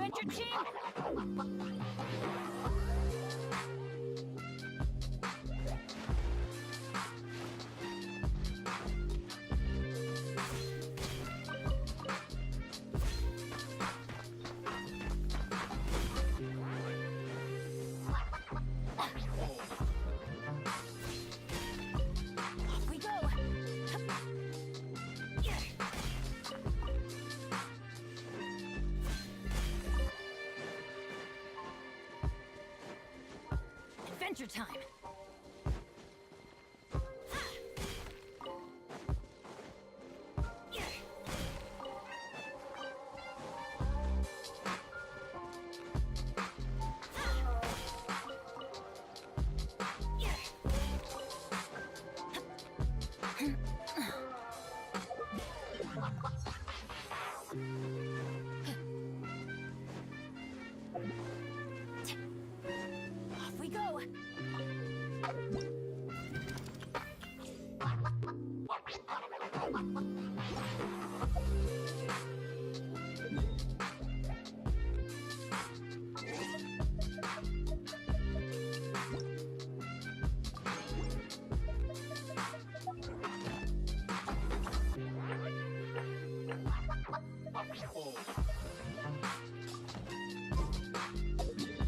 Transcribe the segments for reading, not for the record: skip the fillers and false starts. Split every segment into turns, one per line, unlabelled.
adventure team? Off we go. Adventure time. Off we go.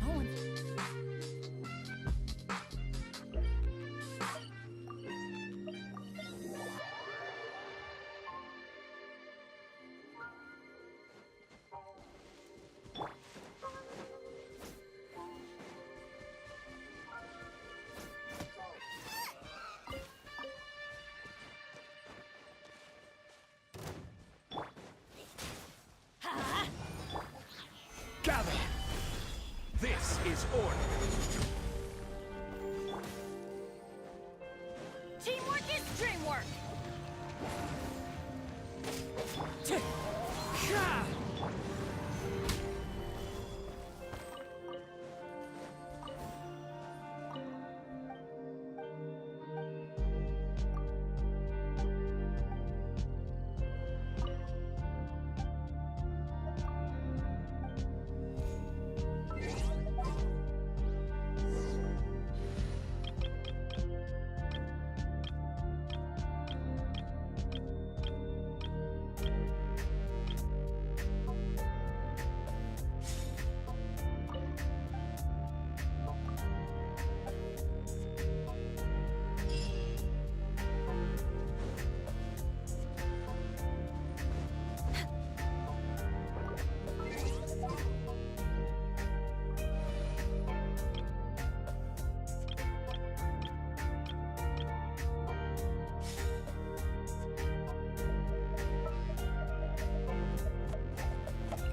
No one's... Ha!
Gather! This is order!
Teamwork is dreamwork!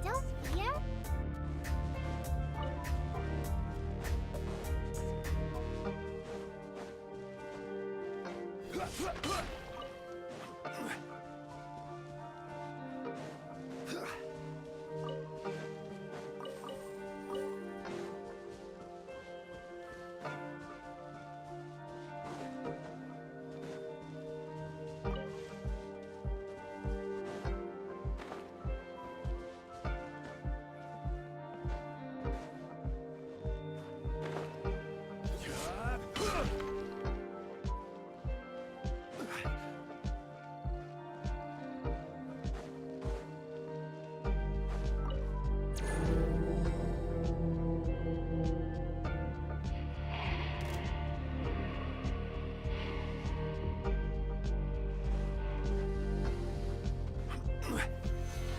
Don't fear.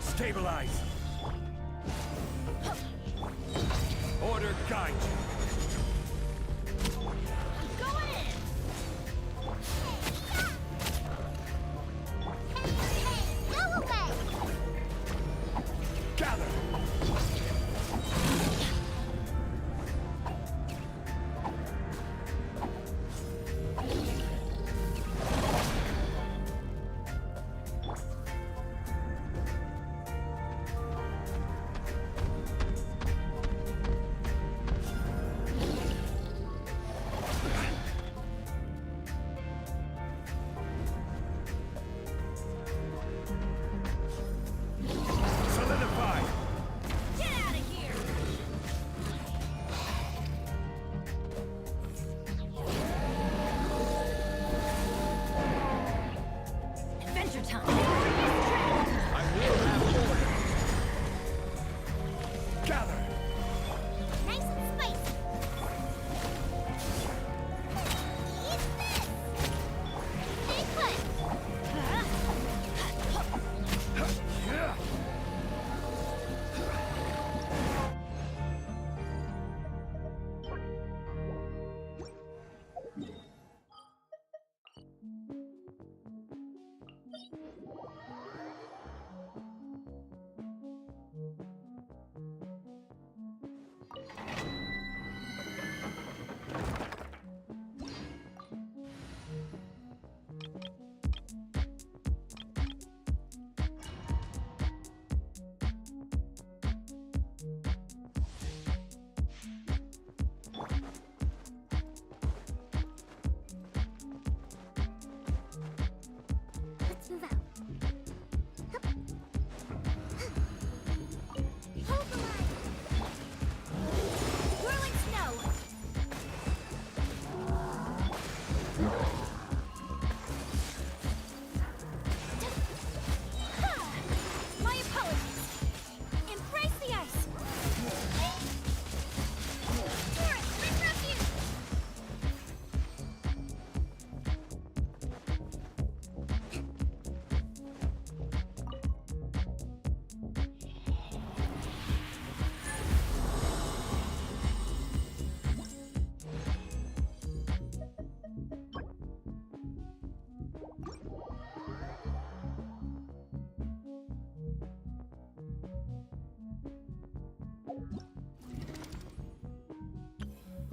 Stabilize! Order guide you!
I'm going in! Go away!
Gather!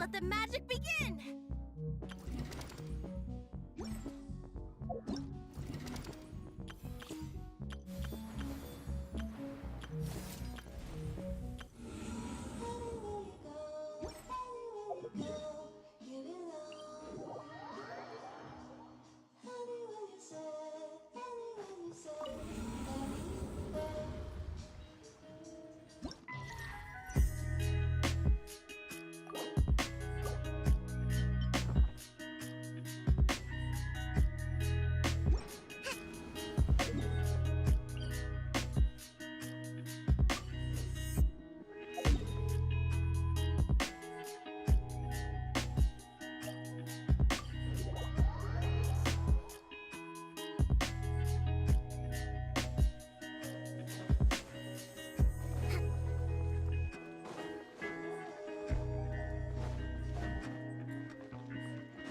Let the magic begin!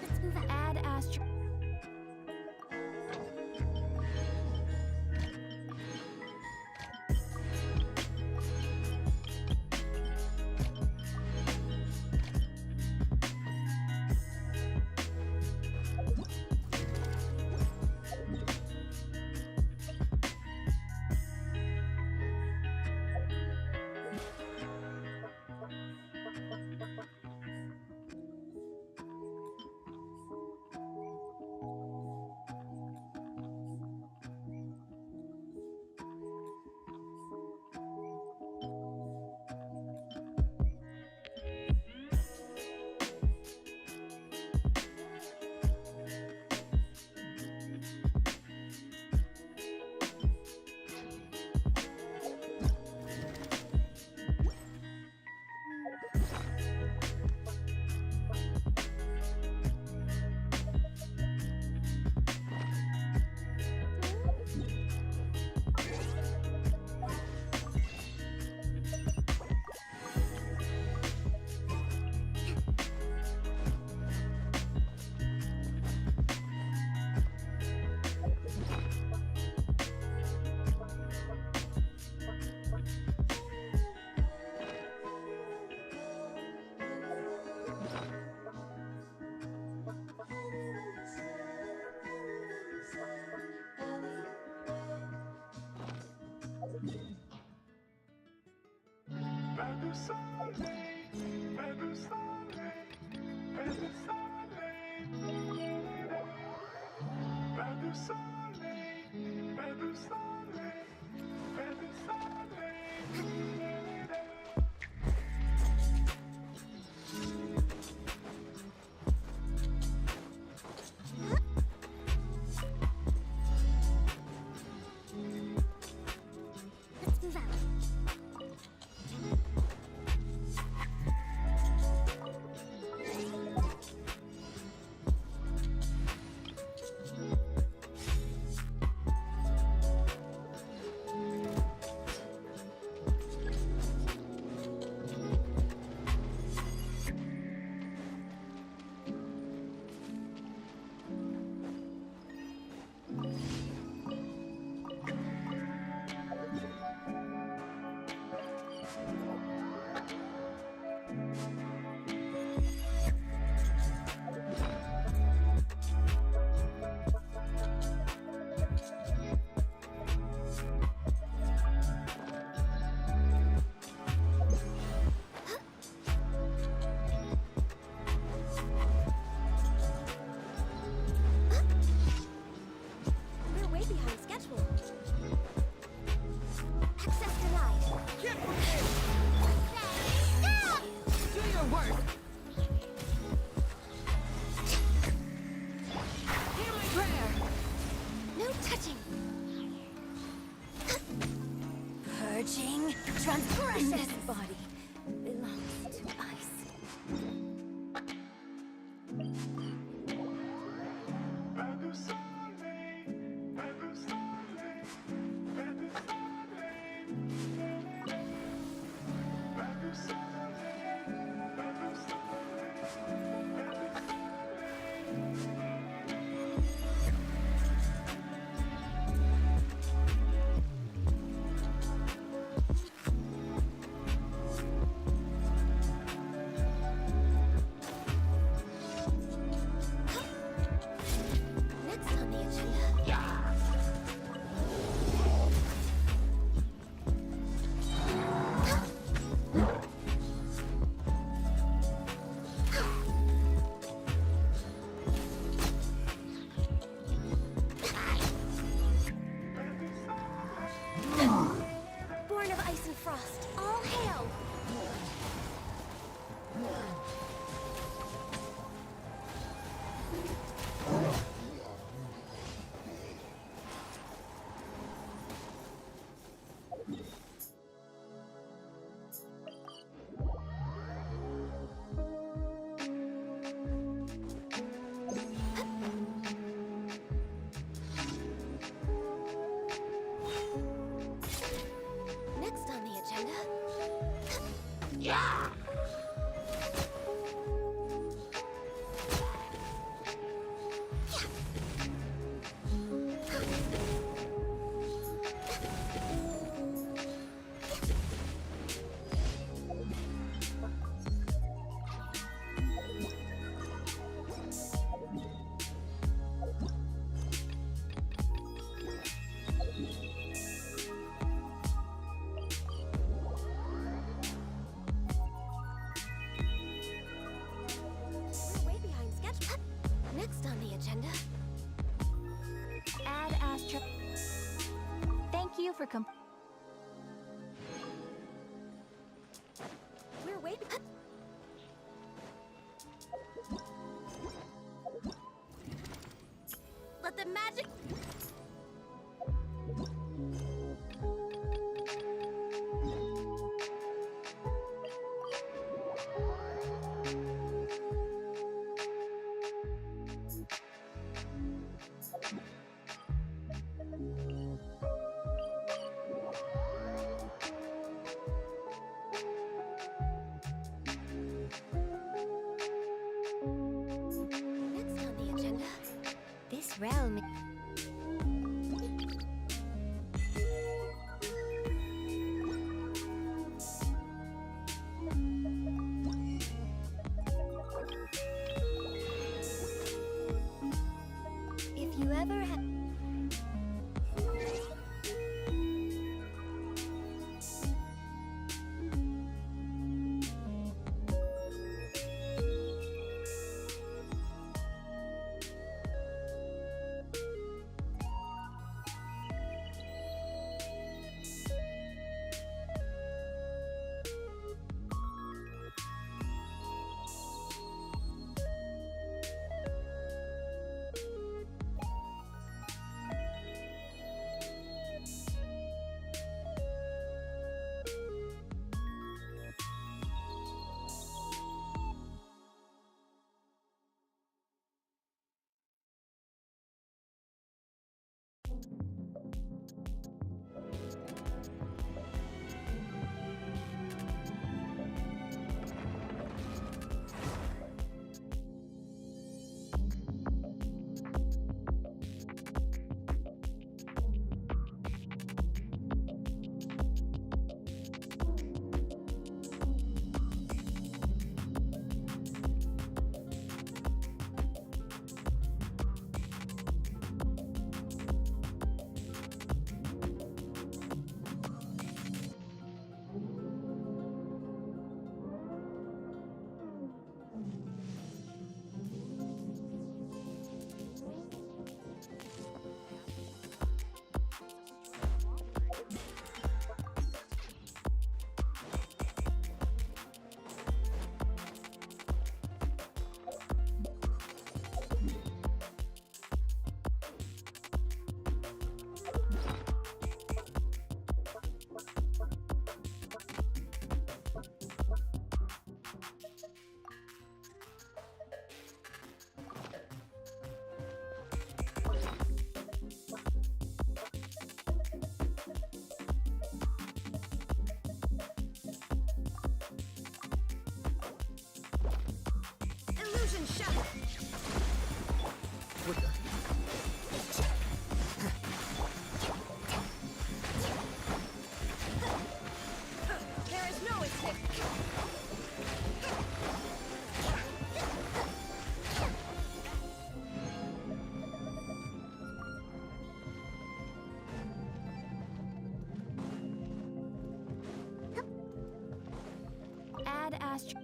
Let's move add astro. Let's move out. Next on the agenda. Ad Astra. Thank you for We're waiting. Let the magic. Next on the agenda. This realm. If you ever have. Illusion shot.
What the?
There is no escape. Ad Astra.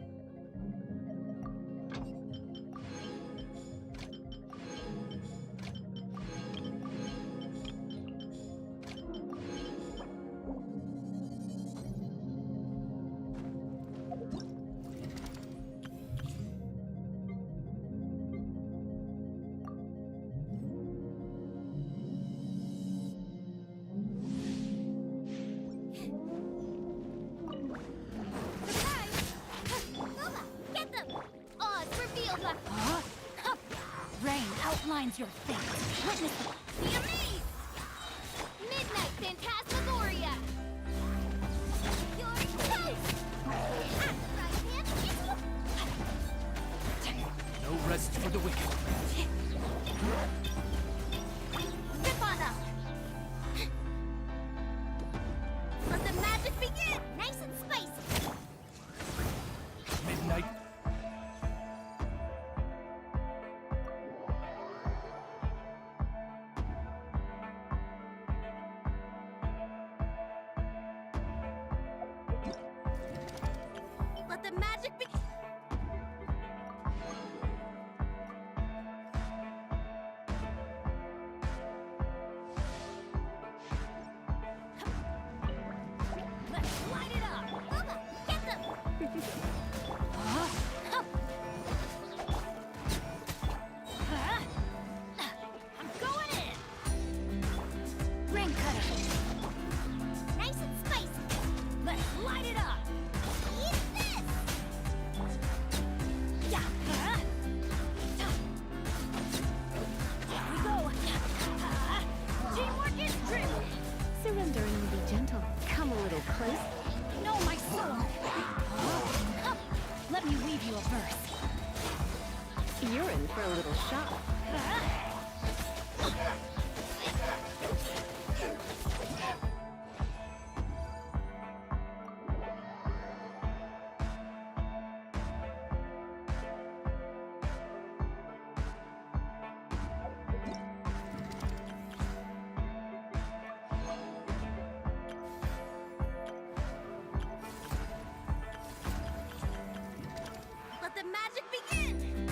Rain outlines your fate. Witness it.
The Amaze! Midnight Phantasmagoria! Your toast! At the right hand,
No rest for the wicked.
rip on up! Let the magic begin! Nice and spicy!
Midnight.
Let the magic begin!
me weave you a verse.
You're in for a little shock.
Let the magic begin!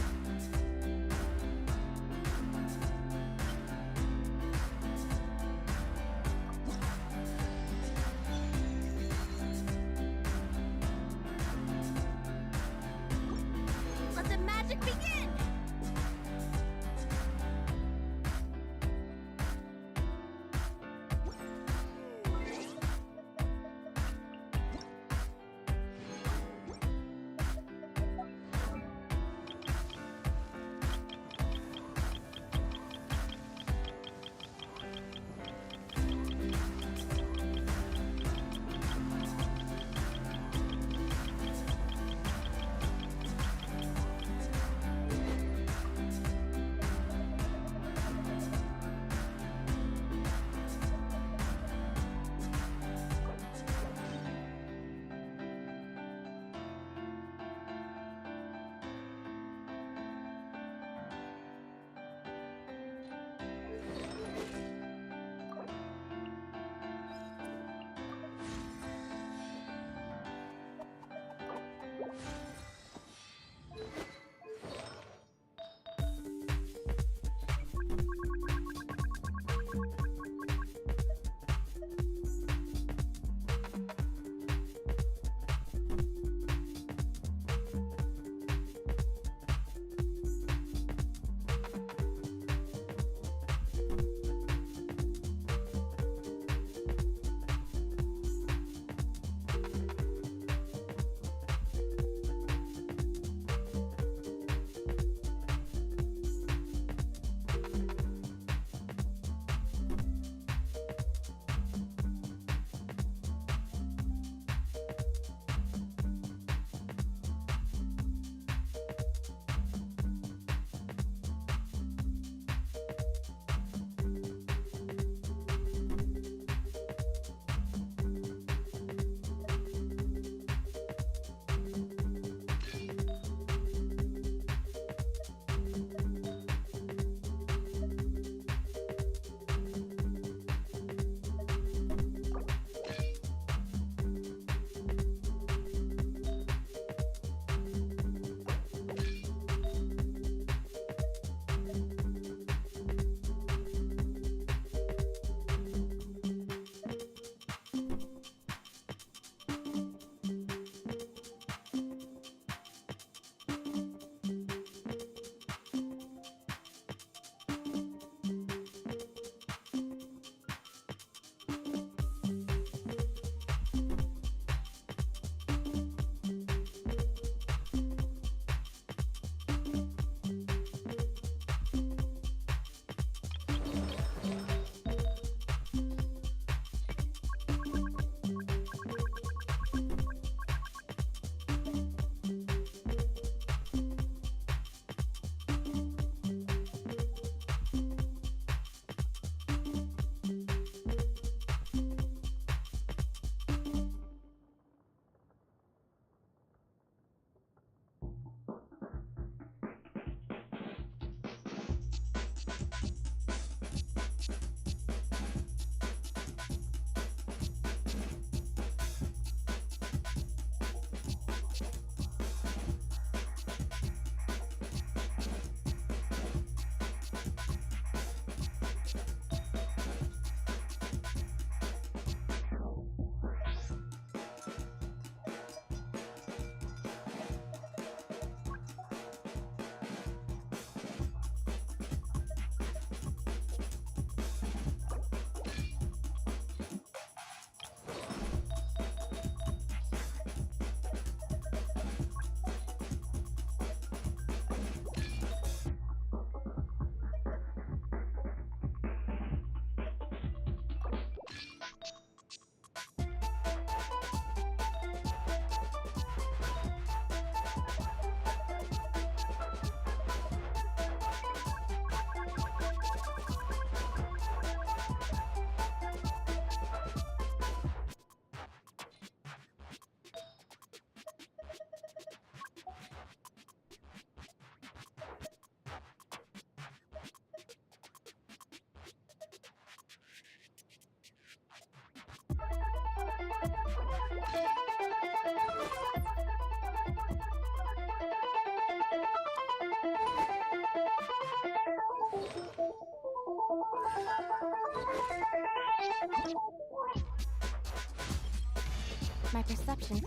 My perception.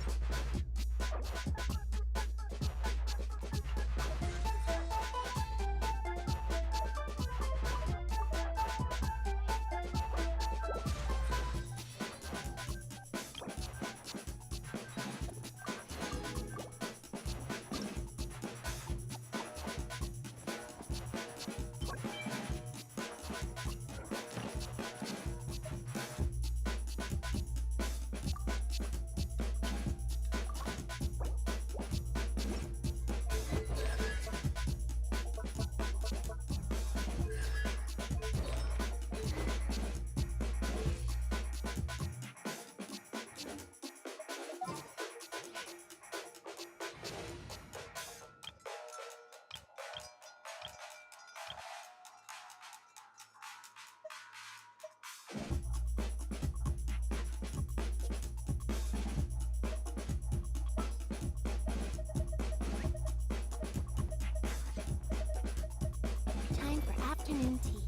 Time for afternoon tea.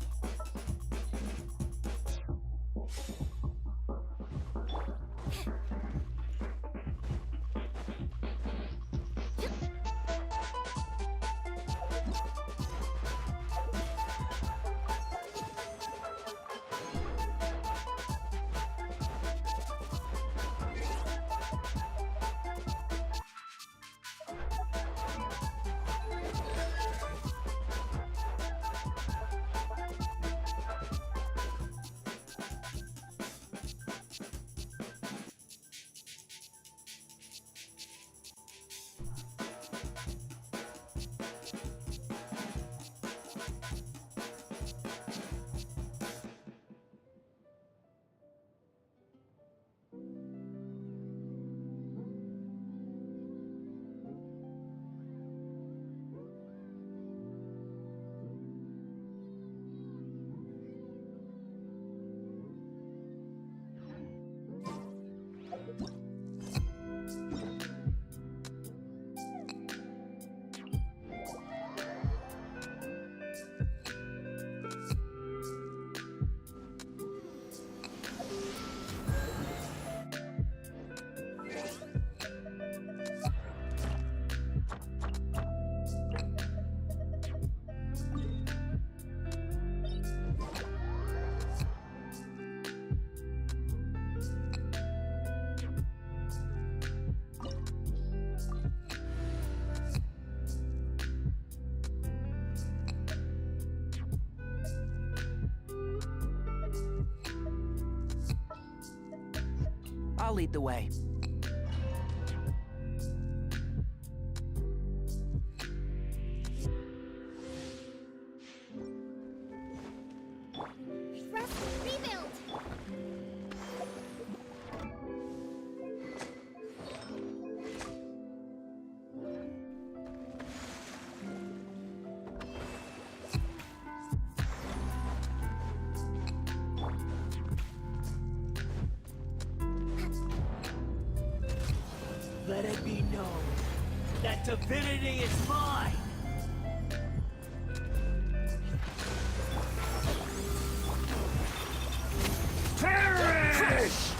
I'll lead the way.
Rest, rebuild.
Let it be known that divinity is mine! Perish!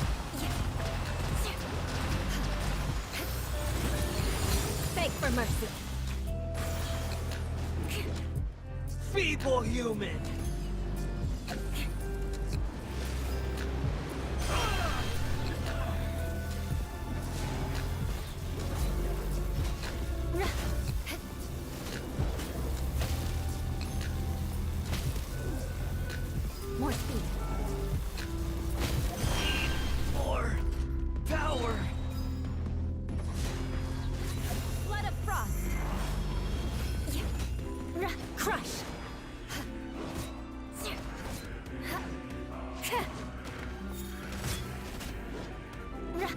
Beg for mercy.
Feeble human!
More speed.
More power!
Blood of frost. Crush.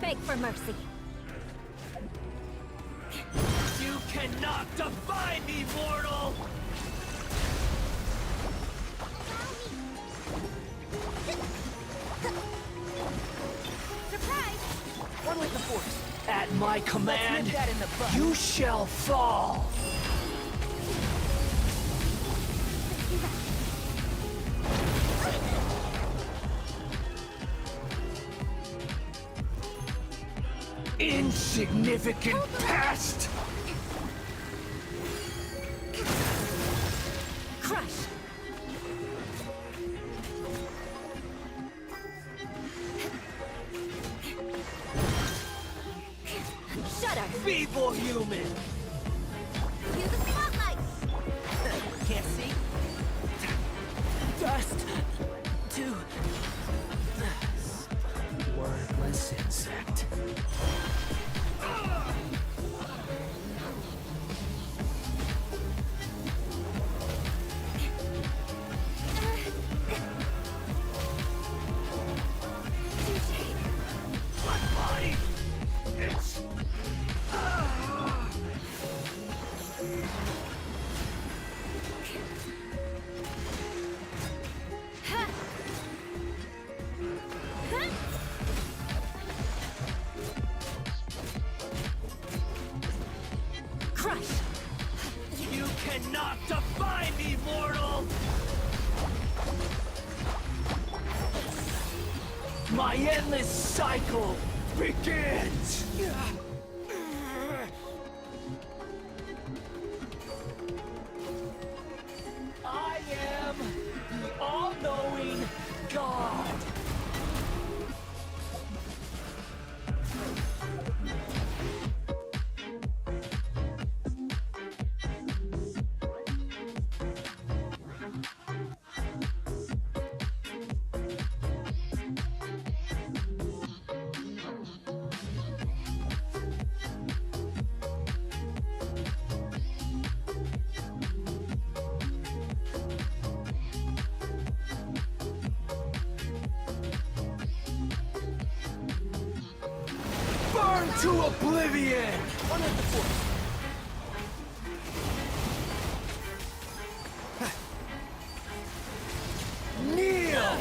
Beg for mercy.
You cannot defy me, mortal!
Surprise!
One with the force.
At my command,
nip that in the bud.
you shall fall! Insignificant pest!
Crush. Shudder.
Feeble human!
Use the spotlight.
Can't see? Dust! To... dust. Wordless insect.
My body! It's...
Crush.
You cannot defy me, mortal! My endless cycle begins! I am the all-knowing God! Burn to oblivion!
One with the force.
Kneel!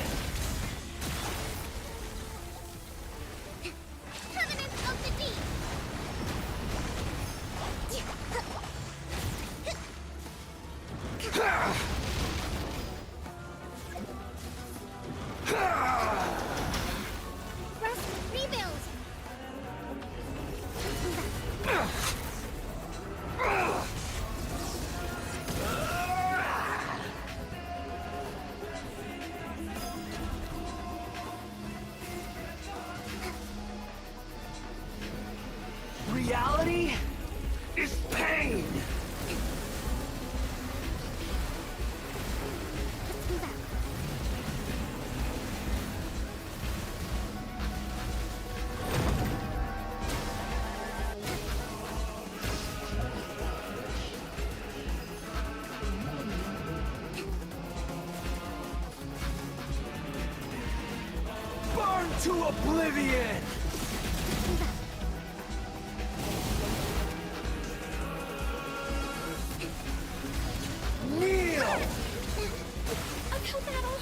Covenant of the Deep. Rest, rebuild.
Reality is pain! Burn to oblivion! Kneel!
Uphill battle.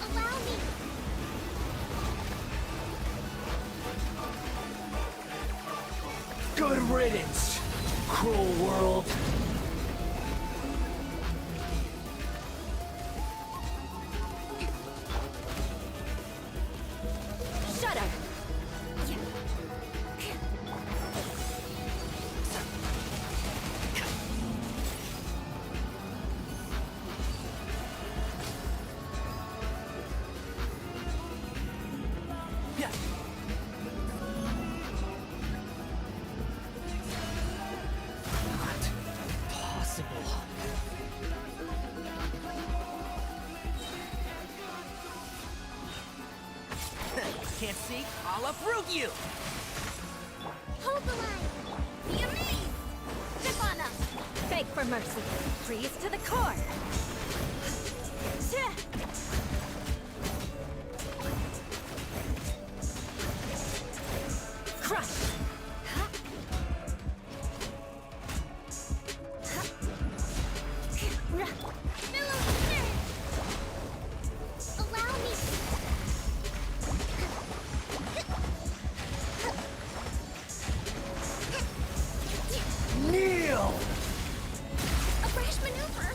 Allow me.
Good riddance, cruel world.
Shudder.
Yeah.
Not possible.
Can't see? I'll uproot you!
Hold the line. Be amazed. Step on us.
Beg for mercy. Freeze to the core. Crush.
Billow spirit. Allow me.
Kneel!
A fresh maneuver.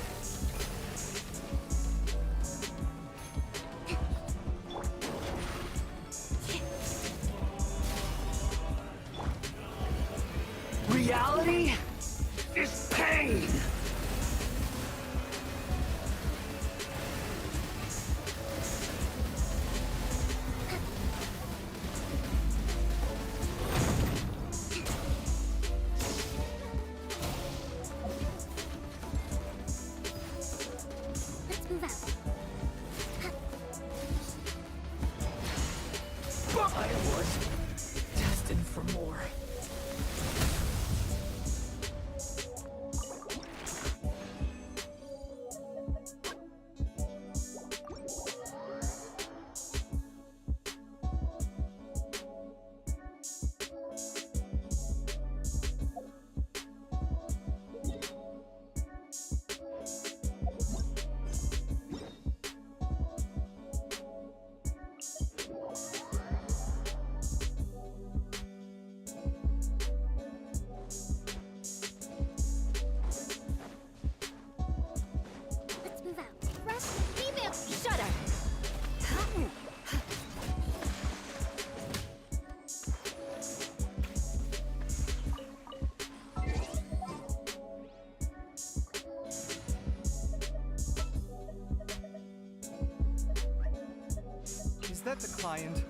that the client?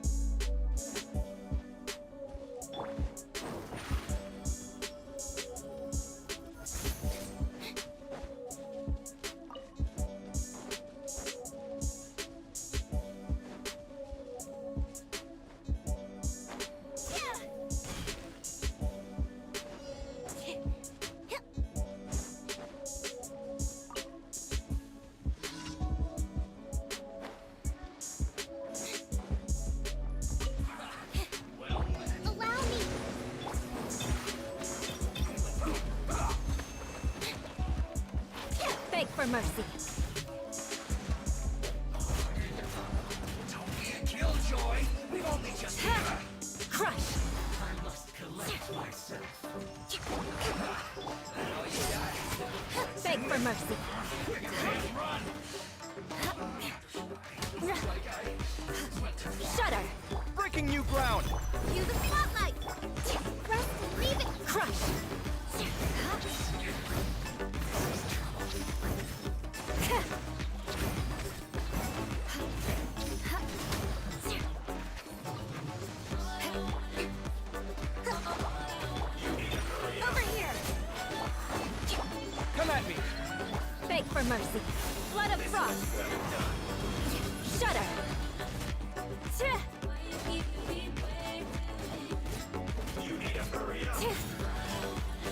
Allow me.
Beg for mercy.
Don't be a killjoy. We've only just
Ha! Crush.
I must collect myself.
Beg for mercy. Shudder.
Breaking new ground!
Cue the spotlight. Rest and leave it.
Crush.
Over here.
Come at me!
Beg for mercy. Blood of frost. Shudder.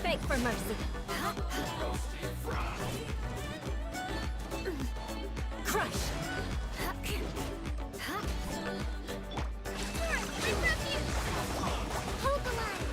Beg for mercy. Crush.
Hold the line.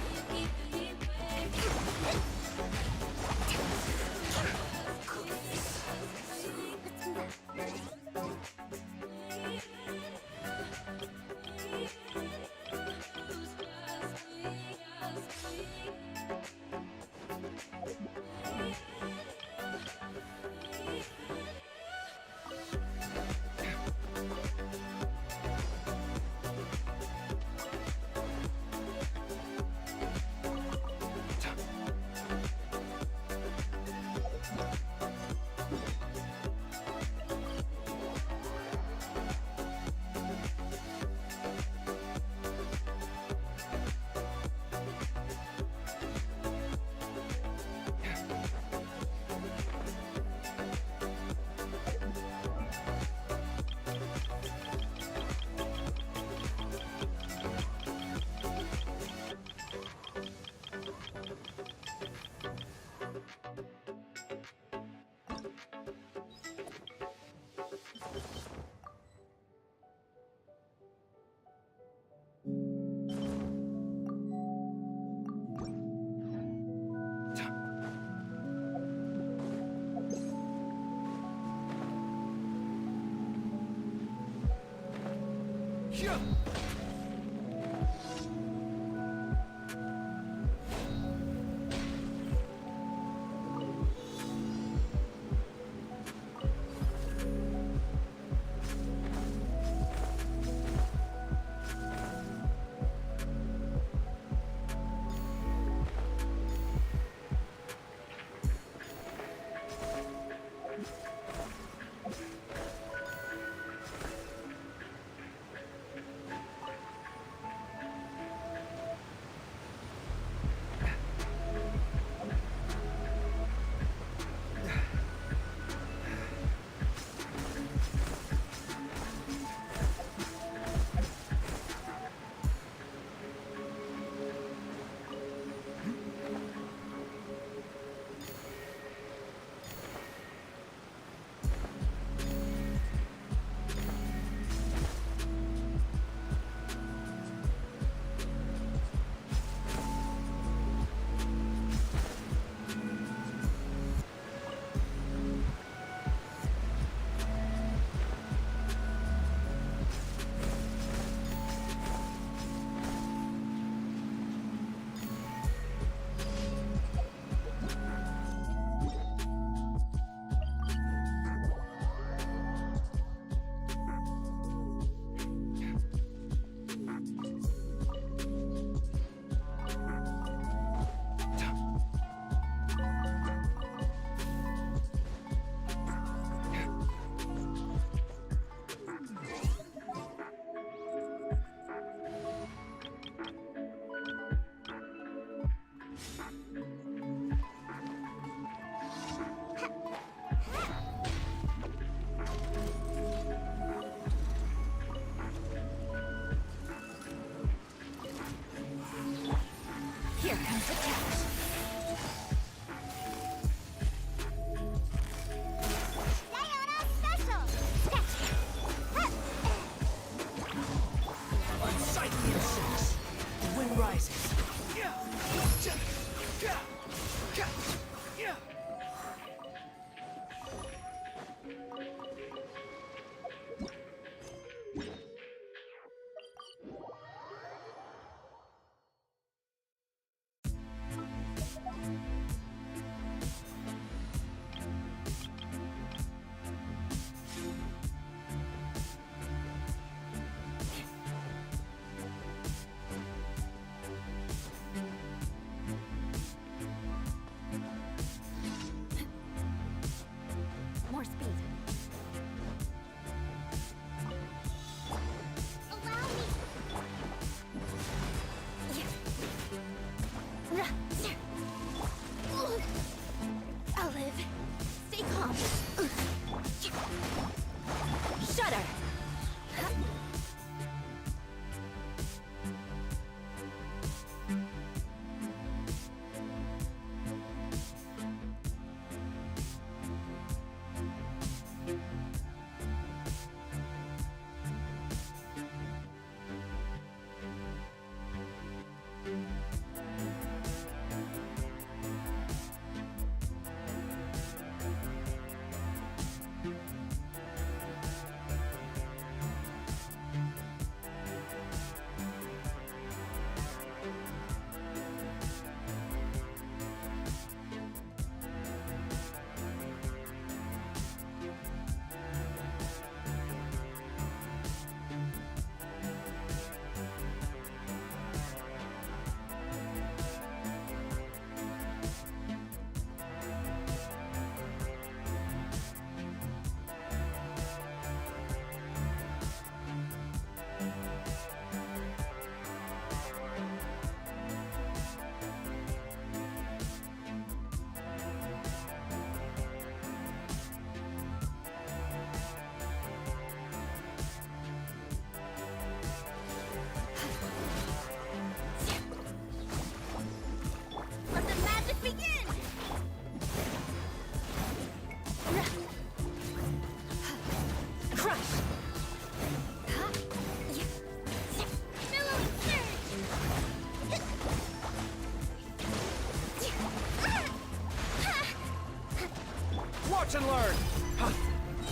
Watch and learn!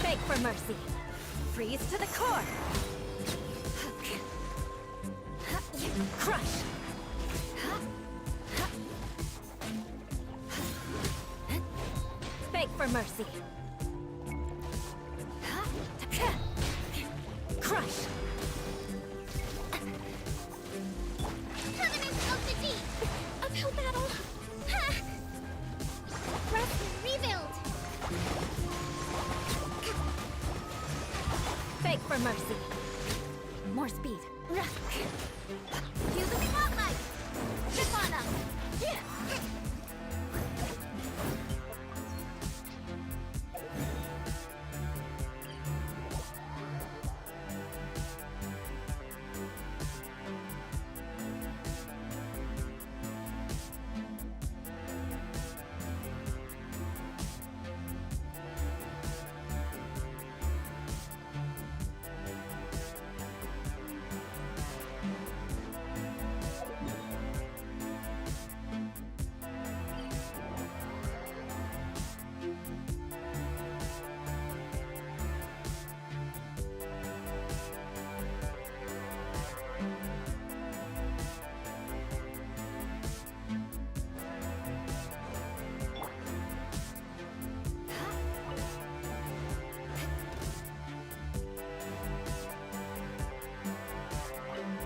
Beg for mercy. Freeze to the core. Crush. Beg for mercy. Crush.
Covenant of the Deep! Uphill battle! Ha! Rest and rebuild!
Beg for mercy. More speed.
Feel the spotlight! Chip on 'em!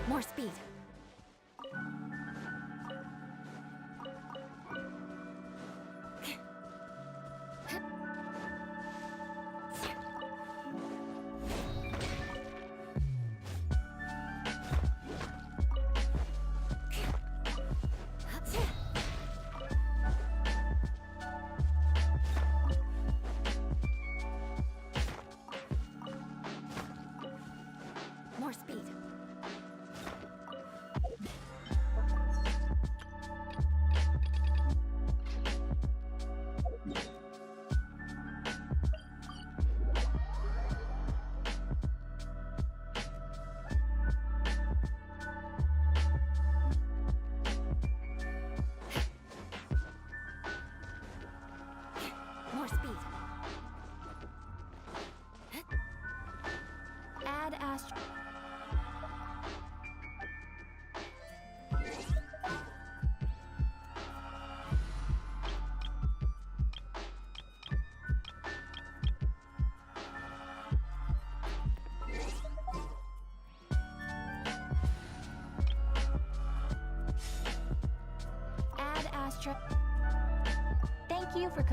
More speed. More speed. More speed. Add astro. Add astro. Thank you for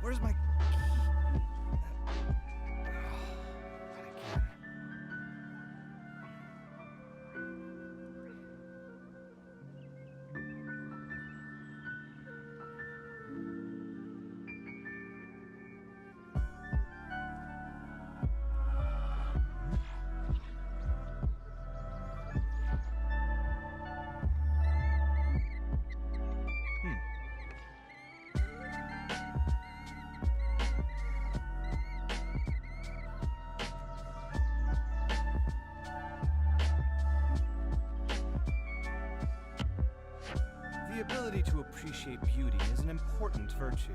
Where's my key? The ability to appreciate beauty is an important virtue.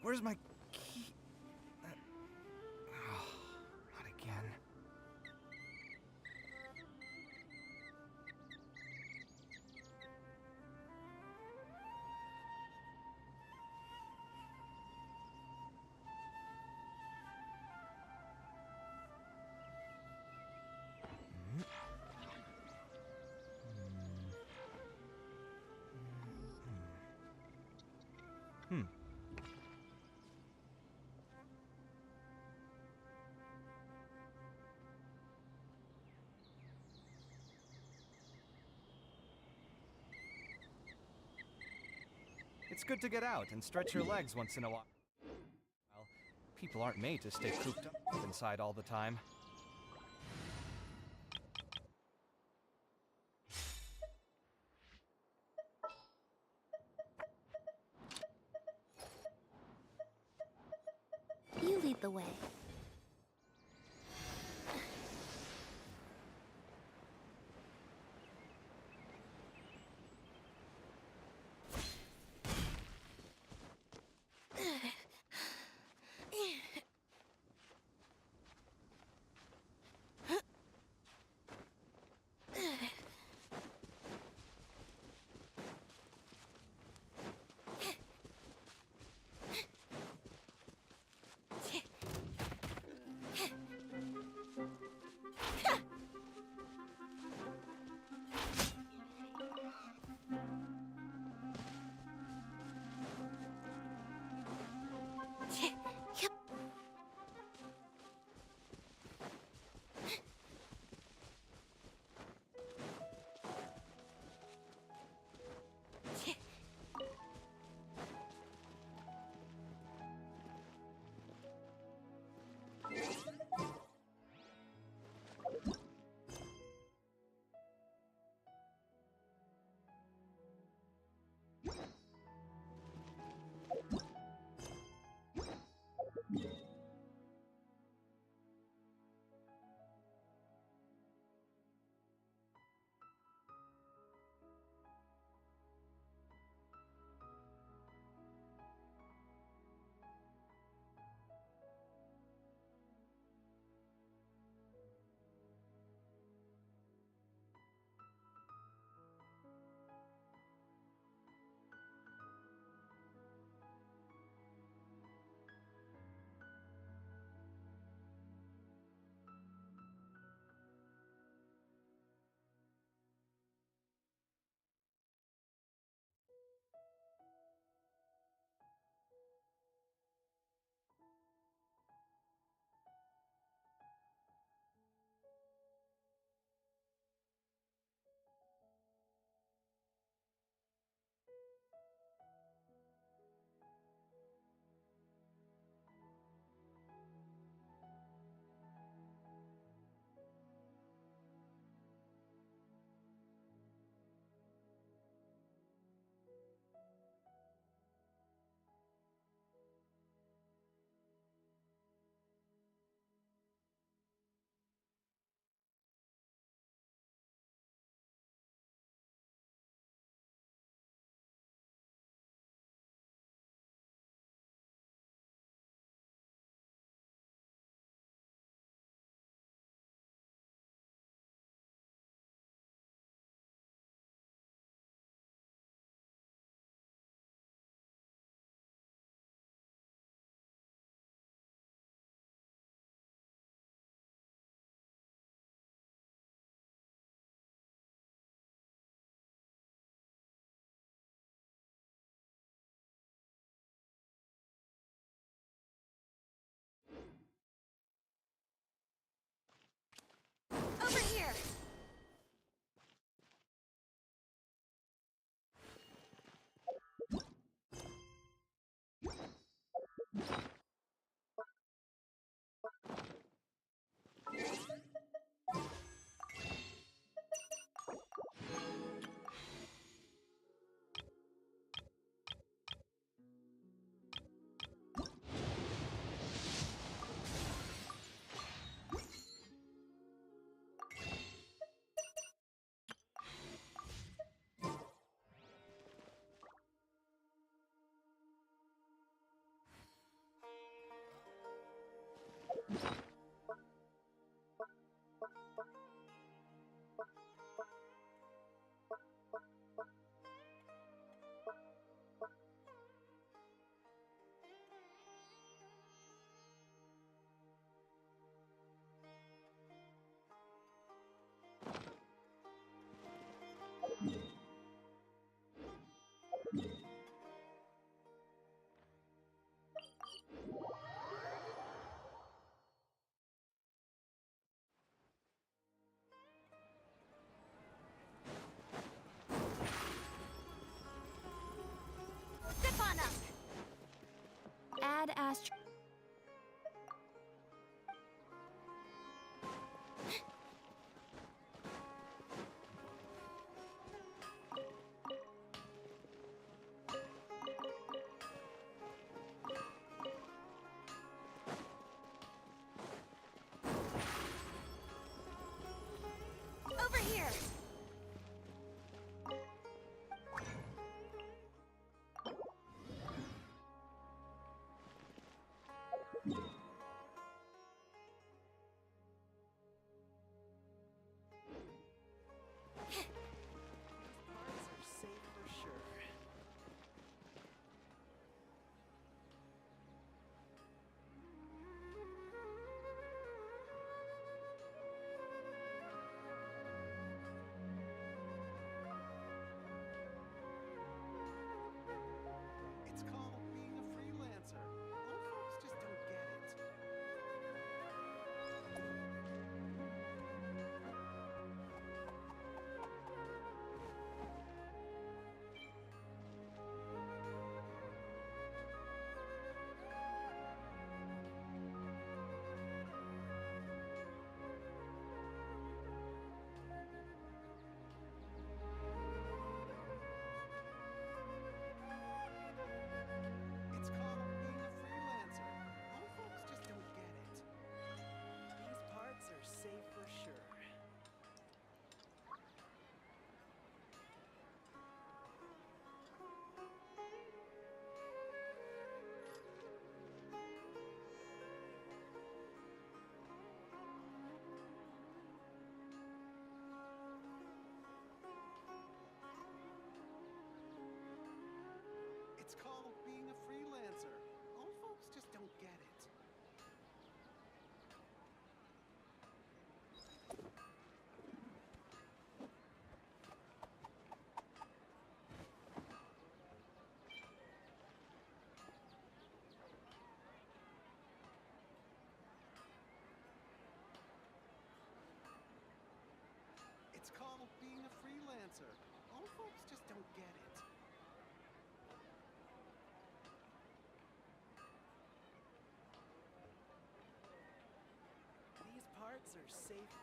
Where's my key? Not again. It's good to get out and stretch your legs once in a while. Well, people aren't made to stay cooped up inside all the time.
You lead the way.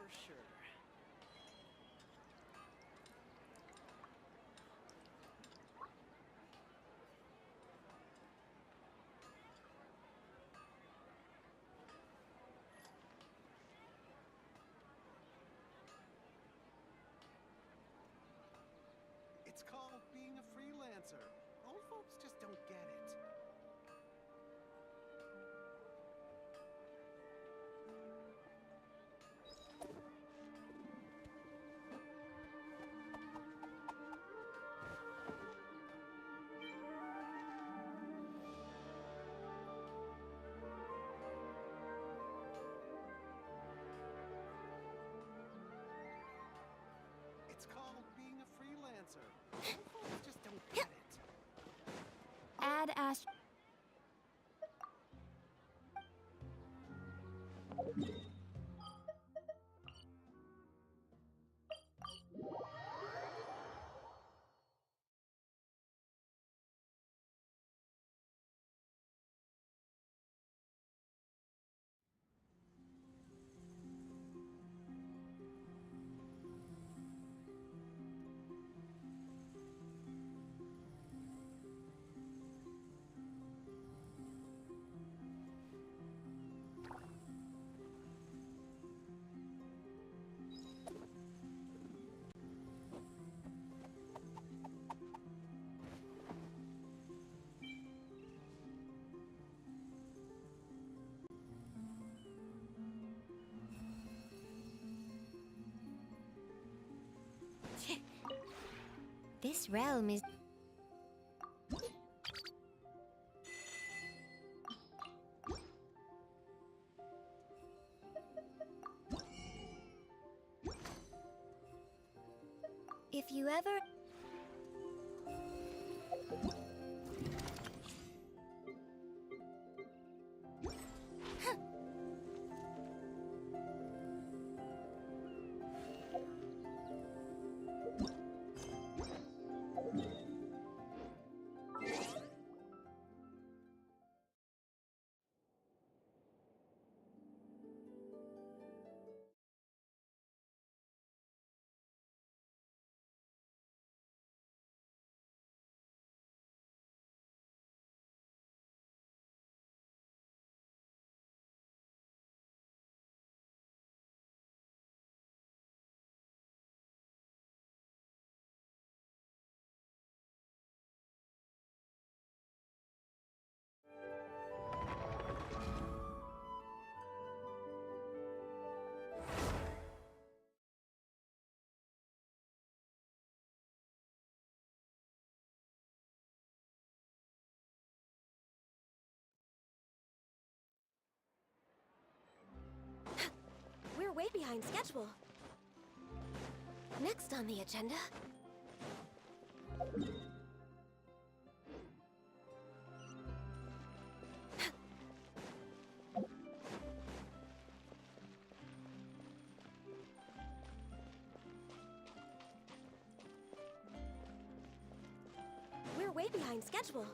for sure.
It's called being a freelancer. Old folks just don't get it. It's called being a freelancer. Old folks just don't get it.
Add Ash. This realm is... If you ever... We're way behind schedule. Next on the agenda... We're way behind schedule.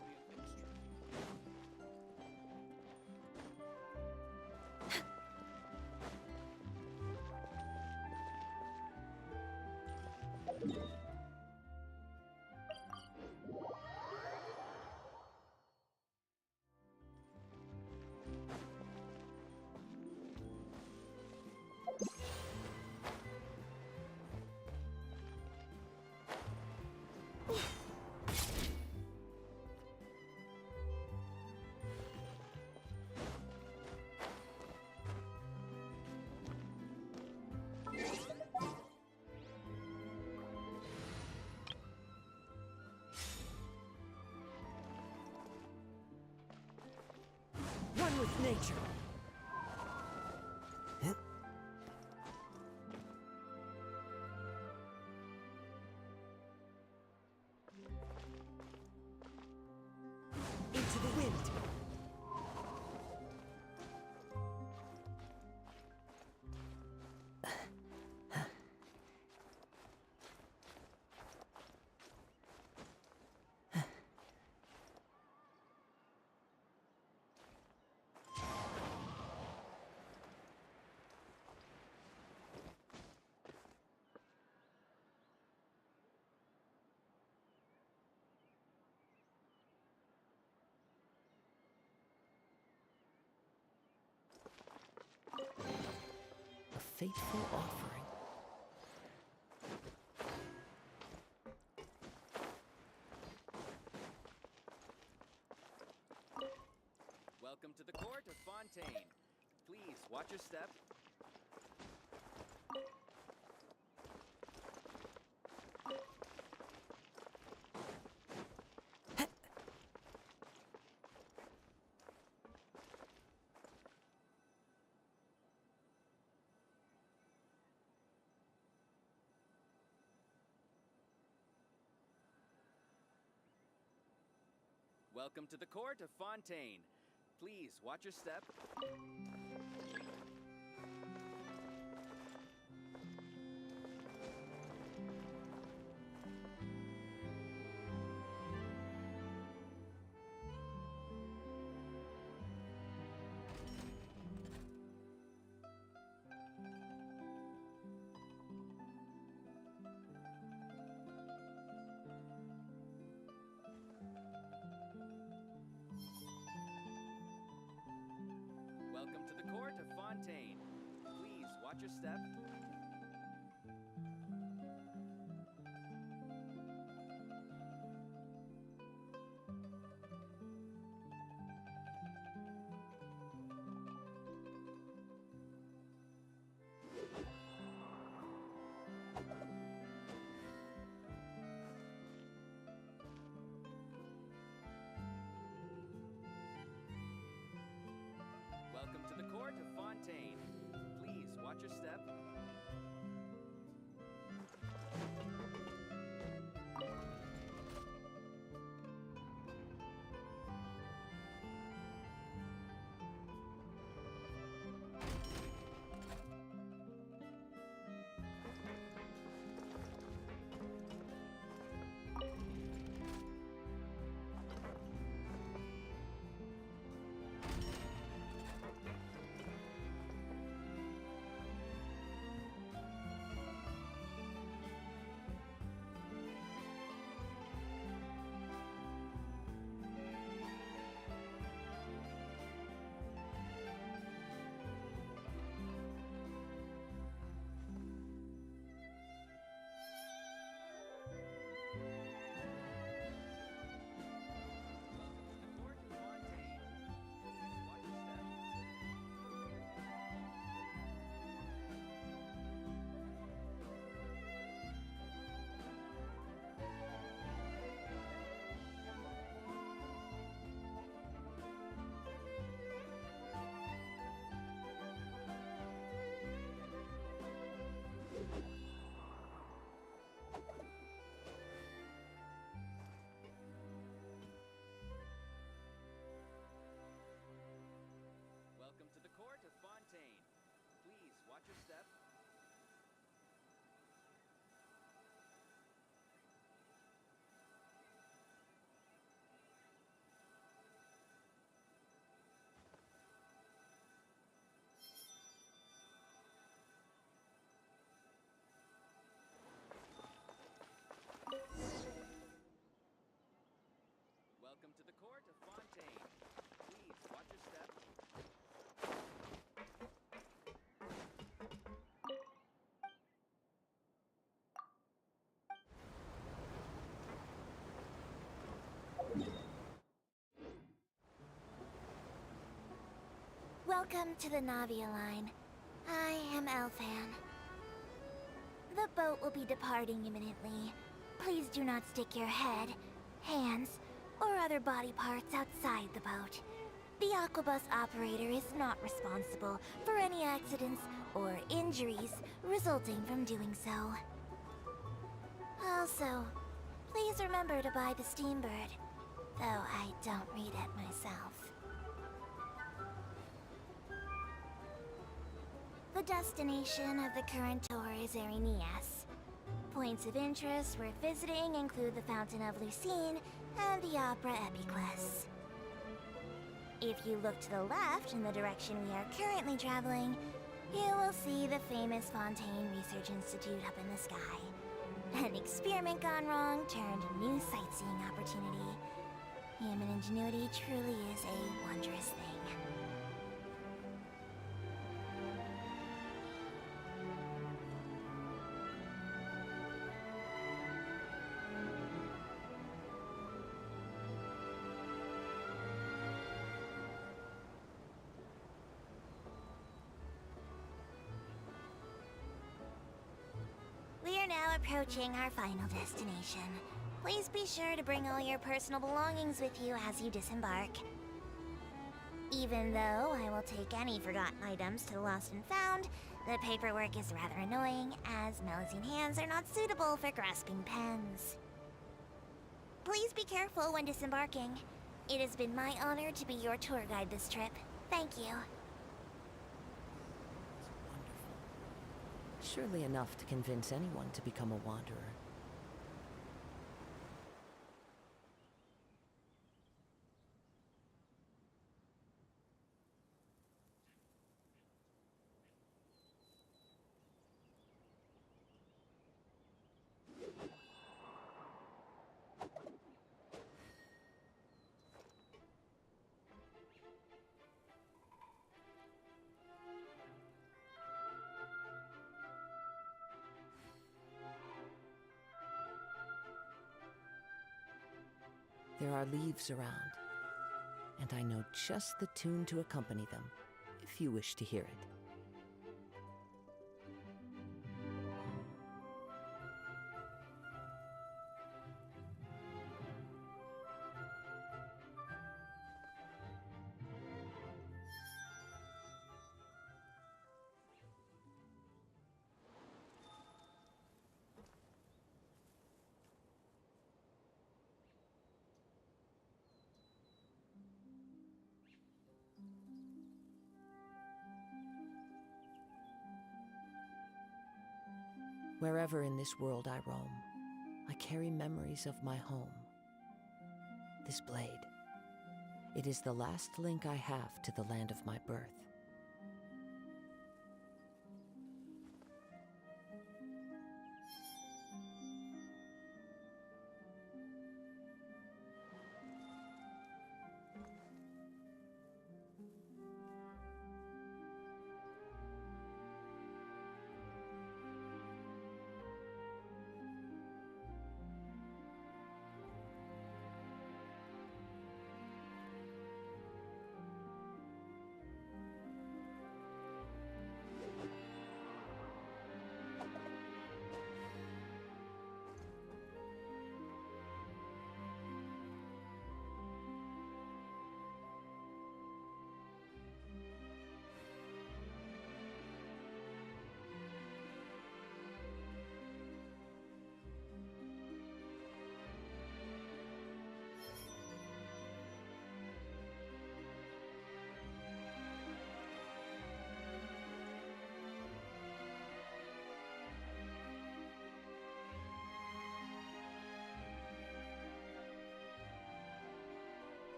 One with nature. Into the wind. fateful offering.
Welcome to the court of Fontaine. Please watch your step. Welcome to the court of Fontaine. Please watch your step. Welcome to the court of Fontaine. Please watch your step. Welcome to the court of Fontaine. Please watch your step. Welcome to the court of Fontaine. Please watch your step. Welcome to the court of Fontaine. Please watch your step.
Welcome to the Navia line. I am Elfan. The boat will be departing imminently. Please do not stick your head, hands, or other body parts outside the boat. The Aquabus operator is not responsible for any accidents or injuries resulting from doing so. Also, please remember to buy the Steambird, though I don't read it myself. The destination of the current tour is Erinias. Points of interest worth visiting include the Fountain of Lucine and the Opera Epiclese. If you look to the left in the direction we are currently traveling, you will see the famous Fontaine Research Institute up in the sky. An experiment gone wrong turned a new sightseeing opportunity. Human ingenuity truly is a wondrous thing. approaching our final destination. Please be sure to bring all your personal belongings with you as you disembark. Even though I will take any forgotten items to the Lost and Found, the paperwork is rather annoying, as Melusine hands are not suitable for grasping pens. Please be careful when disembarking. It has been my honor to be your tour guide this trip. Thank you.
Surely enough to convince anyone to become a wanderer. There are leaves around, and I know just the tune to accompany them, if you wish to hear it. Wherever in this world I roam, I carry memories of my home. This blade, it is the last link I have to the land of my birth.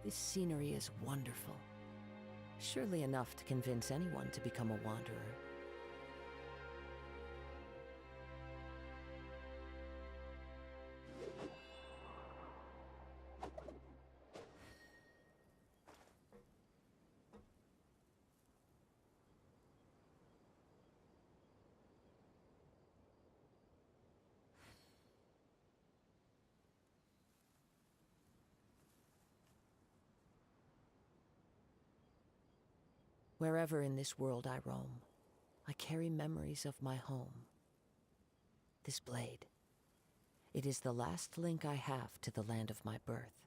This scenery is wonderful. Surely enough to convince anyone to become a wanderer. Wherever in this world I roam, I carry memories of my home. This blade, it is the last link I have to the land of my birth.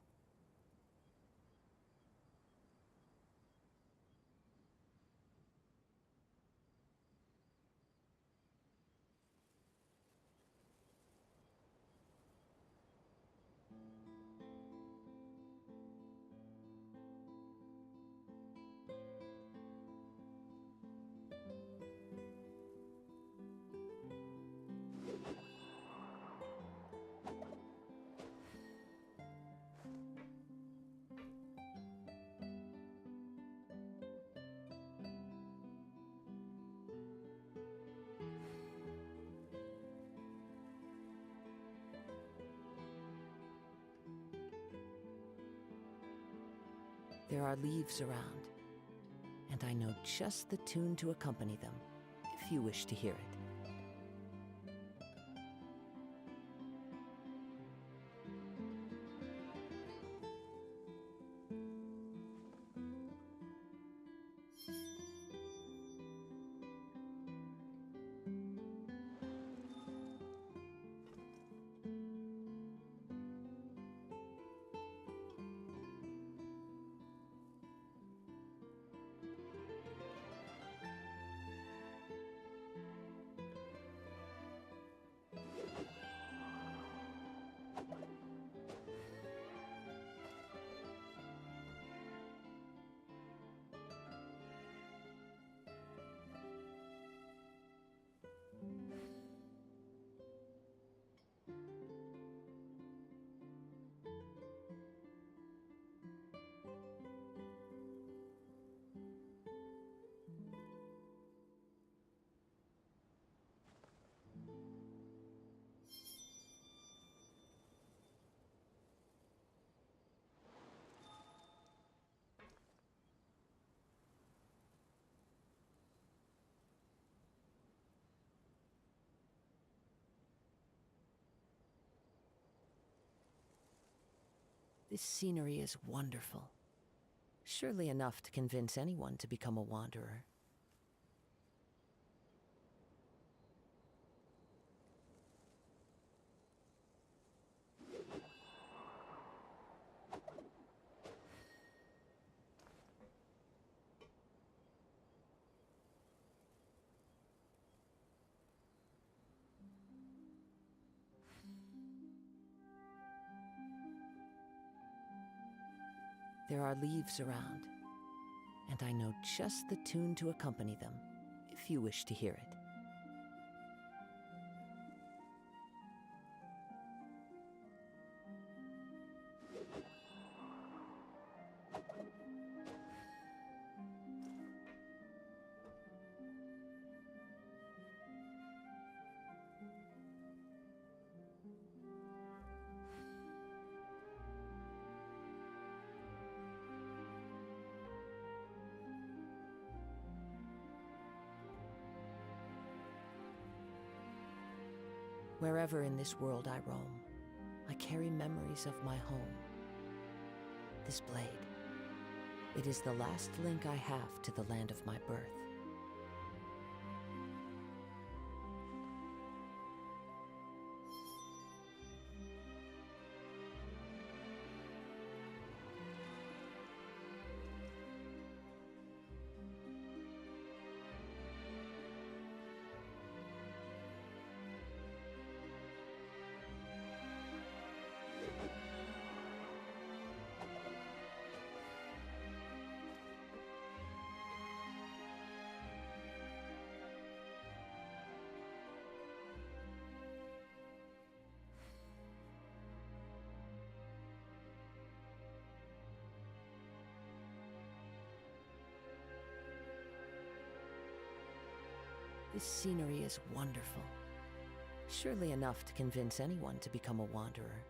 There are leaves around, and I know just the tune to accompany them, if you wish to hear it. This scenery is wonderful. Surely enough to convince anyone to become a wanderer. There are leaves around, and I know just the tune to accompany them, if you wish to hear it. Wherever in this world I roam, I carry memories of my home. This blade, it is the last link I have to the land of my birth. This scenery is wonderful. Surely enough to convince anyone to become a wanderer.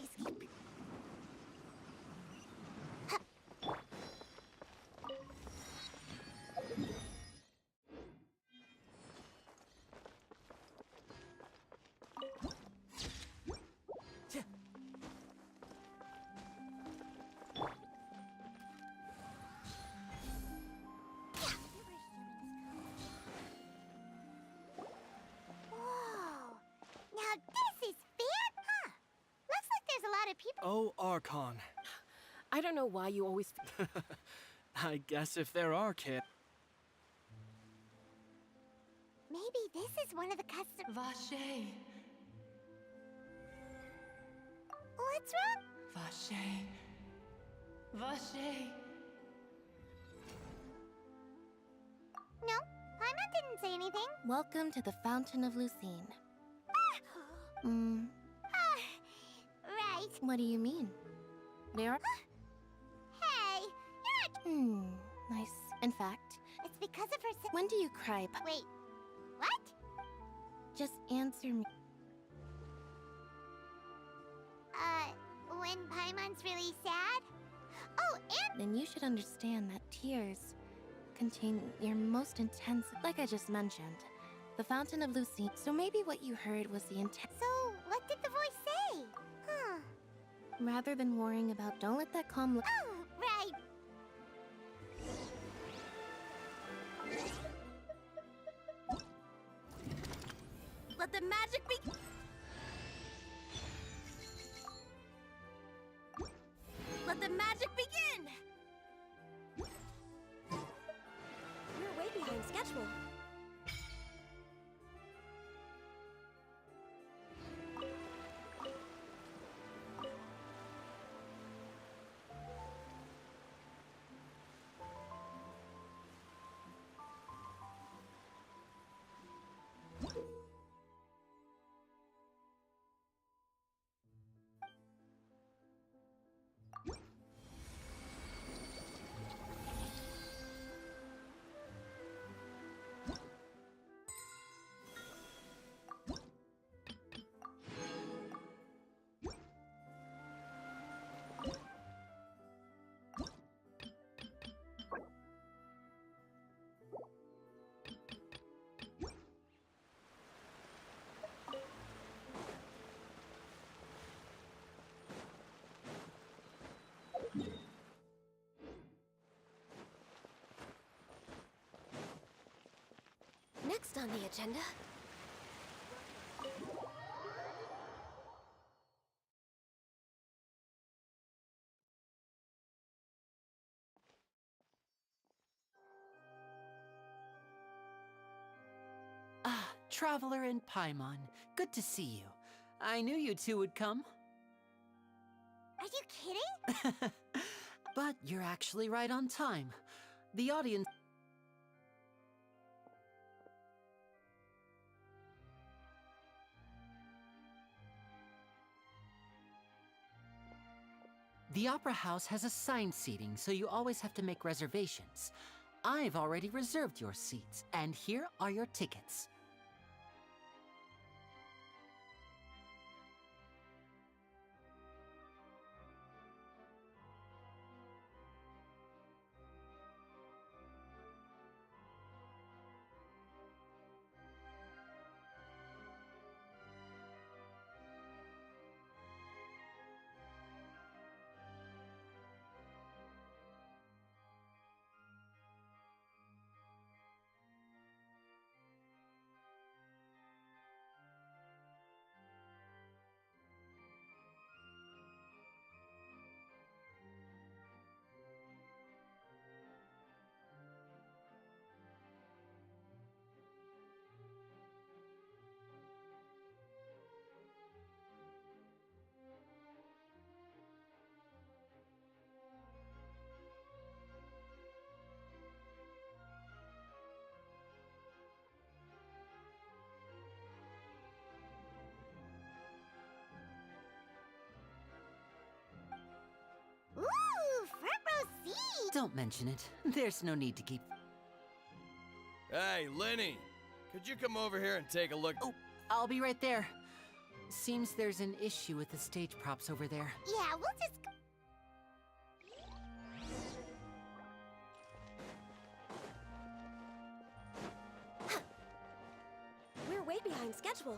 Excuse. Whoa! Now this is fan, huh? Looks like there's a lot of people.
Oh, Archon.
I don't know why you always.
I guess if there are kids.
Maybe this is one of the custom.
Vache,
What's wrong?
Vache, Vache.
No, Paimon didn't say anything.
Welcome to the Fountain of Lucine.
Right.
What do you mean? There are.
Hey, you're not.
Nice. In fact,
It's because of her.
when do you cry?
Wait, what?
Just answer me.
When Paimon's really sad? Oh, and
Then you should understand that tears contain your most intense, like I just mentioned, the Fountain of Lucine. So maybe what you heard was the intent.
so what did the voice say? Huh.
Rather than worrying about, don't let that calm.
Oh, right.
Let the magic be. Let the magic begin. You're way behind schedule. Next on the agenda.
Ah, Traveler and Paimon. Good to see you. I knew you two would come.
Are you kidding?
But you're actually right on time. The audience... The Opera House has assigned seating, so you always have to make reservations. I've already reserved your seats, and here are your tickets.
Ooh, front row seat.
Don't mention it. There's no need to keep...
Hey, Lenny! Could you come over here and take a look?
Oh, I'll be right there. Seems there's an issue with the stage props over there.
Yeah, we'll just...
We're way behind schedule.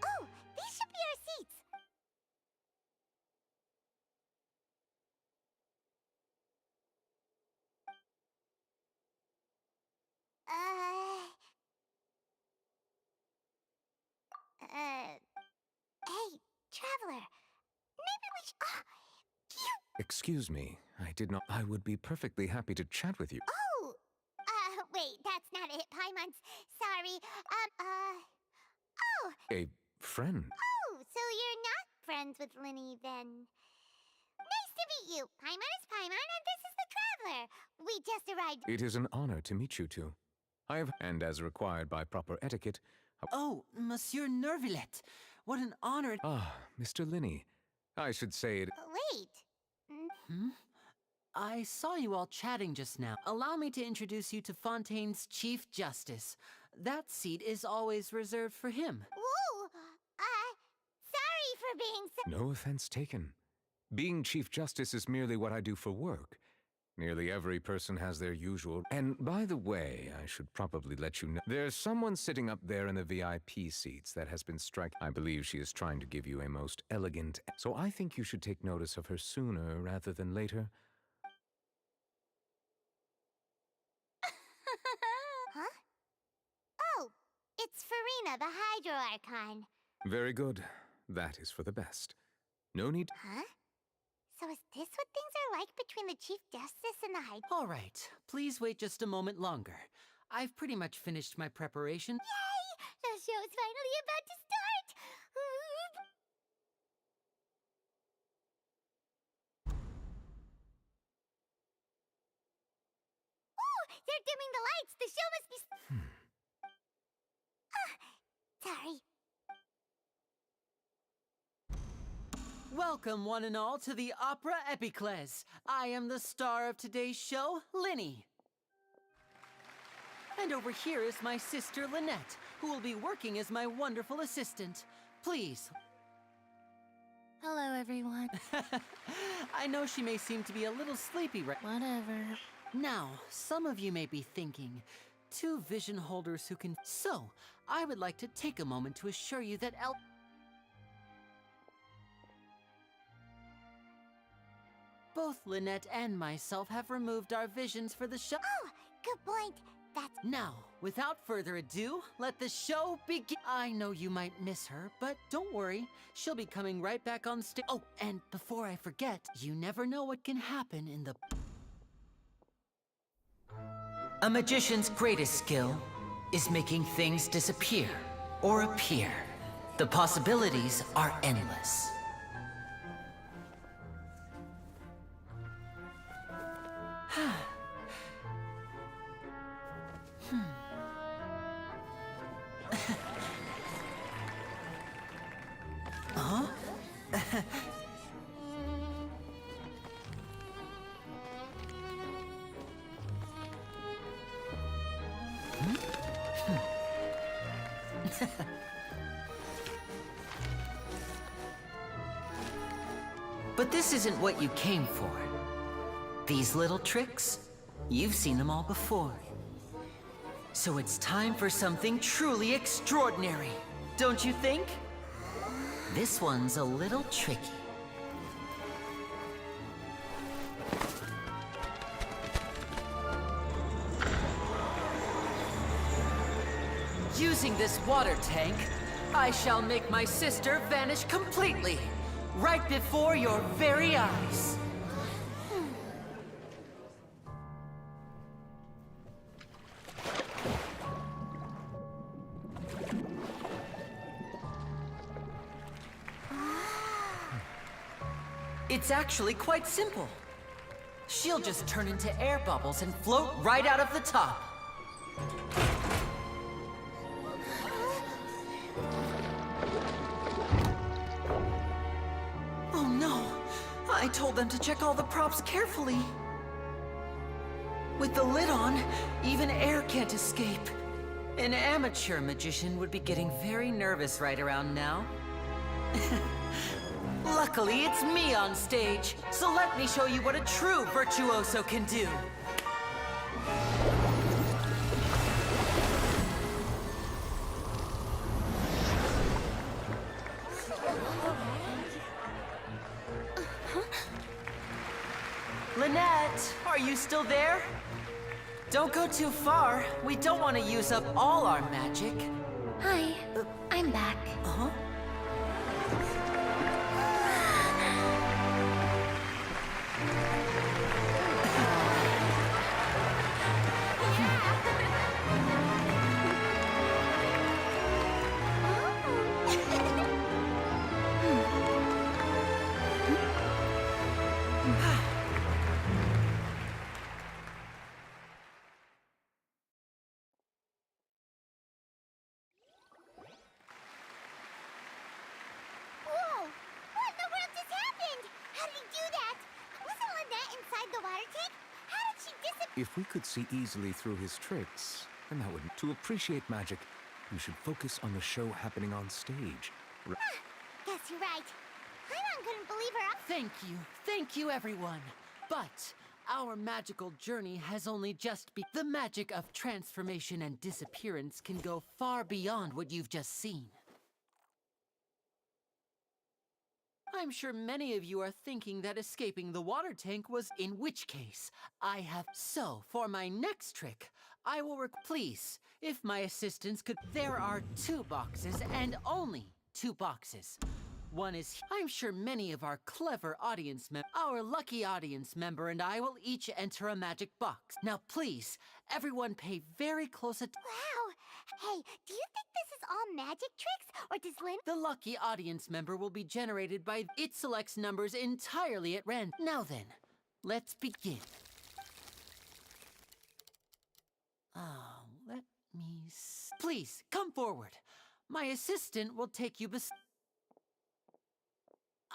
Oh, these should be our seats. Hey, Traveler. Maybe we should... you...
Excuse me, I did not. I would be perfectly happy to chat with you.
Oh! Wait, that's not it, Paimon's. Sorry. Oh!
A friend?
Oh, so you're not friends with Linny, then. Nice to meet you. Paimon is Paimon, and this is the Traveler. We just arrived.
It is an honor to meet you two. I have, and as required by proper etiquette.
Oh, Monsieur Nervillet. What an honor.
Ah, Mr. Linny. I should say it.
Wait.
Hmm? I saw you all chatting just now. Allow me to introduce you to Fontaine's Chief Justice. That seat is always reserved for him.
Whoa! Sorry for being so...
No offense taken. Being Chief Justice is merely what I do for work. Nearly every person has their usual. And by the way, I should probably let you know. There's someone sitting up there in the VIP seats that has been I believe she is trying to give you a most elegant. So I think you should take notice of her sooner rather than later.
Huh? Oh, it's Farina, the Hydro Archon.
Very good. That is for the best. No need.
Huh? So is this what things are like between the Chief Justice and the Hydro?
All right, please wait just a moment longer. I've pretty much finished my preparation.
Yay! The show's finally about to start! Oh, they're dimming the lights! The show must be... Sorry.
Welcome, one and all, to the Opera Epiclese. I am the star of today's show, Linny. And over here is my sister, Lynette, who will be working as my wonderful assistant. Please.
Hello, everyone.
I know she may seem to be a little sleepy right
Whatever.
now. Some of you may be thinking, two vision holders who can... So, I would like to take a moment to assure you that both Lynette and myself have removed our visions for the show.
Oh, good point. That's...
Now, without further ado, let the show begin. I know you might miss her, but don't worry. She'll be coming right back on stage. Oh, and before I forget, you never know what can happen in the... A magician's greatest skill is making things disappear or appear. The possibilities are endless. Huh? But this isn't what you came for. These little tricks, you've seen them all before. So it's time for something truly extraordinary, don't you think? This one's a little tricky. Using this water tank, I shall make my sister vanish completely, right before your very eyes. It's actually quite simple. She'll just turn into air bubbles and float right out of the top. I told them to check all the props carefully. With the lid on, even air can't escape. An amateur magician would be getting very nervous right around now. Luckily, it's me on stage, so let me show you what a true virtuoso can do. Lynette, are you still there? Don't go too far. We don't want to use up all our magic.
Hi, I'm back.
Uh-huh.
Whoa! What in the world just happened? How did he do that? Wasn't Lynette inside the water tank? How did she disappear?
If we could see easily through his tricks, then that would... To appreciate magic, you should focus on the show happening on stage.
Guess you're right. Paimon couldn't believe her up.
Thank you, everyone. But our magical journey has only just begun. The magic of transformation and disappearance can go far beyond what you've just seen. I'm sure many of you are thinking that escaping the water tank was, in which case, I have. So, for my next trick, I will please, if my assistants could. There are 2 boxes, and only 2 boxes. One is, I'm sure many of our clever our lucky audience member and I will each enter a magic box. Now please, everyone pay very close attention.
Wow! Hey, do you think this is all magic tricks, or does Lynn...
The lucky audience member will be generated by... It selects numbers entirely at random. Now then, let's begin. Let me... Please, come forward. My assistant will take you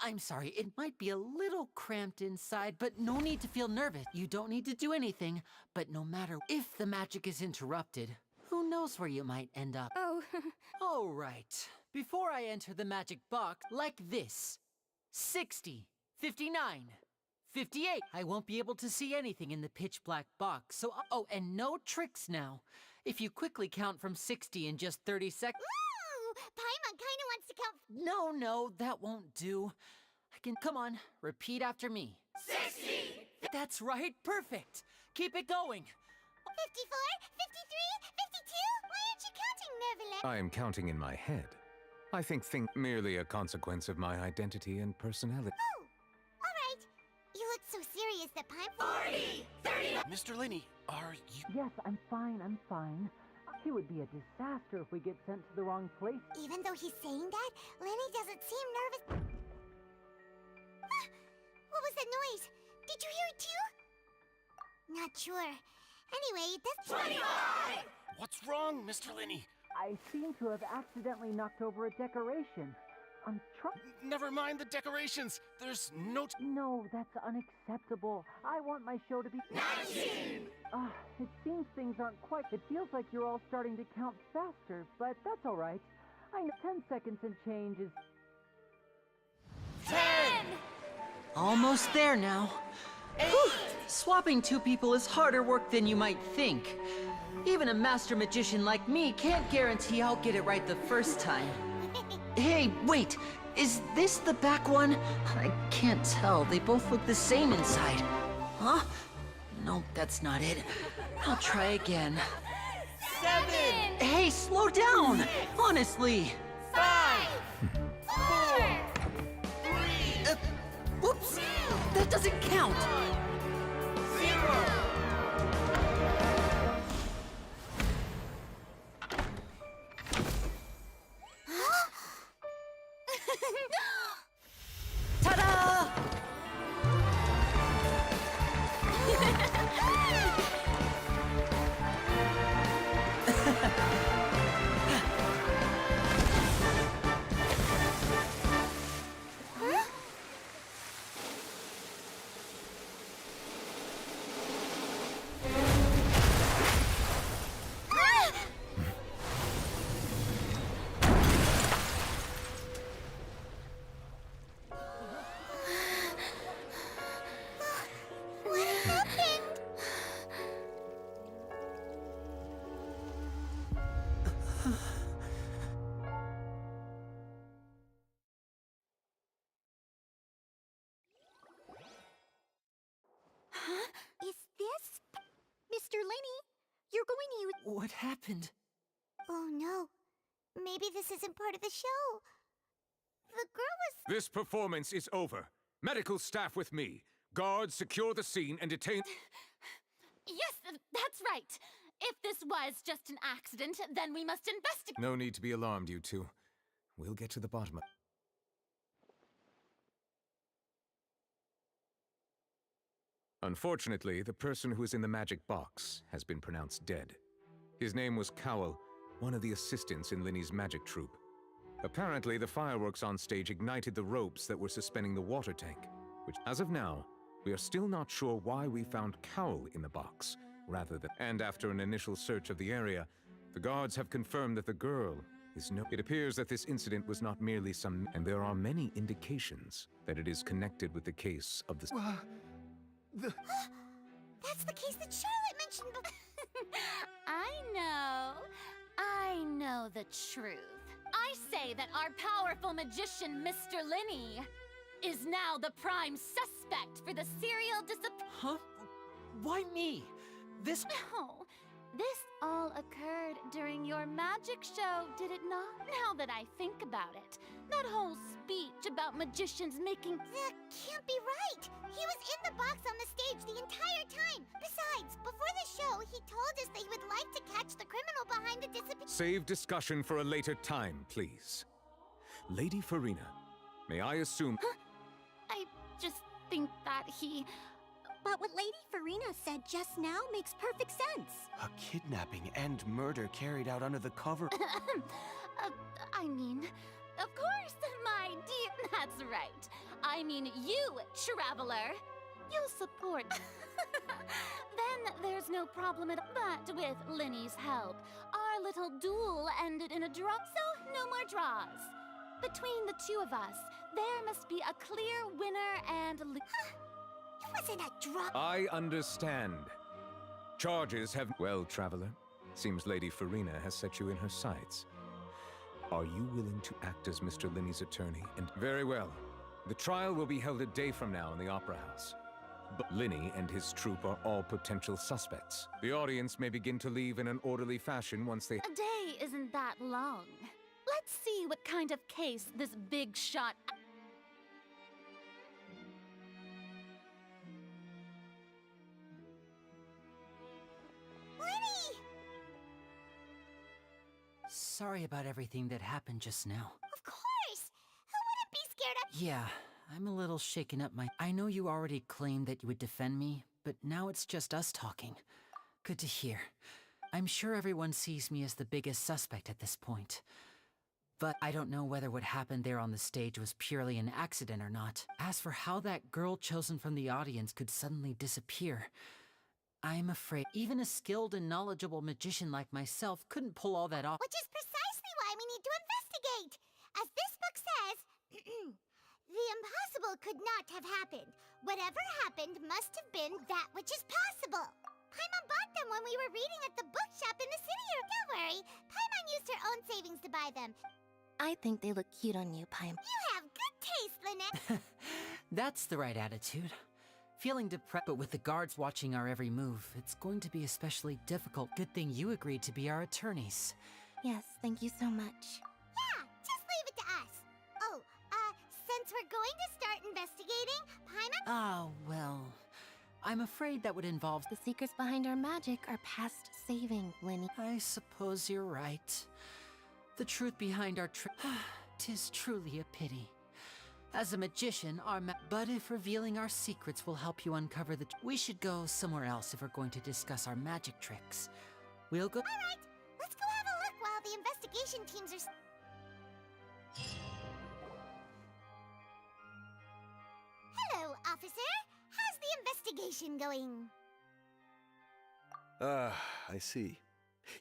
I'm sorry, it might be a little cramped inside, but no need to feel nervous. You don't need to do anything, but no matter if the magic is interrupted, who knows where you might end up.
Oh.
All right. Before I enter the magic box, like this. 60, 59, 58. I won't be able to see anything in the pitch black box, so... Oh, and no tricks now. If you quickly count from 60 in just 30 seconds...
Ooh! Paimon kinda wants to count...
No, that won't do. Come on, repeat after me.
60!
That's right, perfect. Keep it going.
54, 53, 52? Why aren't you counting, Nervalet?
I am counting in my head. I think merely a consequence of my identity and personality.
Oh! Alright. You look so serious that Paimon...
40! 30! Mr. Linney, are you...
Yes, I'm fine. It would be a disaster if we get sent to the wrong place.
Even though he's saying that, Lenny doesn't seem nervous. What was that noise? Did you hear it too? Not sure. Anyway, that's...
25! What's wrong, Mr. Linney?
I seem to have accidentally knocked over a decoration. I'm trying...
Never mind the decorations. There's no...
No, that's unacceptable. I want my show to be...
19!
It seems things aren't quite... It feels like you're all starting to count faster, but that's all right. I know 10 seconds and change is...
10!
Almost there now. Swapping 2 people is harder work than you might think. Even a master magician like me can't guarantee I'll get it right the first time. Hey, wait! Is this the back one? I can't tell. They both look the same inside. Huh? No, that's not it. I'll try again.
7!
Hey, slow down! Honestly!
5! 4! 3!
Whoops! That doesn't count!
0!
Ta-da! What happened?
Oh no. Maybe this isn't part of the show. The girl was...
This performance is over. Medical staff with me. Guards, secure the scene and detain...
Yes, that's right. If this was just an accident, then we must investigate.
No need to be alarmed, you two. We'll get to the bottom of... Unfortunately, the person who is in the magic box has been pronounced dead. His name was Cowell, one of the assistants in Linny's magic troupe. Apparently, the fireworks on stage ignited the ropes that were suspending the water tank, which, as of now, we are still not sure why we found Cowell in the box, rather than... And after an initial search of the area, the guards have confirmed that the girl is no... It appears that this incident was not merely some... And there are many indications that it is connected with the case of the...
That's the case that Charlotte mentioned before.
I know the truth. I say that our powerful magician, Mr. Linny, is now the prime suspect for the serial disappearance.
Huh? Why me? This...
No, this all occurred during your magic show, did it not? Now that I think about it, that whole speech about magicians making...
That can't be right. He was in the box on the stage the entire time. Besides, before the show, he told us that he would like to catch the criminal behind the disappearance.
Save discussion for a later time, please. Lady Farina, may I assume...
Huh? I just think that he...
But what Lady Farina said just now makes perfect sense.
A kidnapping and murder carried out under the cover.
I mean, of course, my dear, that's right. I mean you, traveler. You'll support. Then there's no problem at all. But with Linny's help, our little duel ended in a draw, so no more draws. Between the two of us, there must be a clear winner and
It wasn't a draw.
I understand. Charges have... Well, traveler, seems Lady Farina has set you in her sights. Are you willing to act as Mr. Linny's attorney? And very well. The trial will be held a day from now in the Opera House. But Linny and his troupe are all potential suspects. The audience may begin to leave in an orderly fashion once they...
A day isn't that long. Let's see what kind of case this big shot...
Linny!
Sorry about everything that happened just now.
Of course! Who wouldn't be scared of...
Yeah, I'm a little shaken up I know you already claimed that you would defend me, but now it's just us talking. Good to hear. I'm sure everyone sees me as the biggest suspect at this point. But I don't know whether what happened there on the stage was purely an accident or not. As for how that girl chosen from the audience could suddenly disappear, I'm afraid even a skilled and knowledgeable magician like myself couldn't pull all that off.
Which is precisely why we need to investigate. As this book says, the impossible could not have happened. Whatever happened must have been that which is possible. Paimon bought them when we were reading at the bookshop in the city. Don't worry, Paimon used her own savings to buy them.
I think they look cute on you, Paimon.
You have good taste, Lynette.
That's the right attitude. Feeling depressed, but with the guards watching our every move, it's going to be especially difficult. Good thing you agreed to be our attorneys.
Yes, thank you so much.
Yeah, just leave it to us. Oh, since we're going to start investigating, Paimon...
Ah, well... I'm afraid that would involve...
The secrets behind our magic are past saving, Linny.
I suppose you're right. The truth behind our tis truly a pity. As a magician, but if revealing our secrets will help you uncover the... We should go somewhere else if we're going to discuss our magic tricks. We'll go...
All right, let's go have a look while the investigation teams are... Hello, officer. How's the investigation going?
Ah, I see.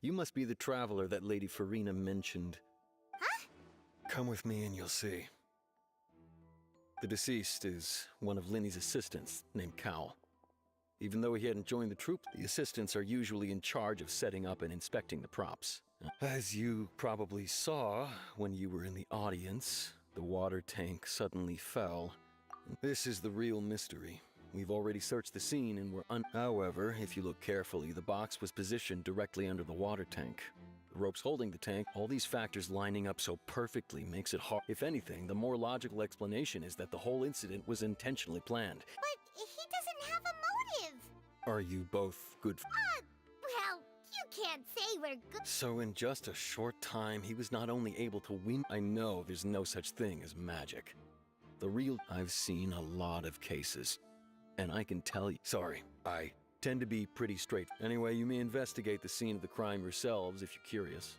You must be the traveler that Lady Farina mentioned.
Huh?
Come with me and you'll see. The deceased is one of Linny's assistants, named Cowell. Even though he hadn't joined the troupe, the assistants are usually in charge of setting up and inspecting the props. As you probably saw when you were in the audience, the water tank suddenly fell. This is the real mystery. We've already searched the scene and However, if you look carefully, the box was positioned directly under the water tank. The ropes holding the tank, all these factors lining up so perfectly makes it hard. If anything, the more logical explanation is that the whole incident was intentionally planned.
But he doesn't have a motive.
Are you both good?
Well, you can't say we're good.
So in just a short time, he was not only able to win. I know there's no such thing as magic. I've seen a lot of cases. And I can tell you, sorry, I tend to be pretty straight. Anyway, you may investigate the scene of the crime yourselves if you're curious.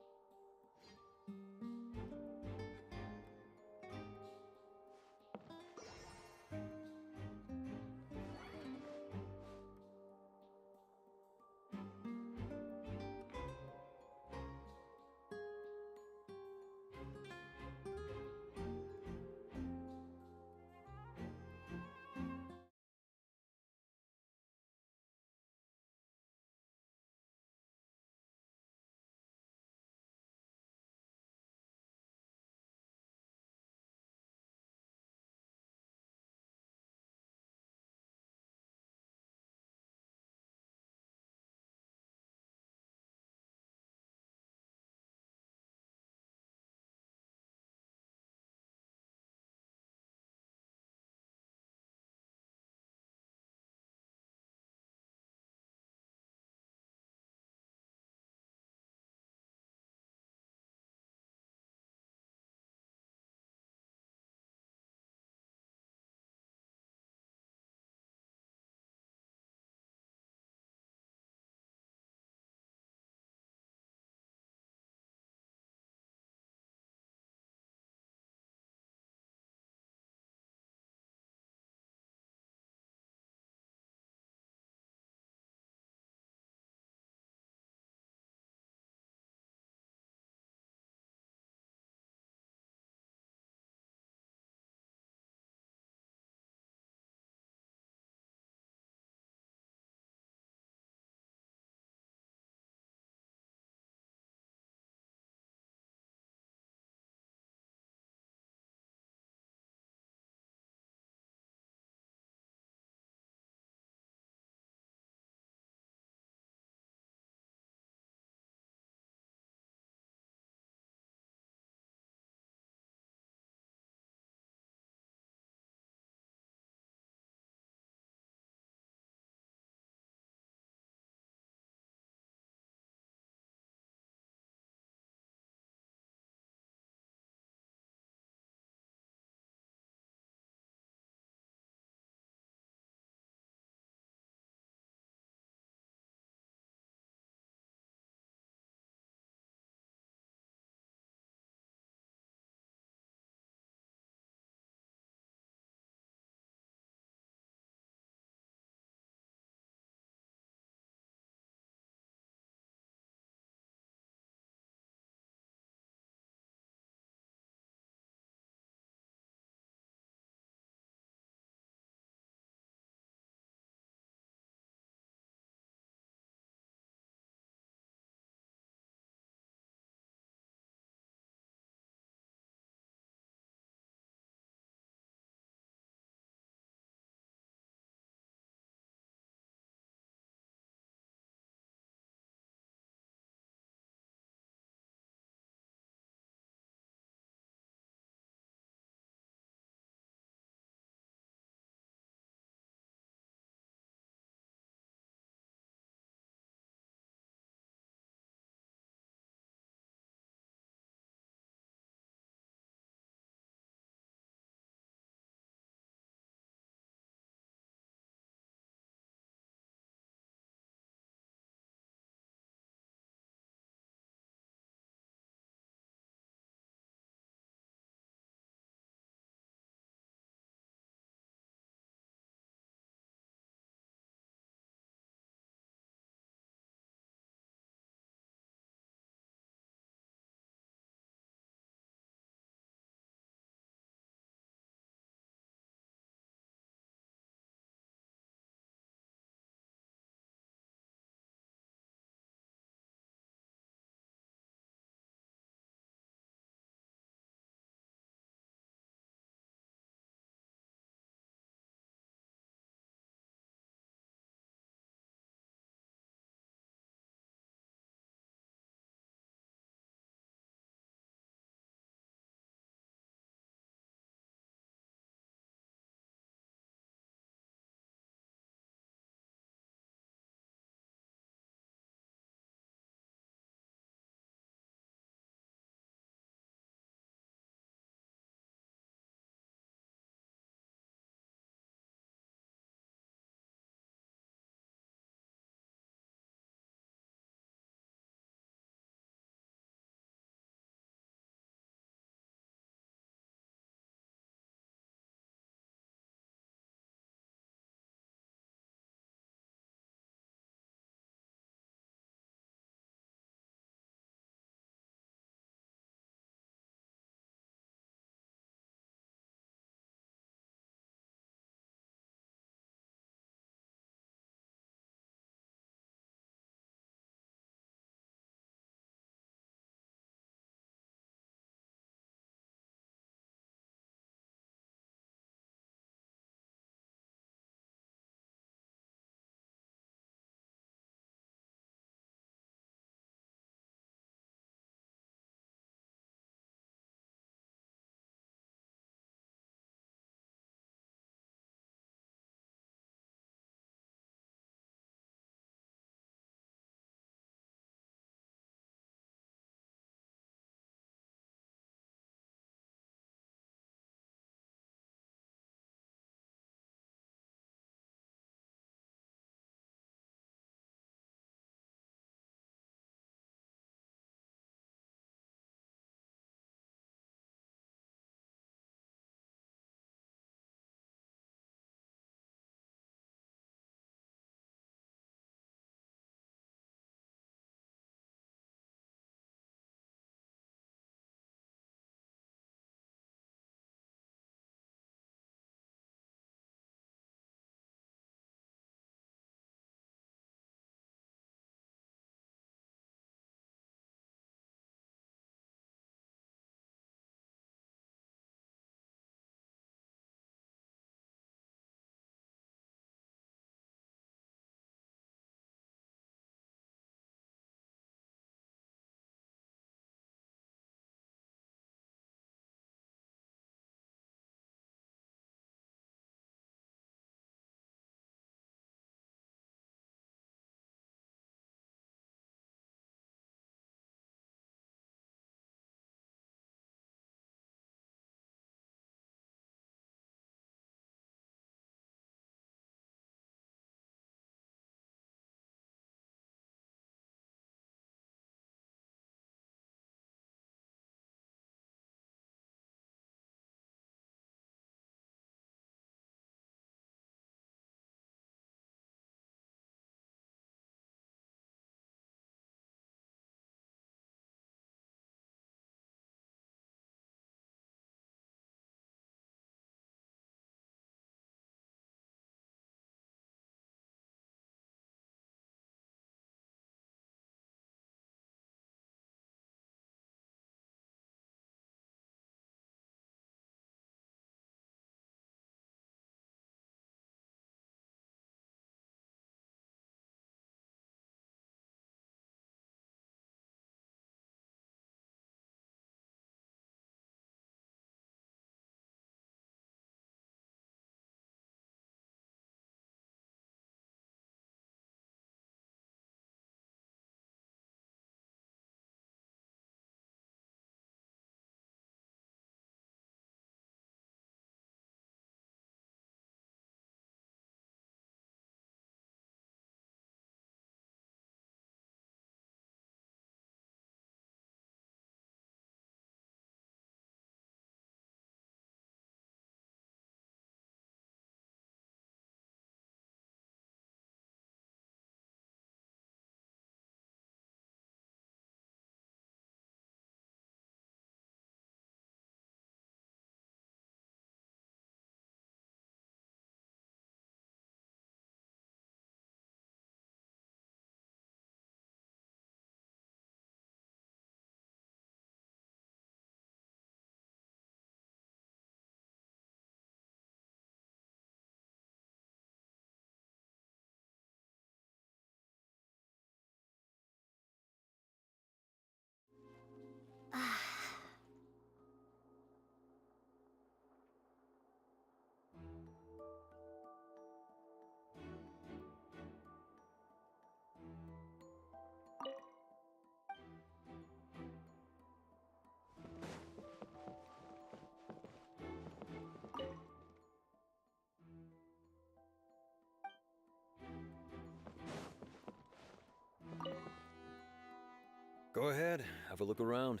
Go ahead, have a look around.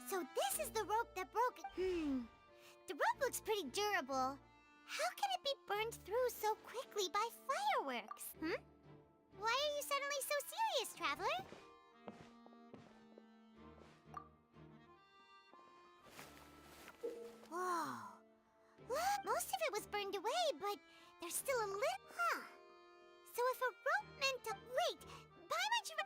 So this is the rope that broke. The rope looks pretty durable. How can it be burned through so quickly by fireworks? Why are you suddenly so serious, traveler? Whoa. Look, most of it was burned away, but there's still a little. Huh. So if a rope meant to. Wait, why would you.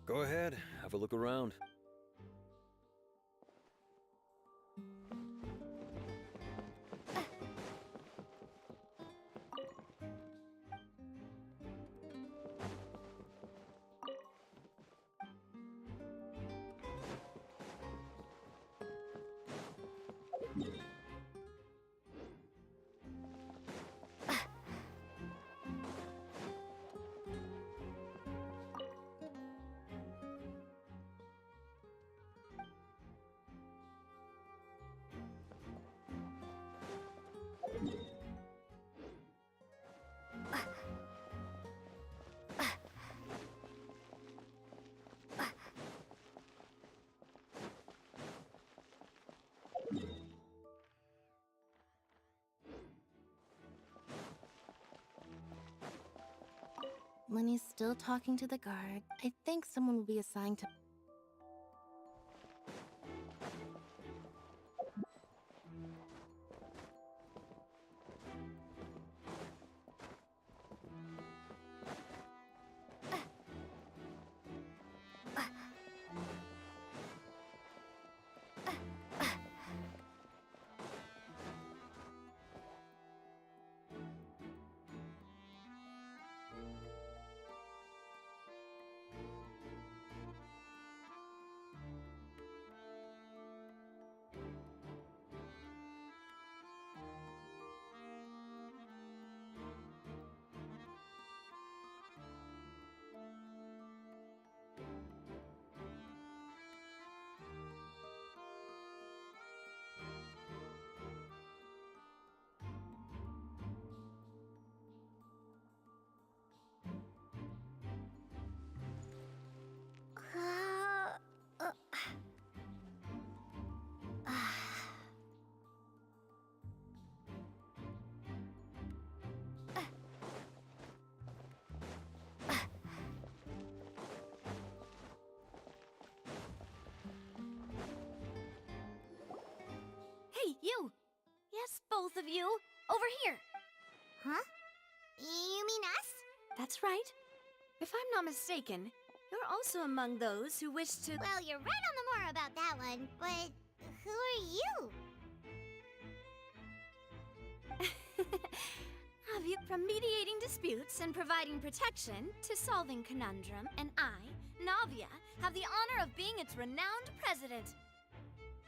Go ahead, have a look around.
Lenny's still talking to the guard. I think someone will be assigned to...
Hey, you! Yes, both of you! Over here!
Huh? You mean us?
That's right. If I'm not mistaken, you're also among those who wish to...
Well, you're right on the more about that one, but who are you?
Have you from mediating disputes and providing protection to solving conundrum, and I, Navia, have the honor of being its renowned president.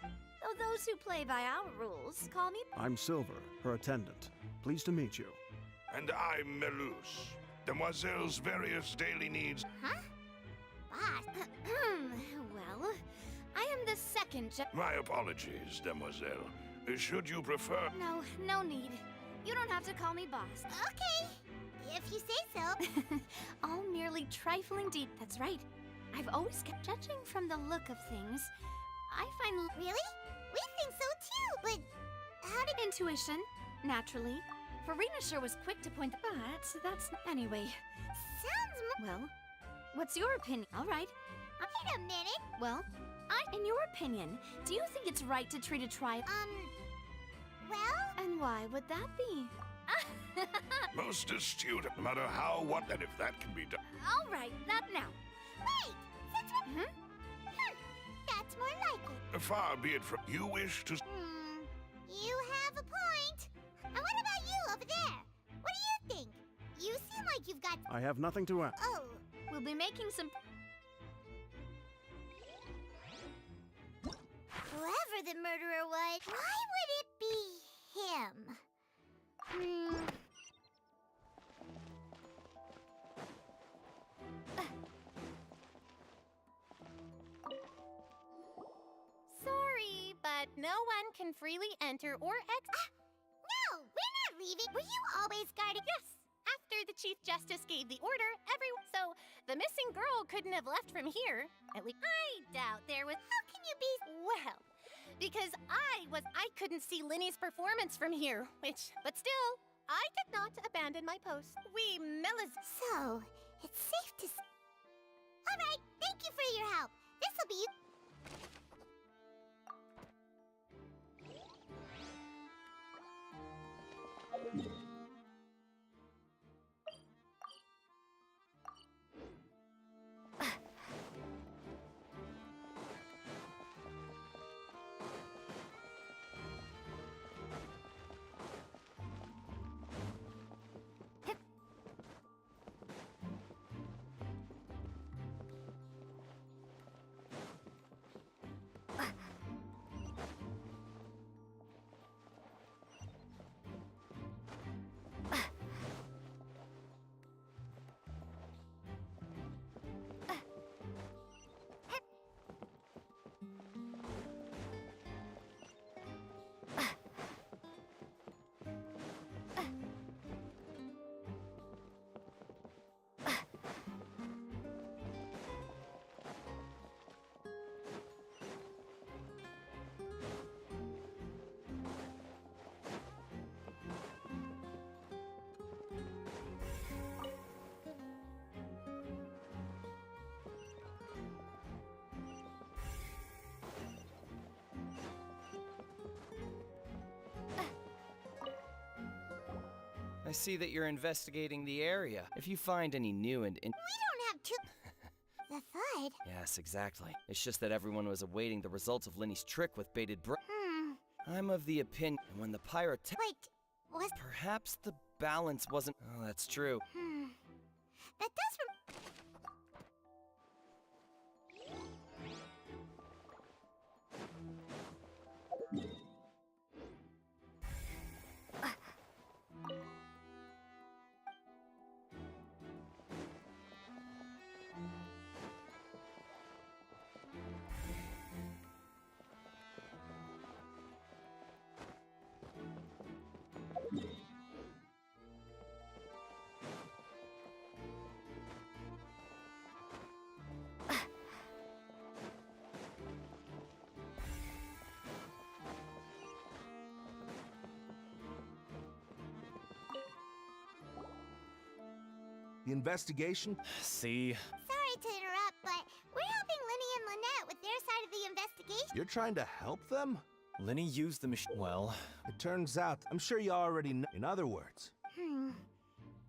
Though those who play by our rules call me...
I'm Silver, her attendant. Pleased to meet you.
And I'm Melus, Demoiselle's various daily needs.
Huh? Boss.
Well, I am the second
My apologies, Demoiselle. Should you prefer...
No need. You don't have to call me boss.
Okay, if you say so.
All merely trifling That's right. I've always kept judging from the look of things. I find...
Really? We think so too, but how did...
Intuition, naturally. Farina sure was quick to point but that's... Anyway.
Sounds...
Well, what's your opinion? All right.
Wait a minute.
Well, in your opinion, do you think it's right to treat a tribe...
Well...
And why would that be?
Most astute, no matter how, what, and if that can be done.
All right, that now.
Wait! Since we're... That's more like it.
Far be it from you wish to...
You have a point. And what about you over there? What do you think? You seem like you've got...
I have nothing to add.
Oh.
We'll be making some...
Whoever the murderer was, why would it be him?
Sorry, but no one can freely enter or exit.
No, we're not leaving. Were you always guarding?
Yes. After the Chief Justice gave the order, so the missing girl couldn't have left from here. At least I doubt there was.
How can you be?
Well, because I couldn't see Linny's performance from here, but still, I did not abandon my post. We
So, it's safe to. All right, thank you for your help. This'll be.
I see that you're investigating the area. If you find any new and
We don't have to. The FUD?
Yes, exactly. It's just that everyone was awaiting the results of Linny's trick with baited I'm of the opinion when the pirate.
Wait, was.
Perhaps the balance wasn't. Oh, that's true.
That does.
The investigation?
See?
Sorry to interrupt, but we're helping Linny and Lynette with their side of the investigation.
You're trying to help them?
Linny used the machine. Well,
it turns out, I'm sure you already know. In other words,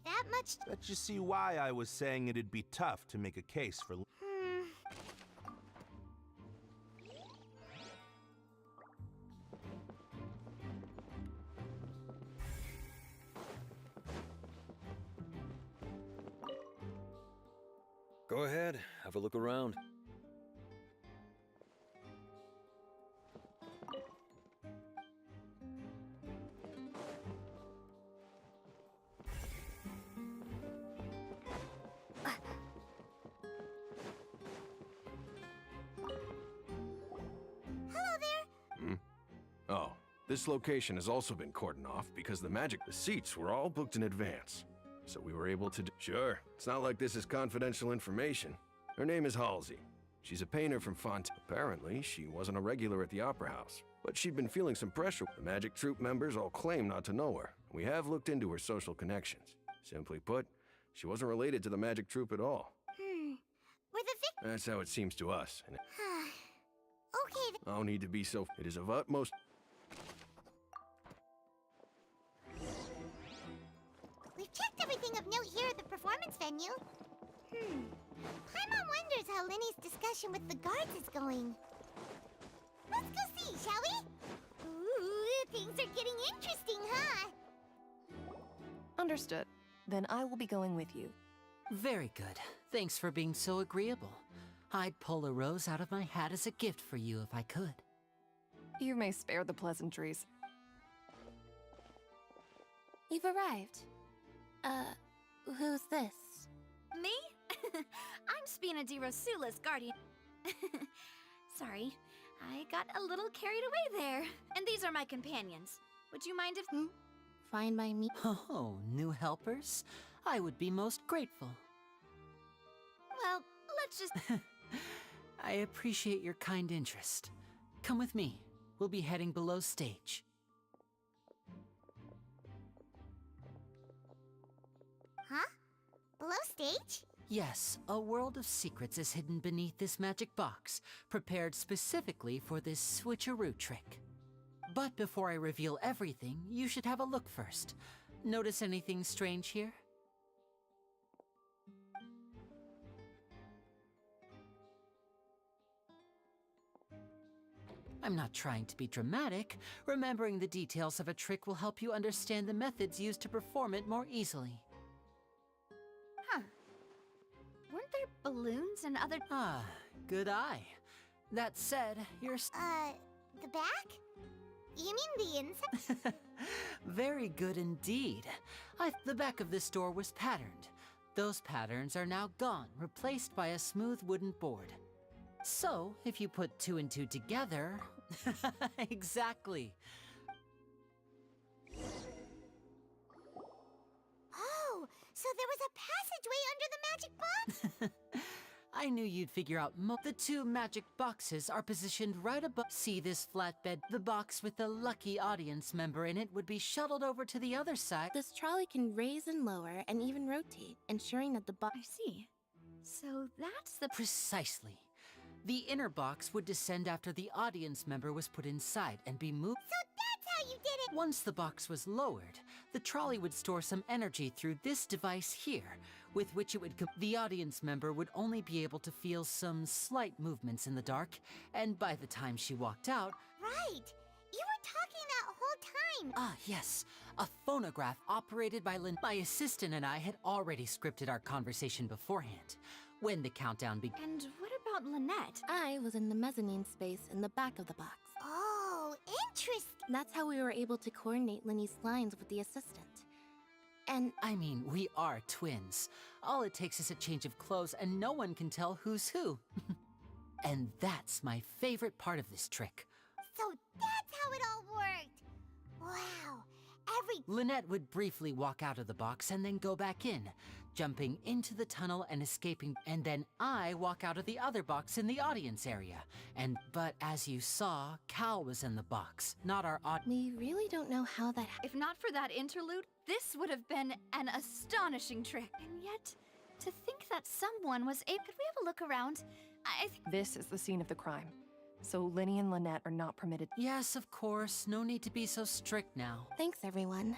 that much.
Bet you see why I was saying it'd be tough to make a case for.
Go ahead, have a look around.
Oh, this location has also been cordoned off because the seats were all booked in advance. So we were able to do. Sure, it's not like this is confidential information. Her name is Halsey. She's a painter from Fontaine. Apparently, she wasn't a regular at the Opera House, but she'd been feeling some pressure. The Magic Troupe members all claim not to know her. We have looked into her social connections. Simply put, she wasn't related to the Magic Troupe at all.
Were the
That's how it seems to us. And
okay.
I don't need to be so. It is of utmost.
We've checked everything of note here at the performance venue. Paimon wonders how Linny's discussion with the guards is going. Let's go see, shall we? Ooh, things are getting interesting, huh?
Understood. Then I will be going with you.
Very good. Thanks for being so agreeable. I'd pull a rose out of my hat as a gift for you if I could.
You may spare the pleasantries.
You've arrived. Who's this?
Me? I'm Spina di Rosula's guardian. Sorry, I got a little carried away there. And these are my companions. Would you mind if...
Fine by me.
Oh, new helpers? I would be most grateful.
Well, let's just...
I appreciate your kind interest. Come with me. We'll be heading below stage.
Huh? Below stage?
Yes, a world of secrets is hidden beneath this magic box, prepared specifically for this switcheroo trick. But before I reveal everything, you should have a look first. Notice anything strange here? I'm not trying to be dramatic. Remembering the details of a trick will help you understand the methods used to perform it more easily.
Huh. Weren't there balloons and other...
Ah, good eye. That said, you're...
The back? You mean the inside?
Very good indeed. The back of this door was patterned. Those patterns are now gone, replaced by a smooth wooden board. So, if you put 2 and 2 together... Exactly.
Oh, so there was a passageway under the magic box?
I knew you'd figure out the 2 magic boxes are positioned right above. See this flatbed? The box with the lucky audience member in it would be shuttled over to the other side.
This trolley can raise and lower and even rotate, ensuring that the box...
I see. So that's the...
Precisely. The inner box would descend after the audience member was put inside and be moved.
So that's how you did it!
Once the box was lowered, the trolley would store some energy through this device here, with which it would... The audience member would only be able to feel some slight movements in the dark, and by the time she walked out...
Right! You were talking that whole time!
Ah, yes. A phonograph operated by My assistant and I had already scripted our conversation beforehand. When the countdown began...
And what about Lynette?
I was in the mezzanine space in the back of the box.
Oh, interesting!
That's how we were able to coordinate Linny's lines with the assistant. And...
I mean, we are twins. All it takes is a change of clothes and no one can tell who's who. And that's my favorite part of this trick.
So that's how it all worked! Wow,
Lynette would briefly walk out of the box and then go back in, jumping into the tunnel and escaping, and then I walk out of the other box in the audience area. But as you saw, Cal was in the box, not our
We really don't know how that
If not for that interlude, this would have been an astonishing trick. And yet, to think that someone was able... Could we have a look around?
This is the scene of the crime. So Linny and Lynette are not permitted.
Yes, of course. No need to be so strict now.
Thanks, everyone.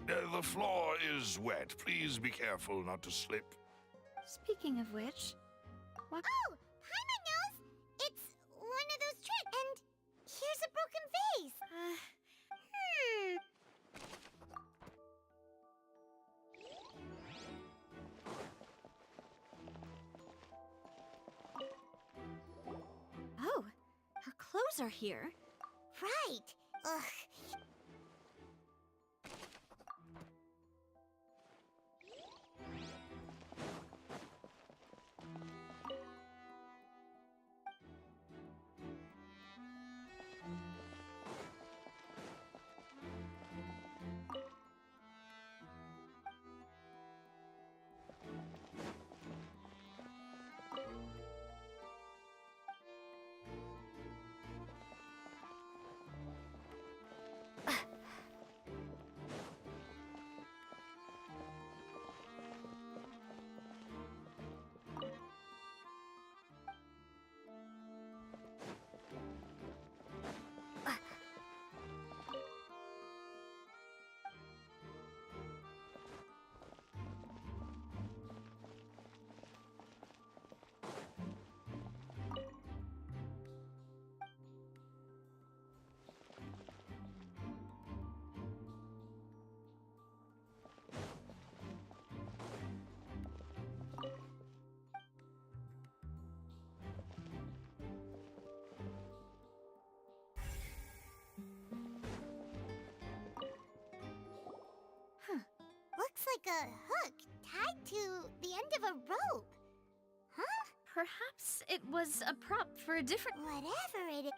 The floor is wet. Please be careful not to slip.
Speaking of which... What?
Oh! Paimon knows! It's one of those tricks, and here's a broken vase!
Oh, her clothes are here.
Right! Ugh. like a hook tied to the end of a rope. Huh?
Perhaps it was a prop for a different...
Whatever it is.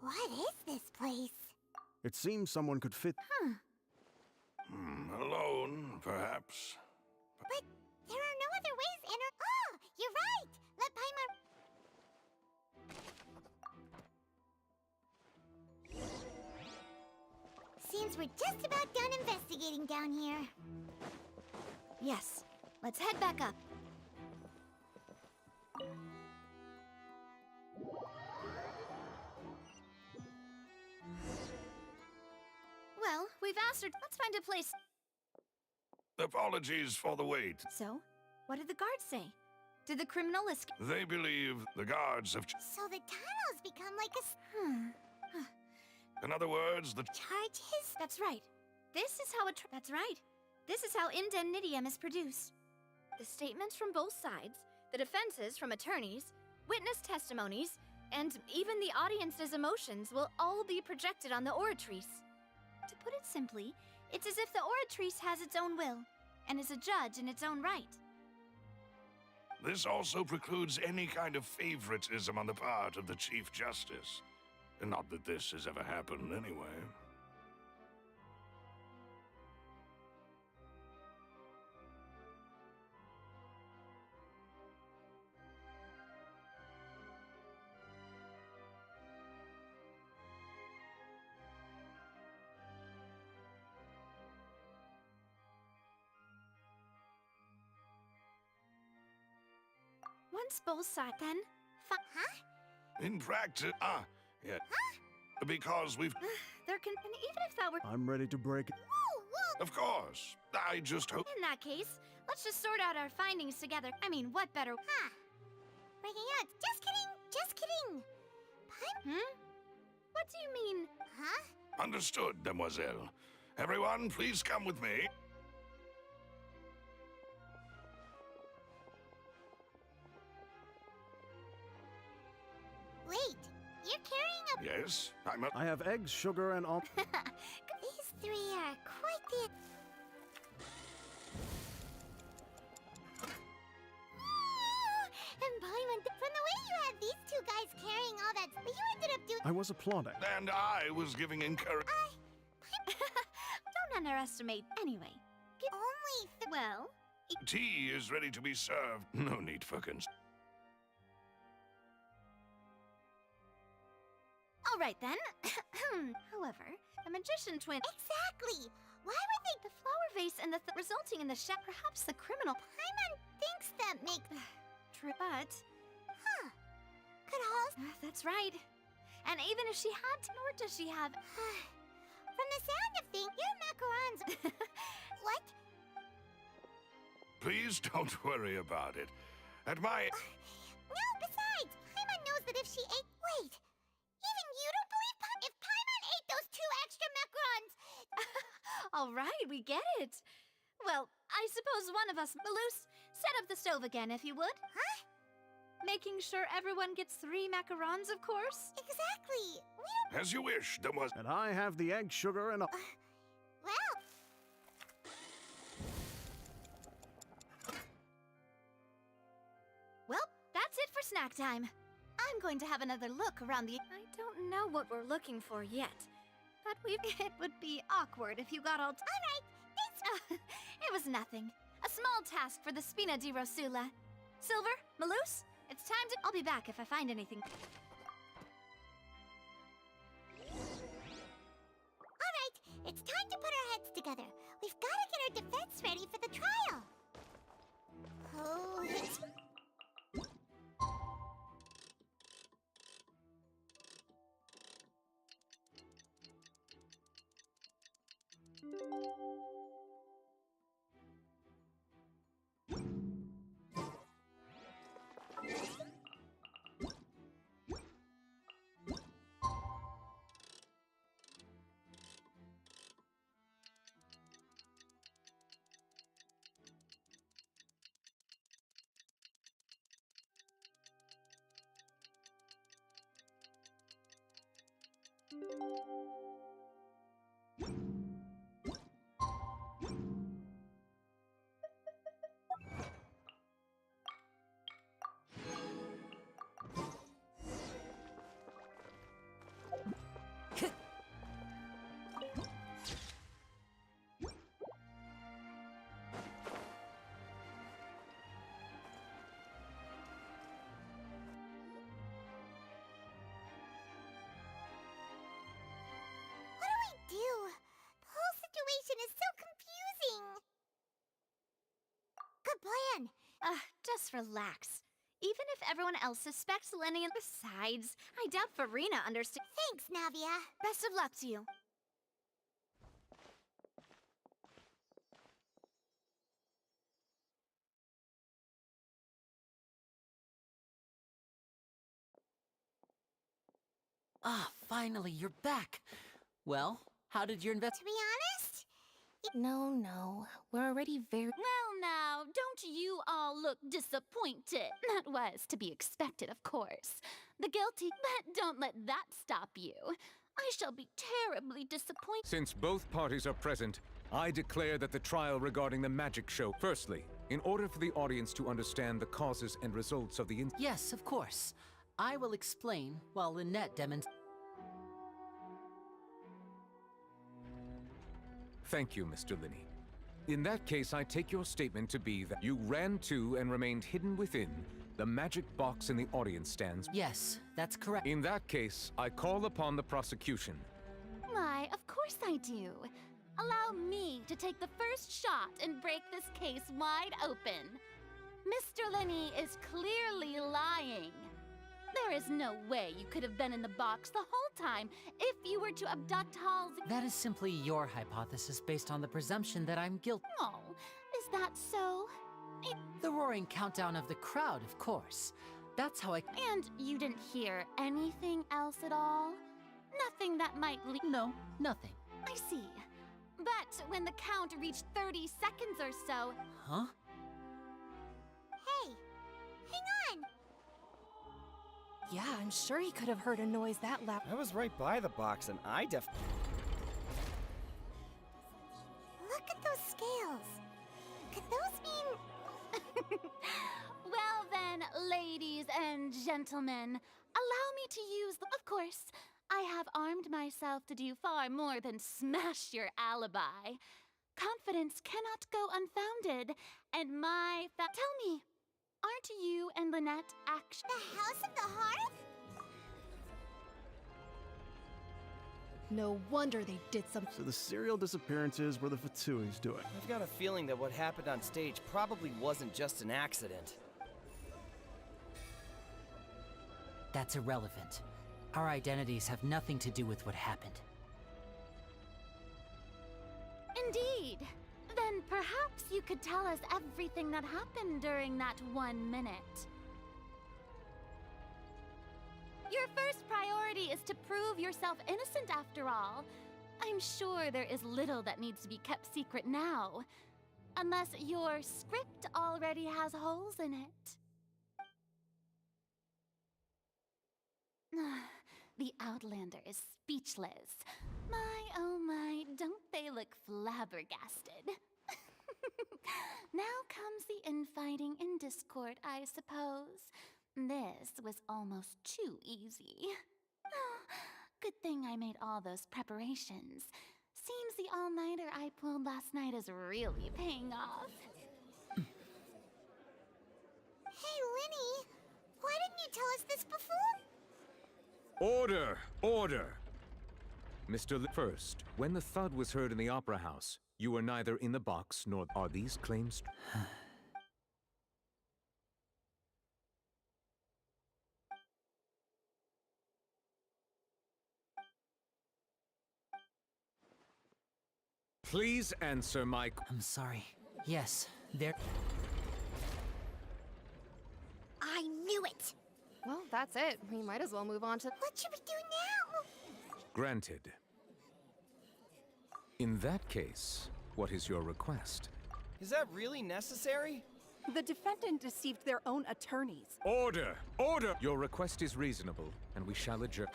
What is this place?
It seems someone could fit.
Huh.
Alone, perhaps.
But there are no other ways in or... Oh, you're right! Let Paimon... Seems we're just about done investigating down here.
Yes, let's head back up. Well, we've asked her. Let's find a place.
Apologies for the wait.
So, what did the guards say? Did the criminal escape?
They believe the guards have...
So the tunnels become like a...
In other words, the...
Charges?
That's right. This is how That's right. This is how indemnitium is produced. The statements from both sides, the defenses from attorneys, witness testimonies, and even the audience's emotions will all be projected on the oratrice. To put it simply, it's as if the oratrice has its own will, and is a judge in its own right.
This also precludes any kind of favoritism on the part of the Chief Justice. Not that this has ever happened anyway.
Once both sides, then...
Huh?
In practice... yeah.
Huh?
Because we've...
There can... And even if that were...
I'm ready to break it.
Whoa, whoa!
Of course. I just hope...
In that case, let's just sort out our findings together. I mean, what better...
Huh. Breaking out. Just kidding! Just kidding!
What do you mean?
Huh?
Understood, demoiselle. Everyone, please come with me. Yes,
I have eggs, sugar, and all.
These three are quite the... And Paimon, from the way you had these two guys carrying all that, but you ended up doing...
I was applauding.
And I was giving encouragement.
Don't underestimate. Anyway, well,
Tea is ready to be served. No need for
all right then. However, the magician twin.
Exactly! Why would they...
The flower vase and the resulting in the perhaps the criminal.
Paimon thinks that make...
True, but
Huh. Could Halsey...
that's right. And even if she had to, nor does she have.
From the sound of things, your macarons... What?
Please don't worry about it. At my...
No, besides, Paimon knows that if she ate... Wait! Even you don't believe if Paimon ate those 2 extra macarons!
All right, we get it. Well, I suppose one of us, Malus, set up the stove again, if you would.
Huh?
Making sure everyone gets 3 macarons, of course.
Exactly. We don't...
As you wish, there was...
And I have the egg, sugar, and all.
Well...
Well, that's it for snack time. I'm going to have another look around the... I don't know what we're looking for yet. But it would be awkward if you got all...
Alright, thanks.
It was nothing. A small task for the Spina di Rosula. Silver, Malus, it's time to... I'll be back if I find anything.
Alright, it's time to put our heads together. We've got to get our defense ready for the trial. Oh, it's... do? The whole situation is so confusing. Good plan.
Just relax. Even if everyone else suspects Lenny and besides, I doubt Farina understands.
Thanks, Navia.
Best of luck to you.
Ah, finally, you're back. Well, how did your
To be honest,
No. We're already very...
Well now, don't you all look disappointed. That was to be expected, of course. The guilty, but don't let that stop you. I shall be terribly disappointed.
Since both parties are present, I declare that the trial regarding the magic show... Firstly, in order for the audience to understand the causes and results of the
Yes, of course. I will explain while Lynette demonstrates.
Thank you, Mr. Linney. In that case, I take your statement to be that you ran to and remained hidden within the magic box in the audience stands.
Yes, that's correct.
In that case, I call upon the prosecution.
Why, of course I do. Allow me to take the first shot and break this case wide open. Mr. Linney is clearly lying. There is no way you could have been in the box the whole time if you were to abduct Halsey.
That is simply your hypothesis based on the presumption that I'm guilty.
Oh, is that so?
The roaring countdown of the crowd, of course. That's how I...
And you didn't hear anything else at all? Nothing that might lead...
No, nothing.
I see. But when the count reached 30 seconds or so...
Huh?
Hey, hang on.
Yeah, I'm sure he could have heard a noise that loud.
I was right by the box, and I
Look at those scales. Could those mean...
Well then, ladies and gentlemen, allow me to use the... Of course, I have armed myself to do far more than smash your alibi. Confidence cannot go unfounded, and Tell me, aren't you and Lynette actually...
The House of the Hearth?
No wonder they did something.
So the serial disappearances were the Fatui's doing.
I've got a feeling that what happened on stage probably wasn't just an accident.
That's irrelevant. Our identities have nothing to do with what happened.
Indeed. Then perhaps you could tell us everything that happened during that 1 minute. Your first priority is to prove yourself innocent after all. I'm sure there is little that needs to be kept secret now. Unless your script already has holes in it. The Outlander is speechless. My, oh my, don't they look flabbergasted? Now comes the infighting and discord, I suppose. This was almost too easy. Oh, good thing I made all those preparations. Seems the all-nighter I pulled last night is really paying off.
Hey, Linny. Why didn't you tell us this before?
Order! Order! Mr. First, when the thud was heard in the Opera House, you were neither in the box nor are these claims... Please answer my...
I'm sorry. Yes, there...
I knew it!
Well, that's it. We might as well move on to...
What should we do now?
Granted. In that case, what is your request?
Is that really necessary?
The defendant deceived their own attorneys.
Order! Order! Your request is reasonable, and we shall adjourn.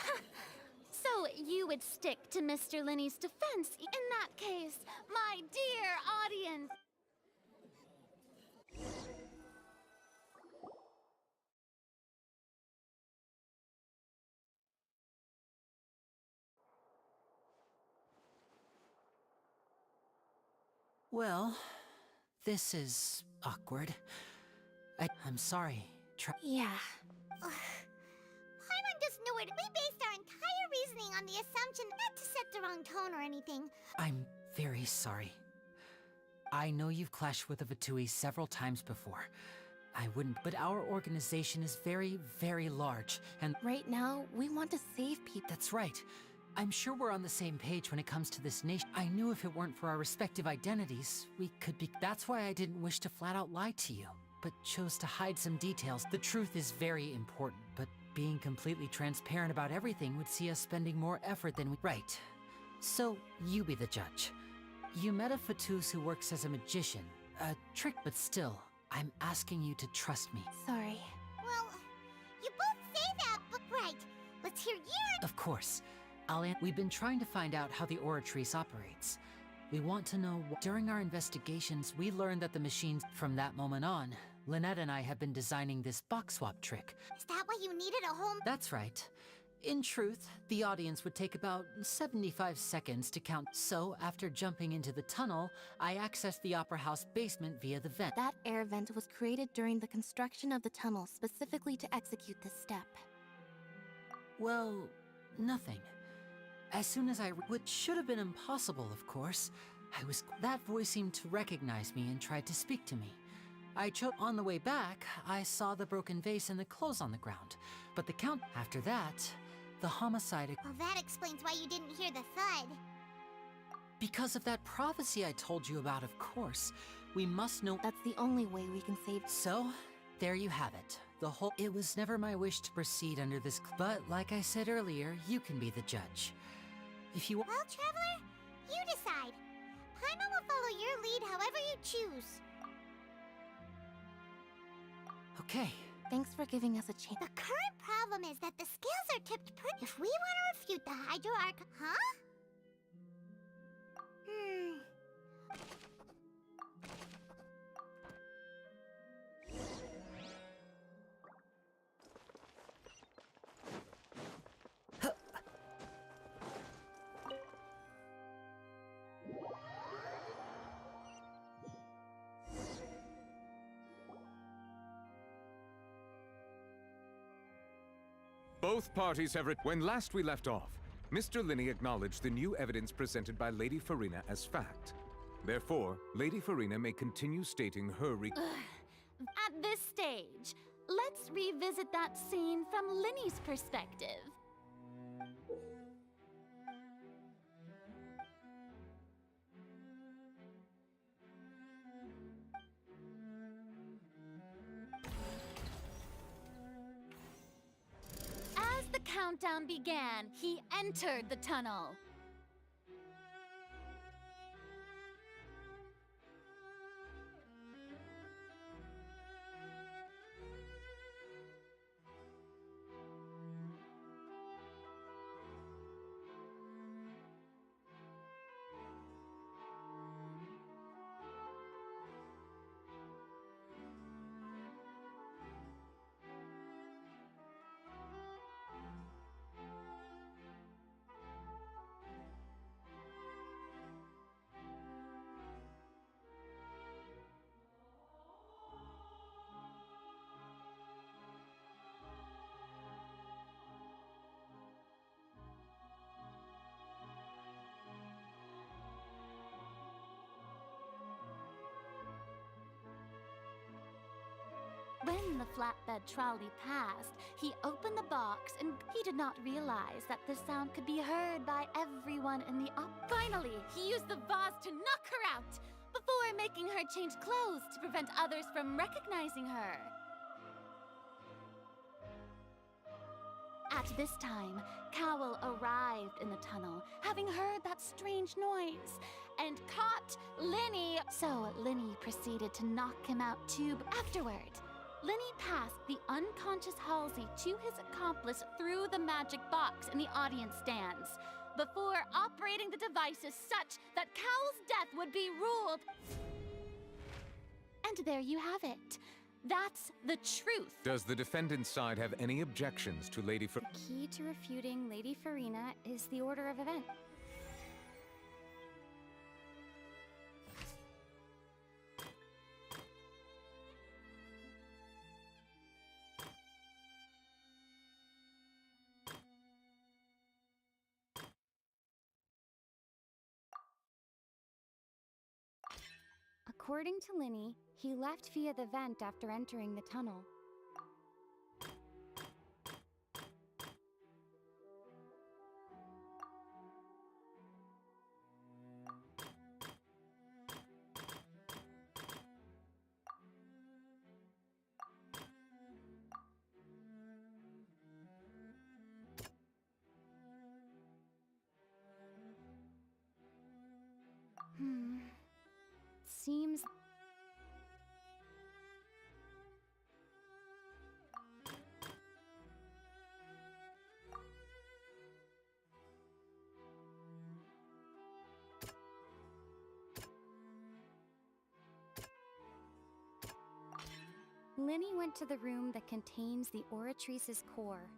So you would stick to Mr. Linney's defense in that case, my dear audience.
Well, this is awkward. I'm sorry.
Yeah. Paimon just knew it. We based our entire reasoning on the assumption not to set the wrong tone or anything.
I'm very sorry. I know you've clashed with the Fatui several times before. I wouldn't, but our organization is very, very large, and
right now, we want to save people.
That's right. I'm sure we're on the same page when it comes to this nation. I knew if it weren't for our respective identities, we could be... That's why I didn't wish to flat out lie to you, but chose to hide some details. The truth is very important, but being completely transparent about everything would see us spending more effort than we... Right. So, you be the judge. You met a Fatus who works as a magician. A trick, but still, I'm asking you to trust me.
Sorry. Well, you both say that, but right. Let's hear yours.
Of course. We've been trying to find out how the Oratrice operates. We want to know during our investigations, we learned that the machines... From that moment on, Lynette and I have been designing this box swap trick.
Is that why you needed a home?
That's right. In truth, the audience would take about 75 seconds to count. So, after jumping into the tunnel, I accessed the Opera House basement via the vent.
That air vent was created during the construction of the tunnel specifically to execute this step.
Well, nothing. As soon as which should have been impossible, of course, that voice seemed to recognize me and tried to speak to me. On the way back, I saw the broken vase and the clothes on the ground. But after that, the homicide...
Well, that explains why you didn't hear the thud.
Because of that prophecy I told you about, of course. We must know...
That's the only way we can save...
So, there you have it. It was never my wish to proceed under this... But, like I said earlier, you can be the judge. If you...
Well, Traveler, you decide. Paimon will follow your lead however you choose.
Okay.
Thanks for giving us a chance.
The current problem is that If we want to refute the Hydro Arc, huh?
Both parties have When last we left off, Mr. Linney acknowledged the new evidence presented by Lady Farina as fact. Therefore, Lady Farina may continue stating her
At this stage, let's revisit that scene from Linney's perspective. As the countdown began, he entered the tunnel. When the flatbed trolley passed, he opened the box and he did not realize that the sound could be heard by everyone in the Finally, he used the vase to knock her out before making her change clothes to prevent others from recognizing her. At this time, Cowell arrived in the tunnel, having heard that strange noise, and caught Linny. So Linny proceeded to knock him out too. Afterward, Linny passed the unconscious Halsey to his accomplice through the magic box in the audience stands, before operating the devices such that Cowell's death would be ruled. And there you have it. That's the truth.
Does the defendant's side have any objections to Lady Farina?
The key to refuting Lady Farina is the order of events. According to Linny, he left via the vent after entering the tunnel. Seems... Linny went to the room that contains the Oratrice's core.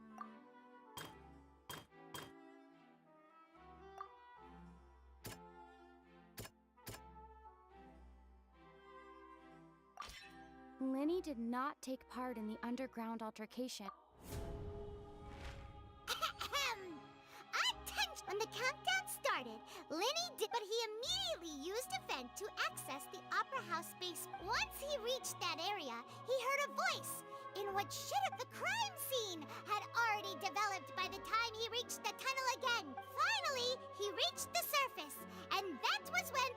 Linny did not take part in the underground altercation.
Attention! When the countdown started, Linny did, but he immediately used a vent to access the Opera House space. Once he reached that area, he heard a voice in what should have the crime scene had already developed by the time he reached the tunnel again. Finally, he reached the surface, and that was when...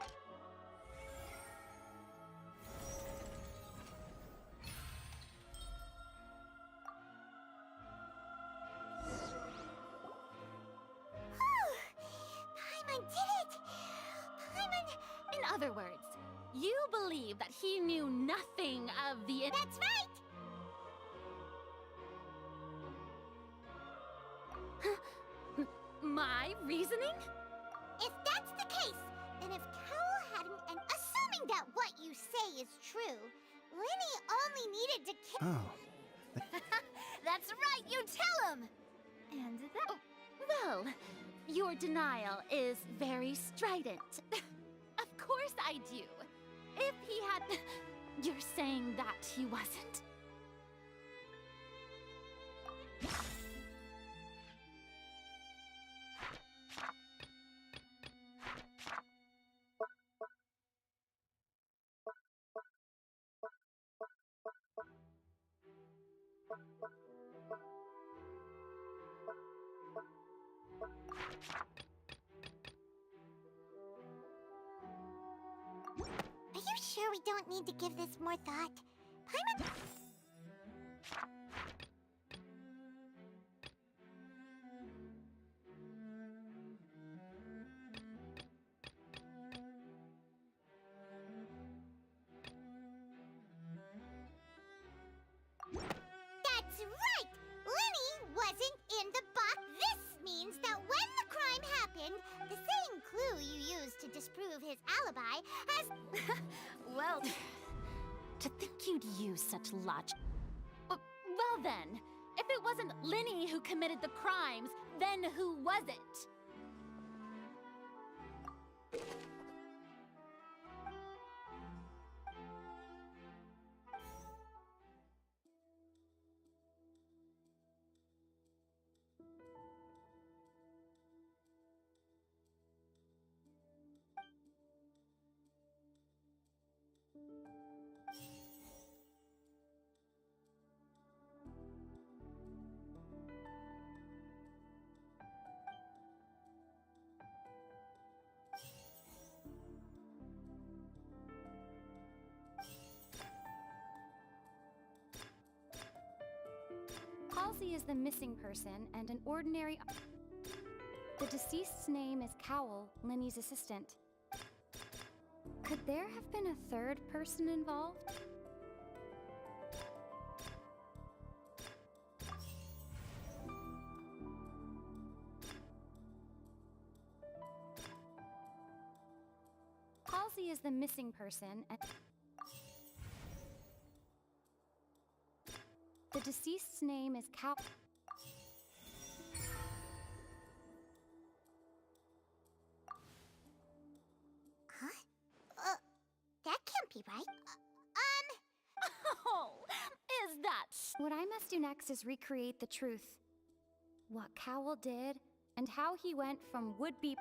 In other words, you believe that he knew nothing of the...
That's right!
reasoning?
If that's the case, then if Cowell hadn't, and assuming that what you say is true, Linny only needed to kill.
Oh.
That's right, you tell him! And that... Well, your denial is very strident. Of course I do. If he had... You're saying that he wasn't?
Are you sure we don't need to give this more thought? Paimon... That's right! Linny wasn't in the box. This means that when the crime happened, the same clue you used to disprove his alibi has...
Well, to think you'd use such logic. Well then, if it wasn't Linny who committed the crimes, then who was it?
Halsey is the missing person and an ordinary... The deceased's name is Cowell, Linny's assistant. Could there have been a third person involved? Halsey is the missing person and... The deceased's name is Cow...
Huh? That can't be right.
Oh, is that...
What I must do next is recreate the truth. What Cowell did, and how he went from would-be...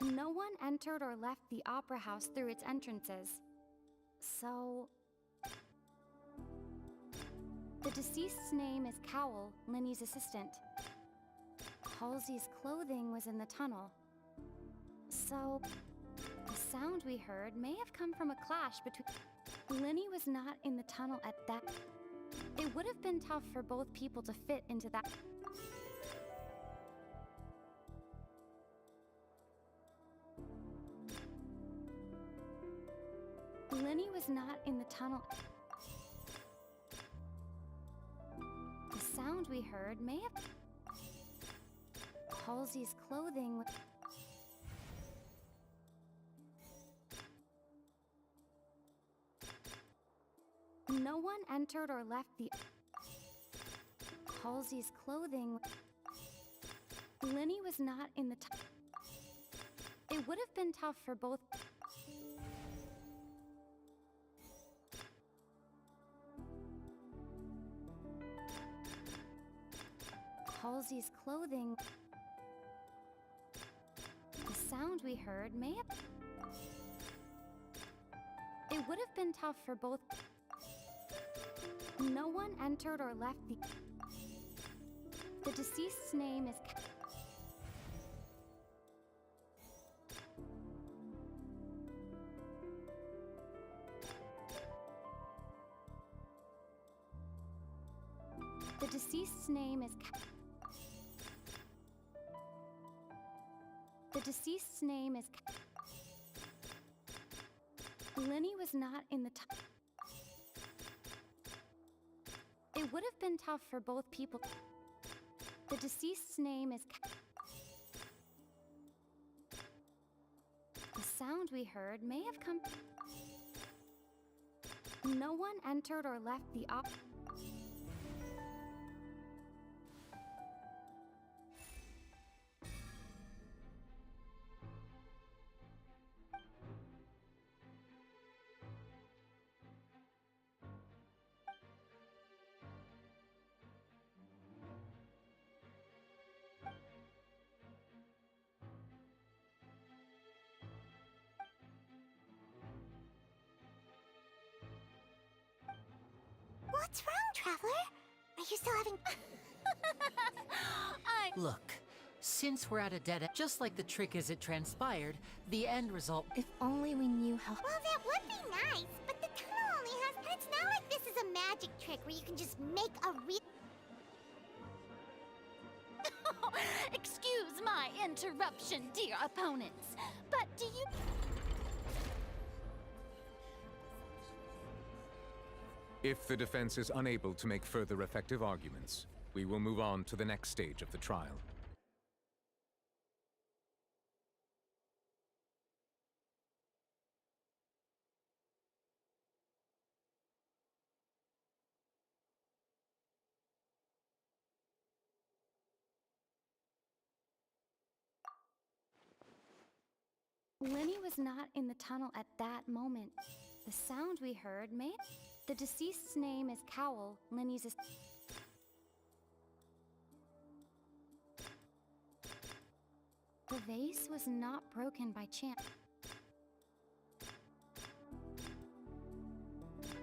No one entered or left the Opera House through its entrances. So... The deceased's name is Cowell, Linny's assistant. Halsey's clothing was in the tunnel. So... The sound we heard may have come from a clash between... Linny was not in the tunnel at that... It would have been tough for both people to fit into that... Linny was not in the tunnel. The sound we heard may have... Halsey's clothing... No one entered or left the... Halsey's clothing... Linny was not in the... It would have been tough for both... Halsey's clothing... The sound we heard may have... It would have been tough for both... No one entered or left the... The deceased's name is... The deceased's name is... The deceased's name is... Linny was not in the... It It would have been tough for both people. The deceased's name is... The sound we heard may have come... No one entered or left the op...
What's wrong, Traveler? Are you still having...
Look, since we're at a dead end, just like the trick as it transpired, the end result...
If only we knew how...
Well, that would be nice, but the tunnel only has... And it's not like this is a magic trick where you can just make a real...
Excuse my interruption, dear opponents, but do you...
If the defense is unable to make further effective arguments, we will move on to the next stage of the trial.
Lenny was not in the tunnel at that moment. The sound we heard may... The deceased's name is Cowell, Lenny's... The vase was not broken by chance.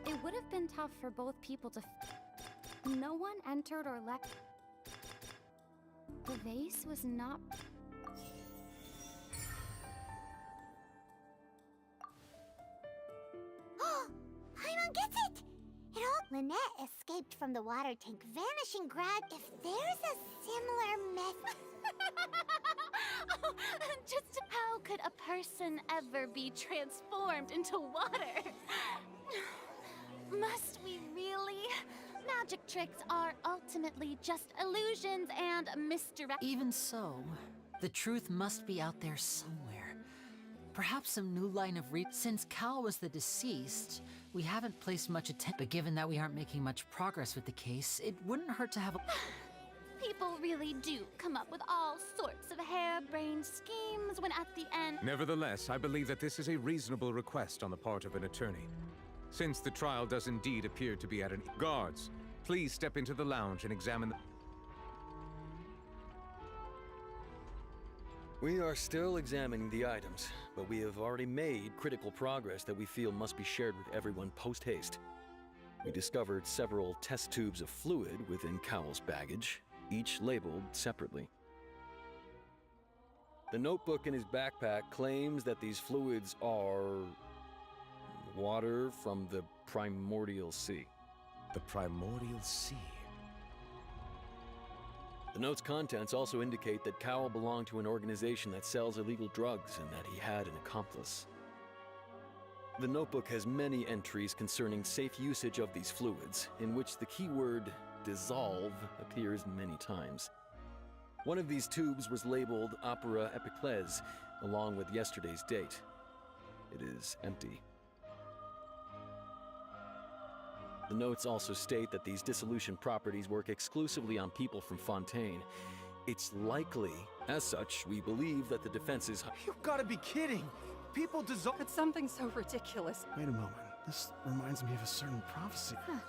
It would have been tough for both people to... No one entered or left... The vase was not...
Paimon gets it! It all... Lynette escaped from the water tank, vanishing if there's a similar method...
Oh, just how could a person ever be transformed into water? Must we really? Magic tricks are ultimately just illusions and misdirect...
Even so, the truth must be out there somewhere. Perhaps some new line of Since Cal was the deceased, we haven't placed much attention. But given that we aren't making much progress with the case, it wouldn't hurt to have a...
People really do come up with all sorts of harebrained schemes when at the end...
Nevertheless, I believe that this is a reasonable request on the part of an attorney. Since the trial does indeed appear to be at an... Guards, please step into the lounge and examine the...
We are still examining the items, but we have already made critical progress that we feel must be shared with everyone post-haste. We discovered several test tubes of fluid within Cowell's baggage, each labeled separately. The notebook in his backpack claims that these fluids are... water from the primordial sea.
The primordial sea?
The note's contents also indicate that Cowell belonged to an organization that sells illegal drugs and that he had an accomplice. The notebook has many entries concerning safe usage of these fluids, in which the keyword dissolve appears many times. One of these tubes was labeled Opera Epiclese, along with yesterday's date. It is empty. The notes also state that these dissolution properties work exclusively on people from Fontaine. It's likely, as such, we believe that the defense is...
You've got to be kidding! People dissolve...
It's something so ridiculous.
Wait a moment. This reminds me of a certain prophecy.
Huh.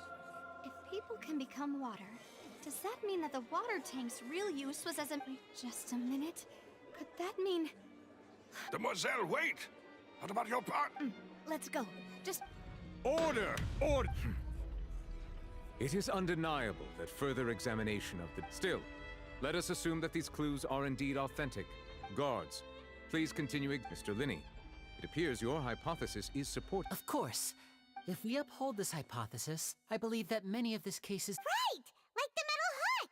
If people can become water, does that mean that the water tank's real use was as a... Just a minute. Could that mean...
Demoiselle, wait! What about your part?
Let's go. Just...
Order! Order! It is undeniable that further examination of the... Still, let us assume that these clues are indeed authentic. Guards, please continue... Mr. Linney, it appears your hypothesis is supported.
Of course. If we uphold this hypothesis, I believe that many of this case is...
Right! Like the metal hook!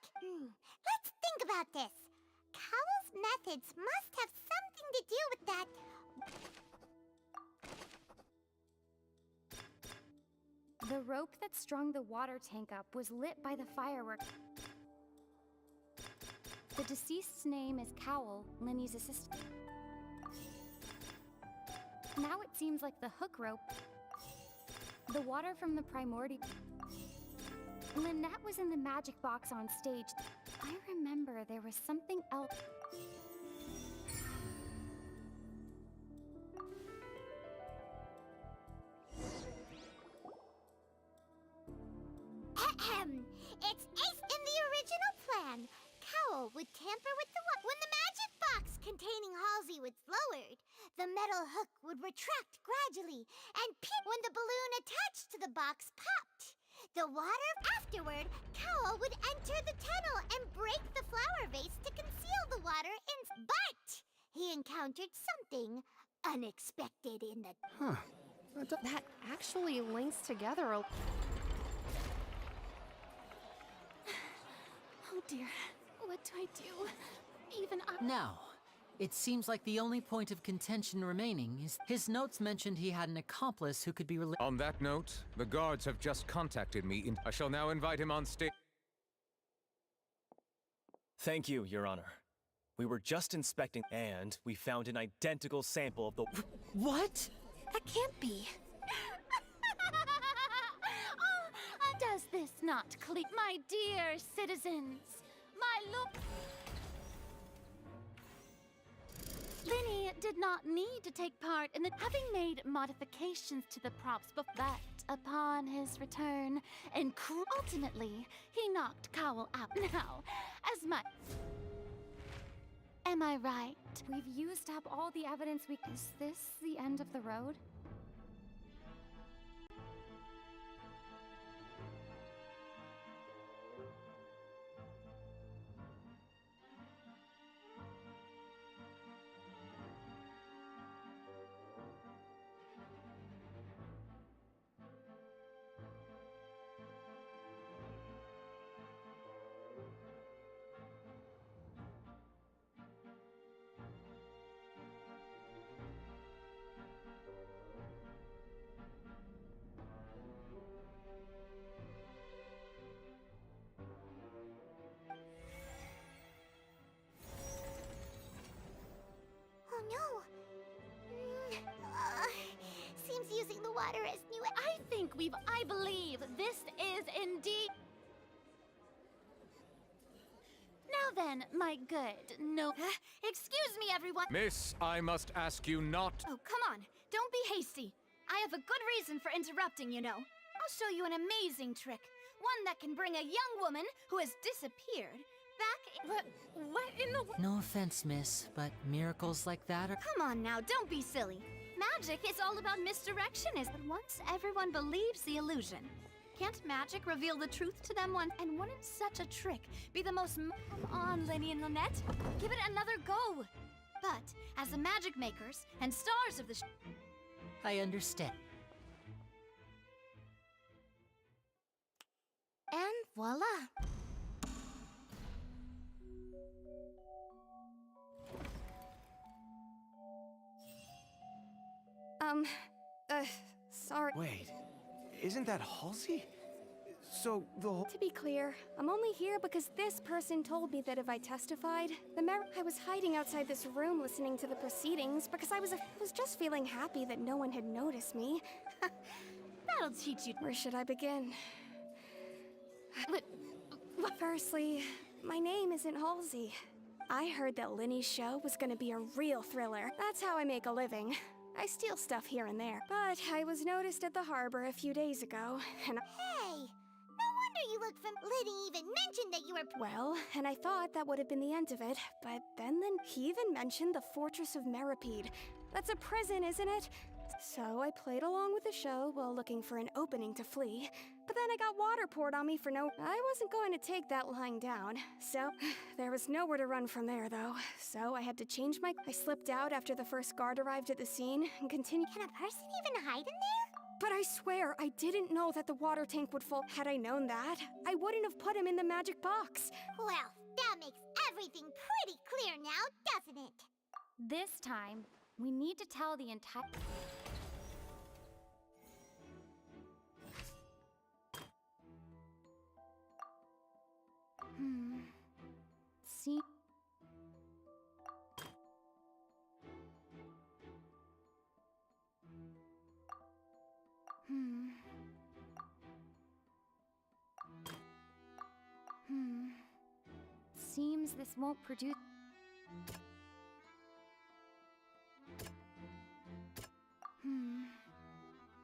Let's think about this. Cowell's methods must have something to do with that...
The rope that strung the water tank up was lit by the fireworks. The deceased's name is Cowl, Linny's assistant. Now it seems like the hook rope, the water from the primordial. Lynette was in the magic box on stage. I remember there was something else.
Ahem. It's ace in the original plan. Cowl would tamper with the when the magic box containing Halsey was lowered, the metal hook would retract gradually, and when the balloon attached to the box popped. The water afterward, Cowl would enter the tunnel and break the flower vase to conceal the water but he encountered something unexpected in the...
Huh. That actually links together a...
Oh dear, what do I do? Even I...
Now, it seems like the only point of contention remaining is his notes mentioned he had an accomplice who could be
On that note, the guards have just contacted me. I shall now invite him on stage.
Thank you, Your Honor. We were just inspecting, and we found an identical sample of the...
What?
That can't be. Does this not clear? My dear citizens, my look... Linny did not need to take part in the... Having made modifications to the props but upon his return, and ultimately, he knocked Cowl out now, as much... Am I right?
We've used up all the evidence we... Is this the end of the road?
Oh no! Seems using the water as new...
I believe this is indeed... Now then, my good, excuse me, everyone!
Miss, I must ask you not...
Oh, come on. Don't be hasty. I have a good reason for interrupting, you know. I'll show you an amazing trick. One that can bring a young woman who has disappeared back in... What in the...
No offense, miss, but miracles like that are...
Come on now, don't be silly. Magic is all about misdirection, but once everyone believes the illusion, can't magic reveal the truth to them once? And wouldn't such a trick be the most... Come on, Linny and Lynette. Give it another go. But, as the magic makers and stars of the
I understand.
And voila!
Sorry.
Wait, isn't that Halsey? So the whole...
To be clear, I'm only here because this person told me that if I testified, I was hiding outside this room listening to the proceedings because I was just feeling happy that no one had noticed me.
That'll teach you.
Where should I begin? Firstly, my name isn't Halsey. I heard that Linny's show was gonna be a real thriller. That's how I make a living. I steal stuff here and there. But I was noticed at the harbor a few days ago, and
Hey! No wonder you look Liddy even mentioned that you were...
Well, and I thought that would have been the end of it, but then he even mentioned the Fortress of Meripede. That's a prison, isn't it? So I played along with the show while looking for an opening to flee. But then I got water poured on me for no... I wasn't going to take that lying down. So, there was nowhere to run from there, though. So I had to change my... I slipped out after the first guard arrived at the scene and continued...
Can a person even hide in there?
But I swear, I didn't know that the water tank would fall. Had I known that, I wouldn't have put him in the magic box.
Well, that makes everything pretty clear now, doesn't it?
This time, we need to tell the entire... See? Seems this won't produce...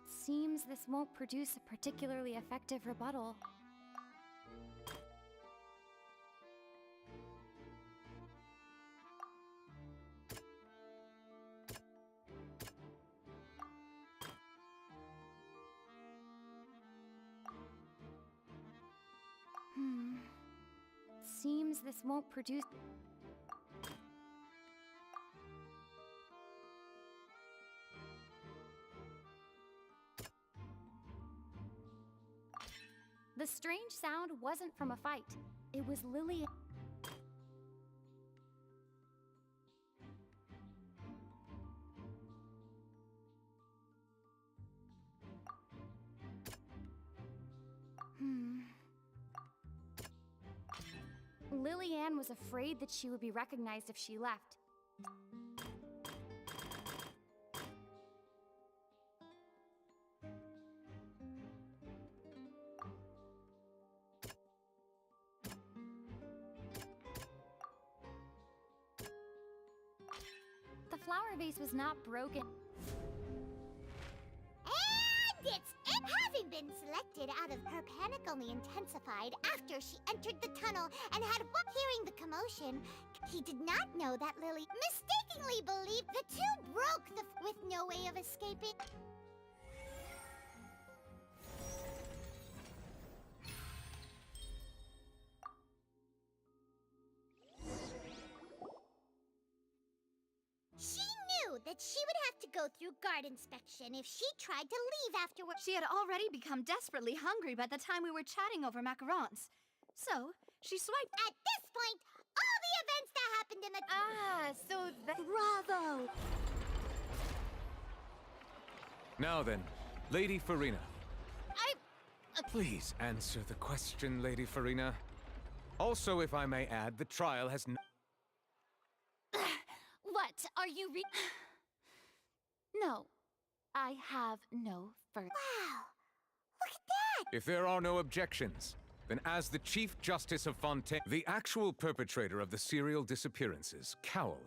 Seems this won't produce a particularly effective rebuttal. Seems this won't produce... The strange sound wasn't from a fight. It was Lily... Lillian was afraid that she would be recognized if she left. The flower vase was not broken.
And it's it! Having been selected out of her panic only intensified after she entered the tunnel and had hearing the commotion. He did not know that Lily mistakenly believed the two broke with no way of escaping. She knew that she would have to go through guard inspection if she tried to leave afterward.
She had already become desperately hungry by the time we were chatting over macarons. So, she swiped.
At this point, all the events that happened in the...
Bravo!
Now then, Lady Farina. Please answer the question, Lady Farina. Also, if I may add, the trial has
What are you No, I have no further.
Wow! Look at that!
If there are no objections, then as the Chief Justice of Fontaine, the actual perpetrator of the serial disappearances, Cowell,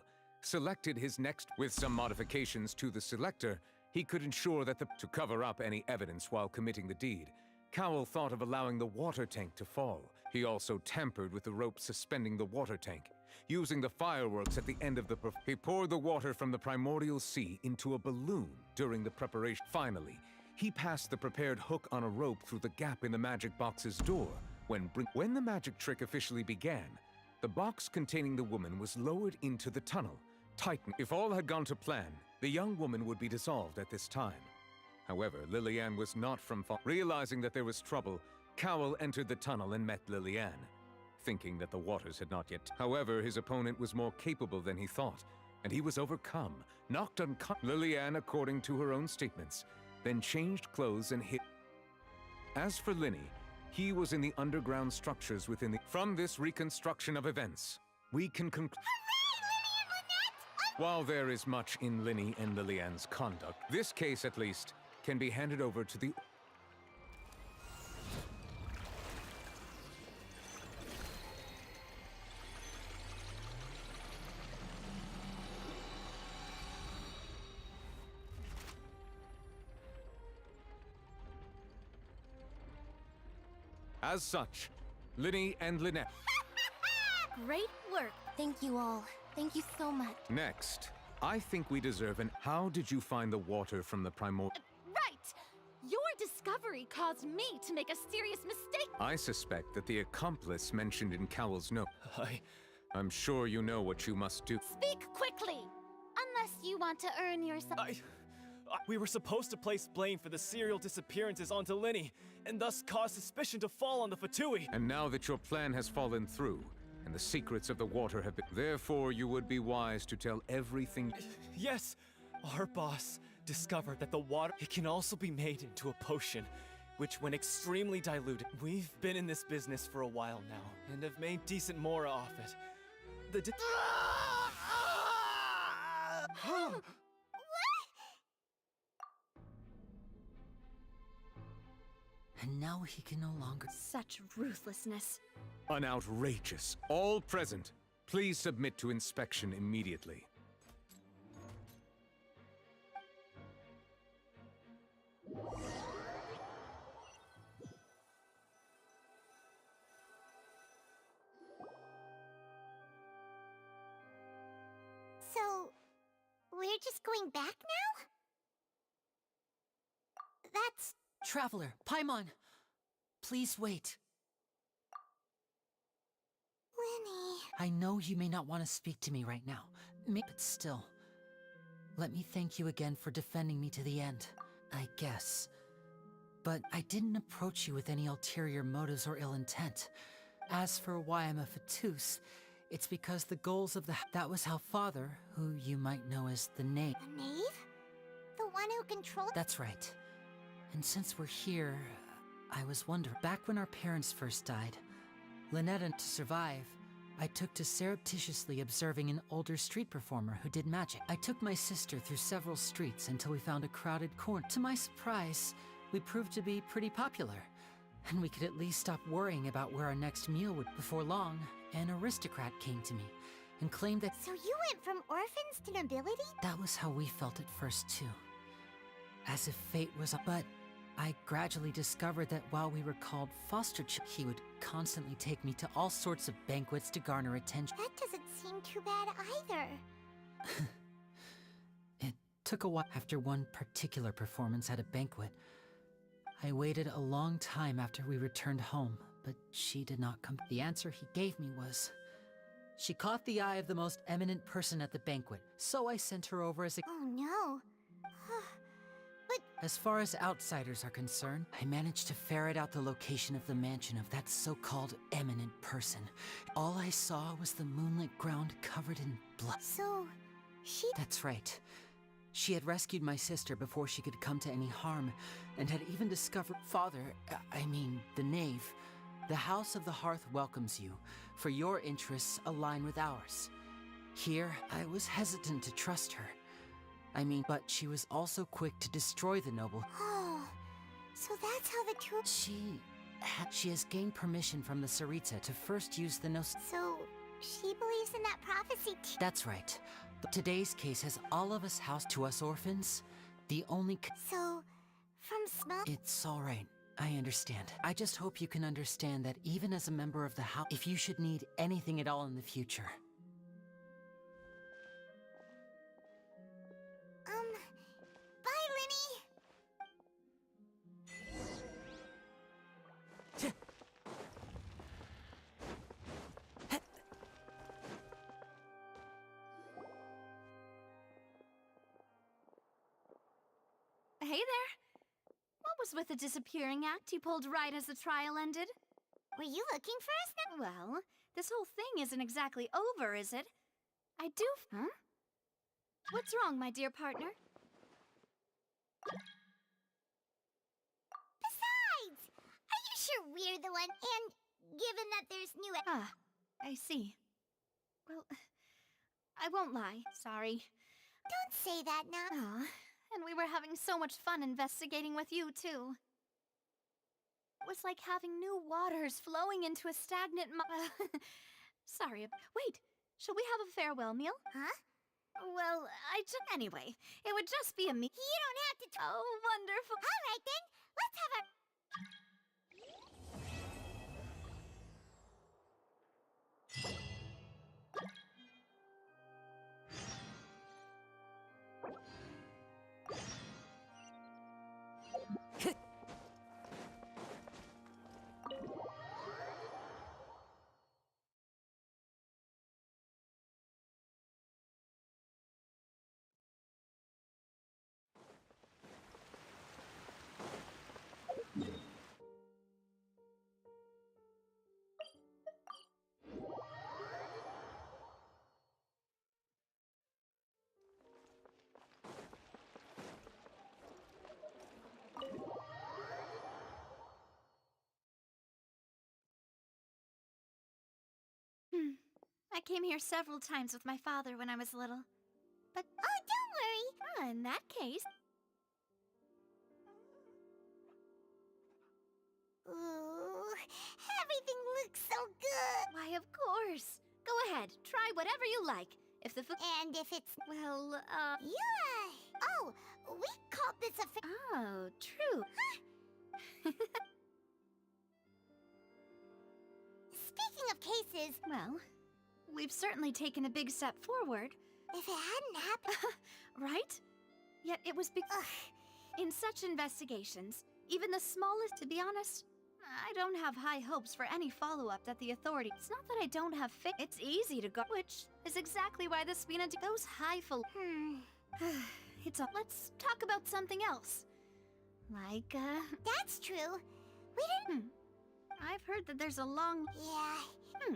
selected his next... With some modifications to the selector, he could ensure that to cover up any evidence while committing the deed, Cowell thought of allowing the water tank to fall. He also tampered with the rope suspending the water tank. Using the fireworks at the end of the he poured the water from the primordial sea into a balloon during the preparation. Finally, he passed the prepared hook on a rope through the gap in the magic box's door. When the magic trick officially began, the box containing the woman was lowered into the tunnel, tightened. If all had gone to plan, the young woman would be dissolved at this time. However, Lillian was not from realizing that there was trouble, Cowell entered the tunnel and met Lillian, thinking that the waters had not yet... However, his opponent was more capable than he thought, and he was overcome, knocked unconscious. Lillian, according to her own statements, then changed clothes and hid. As for Linny, he was in the underground structures within the... From this reconstruction of events, we can conclude... While there is much in Linny and Lillian's conduct, this case, at least, can be handed over to the... As such, Linny and Lynette.
Great work.
Thank you all. Thank you so much.
Next, I think we deserve an... How did you find the water from the primordial...
Right! Your discovery caused me to make a serious mistake.
I suspect that the accomplice mentioned in Cowell's note... I'm sure you know what you must do.
Speak quickly! Unless you want to earn yourself...
We were supposed to place blame for the serial disappearances onto Linny, and thus cause suspicion to fall on the Fatui.
And now that your plan has fallen through, and the secrets of the water have been... Therefore, you would be wise to tell everything...
Yes! Our boss discovered that the water... It can also be made into a potion, which when extremely diluted... We've been in this business for a while now, and have made decent more off it.
And now he can no longer.
Such ruthlessness.
An outrageous. All present, please submit to inspection immediately.
So, we're just going back now? That's...
Traveler, Paimon! Please wait.
Lenny...
I know you may not want to speak to me right now, but still. Let me thank you again for defending me to the end, I guess. But I didn't approach you with any ulterior motives or ill intent. As for why I'm a Fatus, it's because the goals of the... That was how Father, who you might know as the Knave...
The Knave? The one who controls...
That's right. And since we're here, I was wondering... Back when our parents first died, Lynette and to survive, I took to surreptitiously observing an older street performer who did magic. I took my sister through several streets until we found a crowded corner. To my surprise, we proved to be pretty popular, and we could at least stop worrying about where our next meal would. Before long, an aristocrat came to me and claimed that...
So you went from orphans to nobility?
That was how we felt at first, too. As if fate was... But I gradually discovered that while we were called foster children, he would constantly take me to all sorts of banquets to garner attention.
That doesn't seem too bad either.
It took a while. After one particular performance at a banquet, I waited a long time after we returned home, but she did not come. The answer he gave me was... She caught the eye of the most eminent person at the banquet, so I sent her over as a...
Oh no.
As far as outsiders are concerned, I managed to ferret out the location of the mansion of that so-called eminent person. All I saw was the moonlit ground covered in blood.
So, she...
That's right. She had rescued my sister before she could come to any harm, and had even discovered... the Knave. The House of the Hearth welcomes you, for your interests align with ours. Here, I was hesitant to trust her. But she was also quick to destroy the noble.
Oh, so that's how the two...
She has gained permission from the Tsaritsa to first use the
So, she believes in that prophecy
That's right. But today's case has all of us housed to us orphans. The only...
So, from small...
It's all right. I understand. I just hope you can understand that even as a member of the house, if you should need anything at all in the future...
Bye, Lenny!
Hey there. What was with the disappearing act you pulled right as the trial ended?
Were you looking for us now?
Well, this whole thing isn't exactly over, is it? I do... Huh? What's wrong, my dear partner?
Besides, are you sure we're the one? And given that there's new...
Ah, I see. Well, I won't lie. Sorry.
Don't say that now.
Aw, and we were having so much fun investigating with you, too. It was like having new waters flowing into a stagnant Sorry. Wait, should we have a farewell meal?
Huh?
Well, Anyway, it would just be a me-
You don't have to...
Oh, wonderful.
All right, then. Let's have a...
I came here several times with my father when I was little. But
oh, don't worry.
In that case...
Ooh, everything looks so good.
Why, of course. Go ahead, try whatever you like. If the food...
And if it's...
Well,
Yeah. Oh, we called this a...
Oh, true.
Speaking of cases...
Well, we've certainly taken a big step forward.
If it hadn't happened...
Right? Yet it was in such investigations, even the smallest, to be honest, I don't have high hopes for any follow-up that the authorities... It's not that I don't have faith. It's easy to go, which is exactly why the Spina those highfalutin... It's a... Let's talk about something else. Like,
That's true. We didn't...
I've heard that there's a long...
Yeah.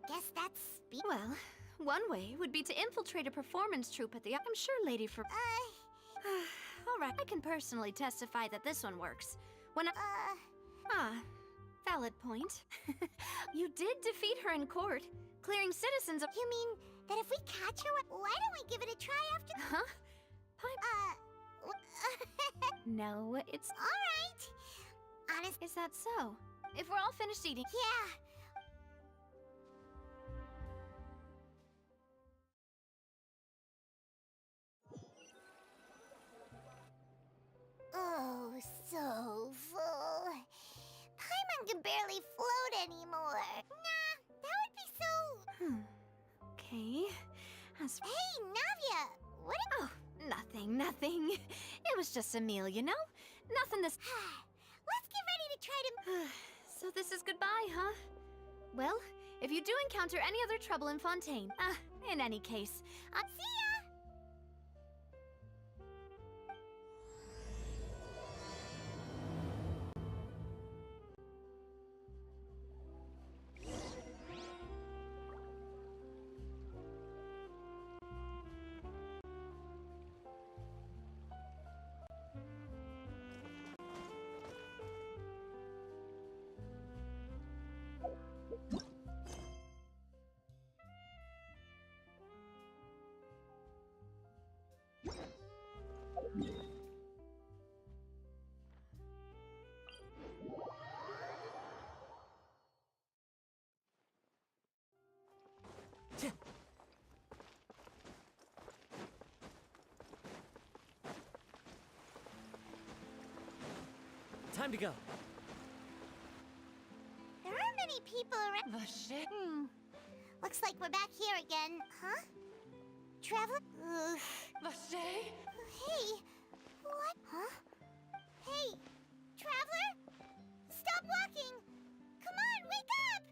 Guess that's...
Well, one way would be to infiltrate a performance troupe at the... I'm sure Lady for... Alright, I can personally testify that this one works. When I... valid point. You did defeat her in court, clearing citizens of...
You mean that if we catch her, why don't we give it a try after...
Huh? No, it's...
Alright. Honest...
Is that so? If we're all finished eating...
Yeah. Oh, so full. Paimon can barely float anymore. Nah, that would be so...
Okay. As...
Hey, Navia! What...
Oh, nothing. It was just a meal, you know? Nothing this...
Let's get ready to try to...
So this is goodbye, huh? Well, if you do encounter any other trouble in Fontaine, in any case,
see ya!
Time to go.
There aren't many people around. Looks like we're back here again, huh? Traveler? Hey, what? Huh? Hey, Traveler? Stop walking! Come on, wake up!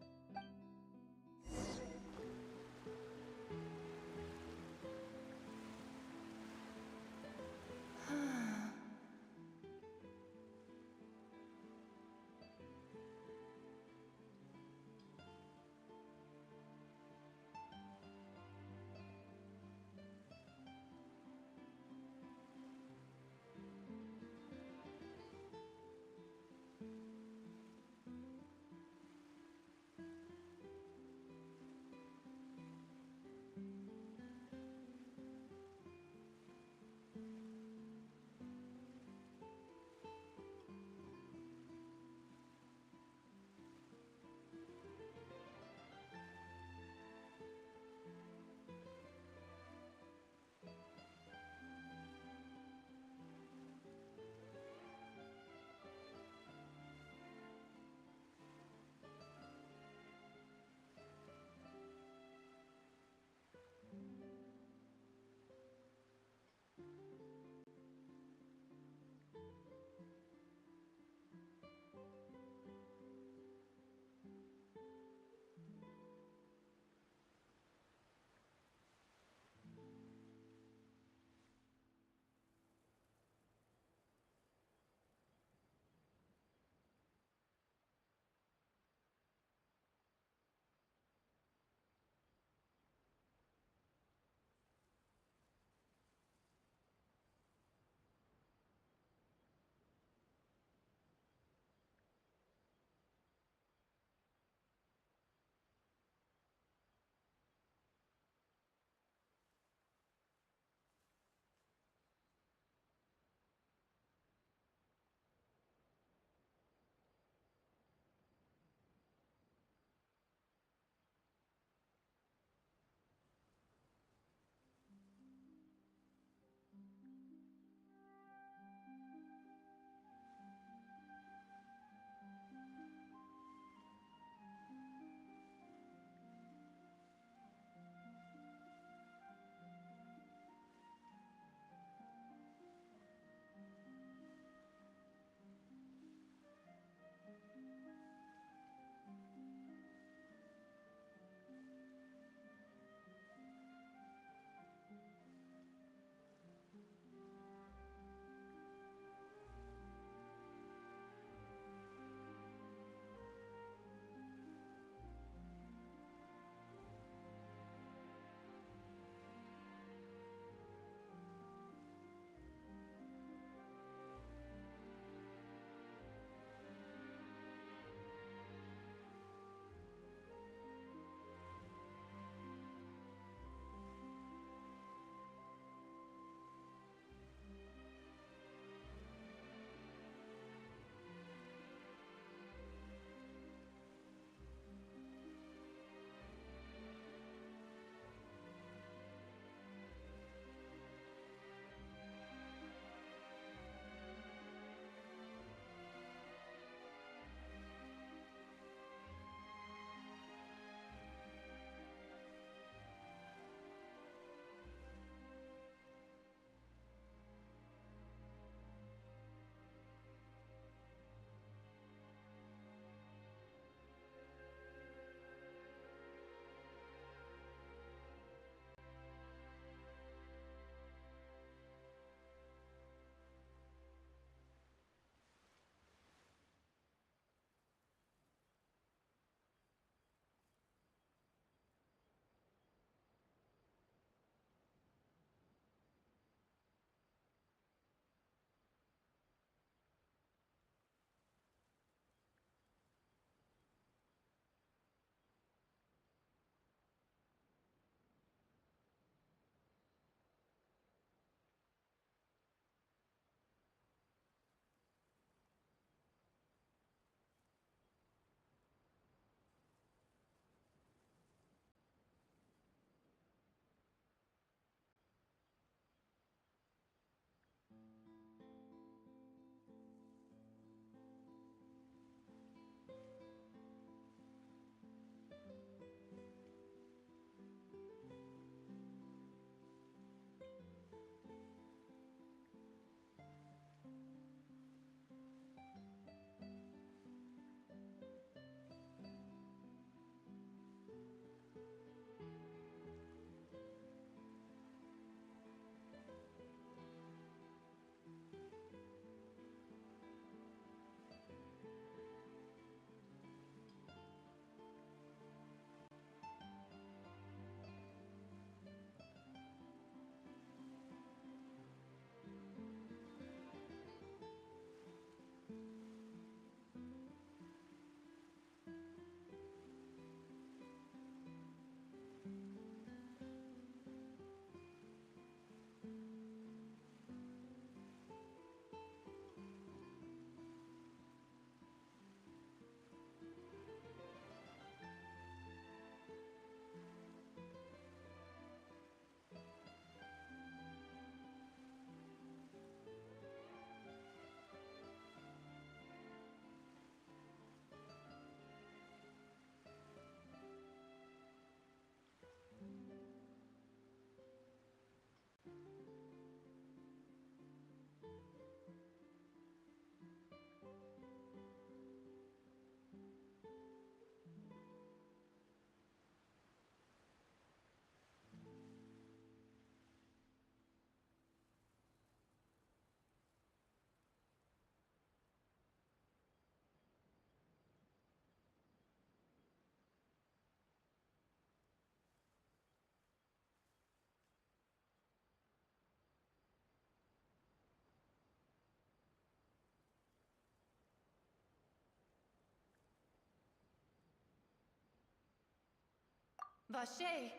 Vache,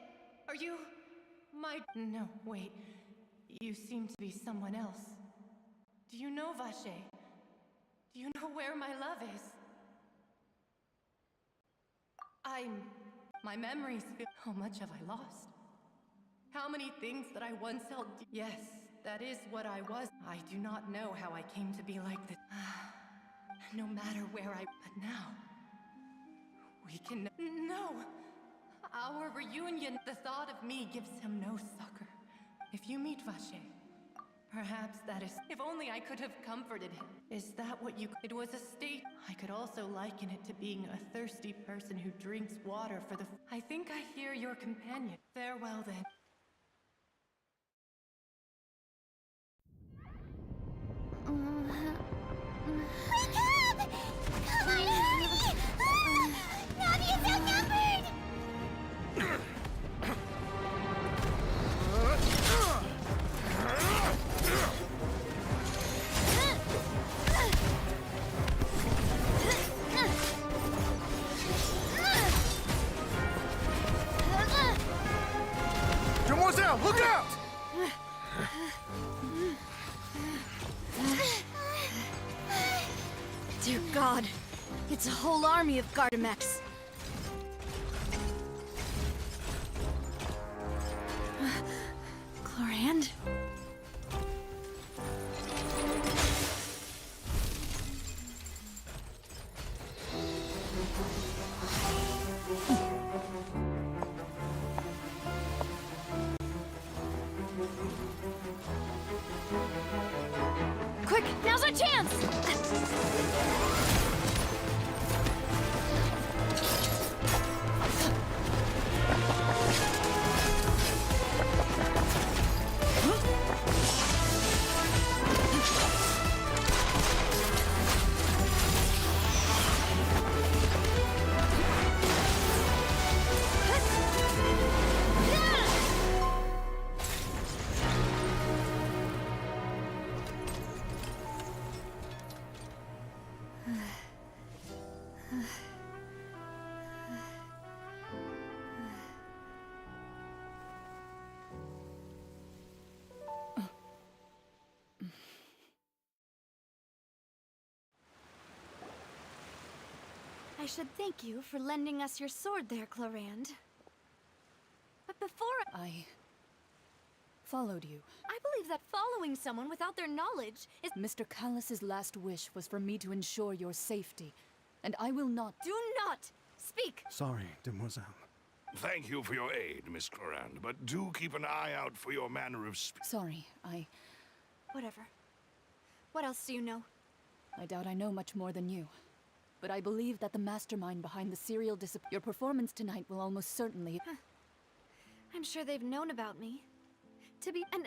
are you... my... No, wait. You seem to be someone else. Do you know Vache? Do you know where my love is? My memories feel... How much have I lost? How many things that I once held... Yes, that is what I was. I do not know how I came to be like this. No matter where I... But now... We can... No! Our reunion, the thought of me gives him no succor. If you meet Vache, perhaps that is... If only I could have comforted him. Is that what you... It was a state... I could also liken it to being a thirsty person who drinks water for the... I think I hear your companion. Farewell then.
Wake up! Come on, hurry! Navia's outnumbered!
Demoiselle, look out!
Dear God, it's a whole army of Gardamex. Chlorand?
Quick, now's our chance!
I should thank you for lending us your sword there, Chlorand. But before
I followed you.
I believe that following someone without their knowledge is—
Mr. Callus's last wish was for me to ensure your safety, and I will not—
Do not speak!
Sorry, Demoiselle.
Thank you for your aid, Miss Clorand, but do keep an eye out for your manner of speech.
Sorry,
Whatever. What else do you know?
I doubt I know much more than you. But I believe that the mastermind behind the serial Your performance tonight will almost certainly—
I'm sure they've known about me. And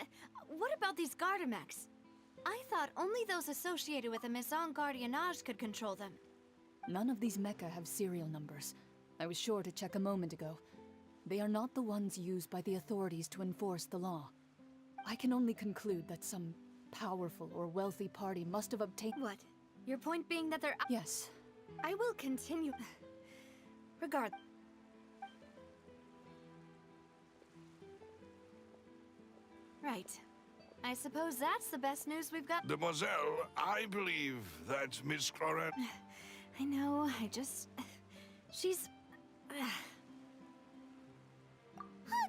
what about these Gardamex? I thought only those associated with the Maison Gardiennage could control them.
None of these mecha have serial numbers. I was sure to check a moment ago. They are not the ones used by the authorities to enforce the law. I can only conclude that some powerful or wealthy party must have obtained—
What? Your point being that they're—
Yes.
I will continue. Regardless. Right. I suppose that's the best news we've got.
Demoiselle, I believe that Miss Clorand...
I know, she's...
Oh,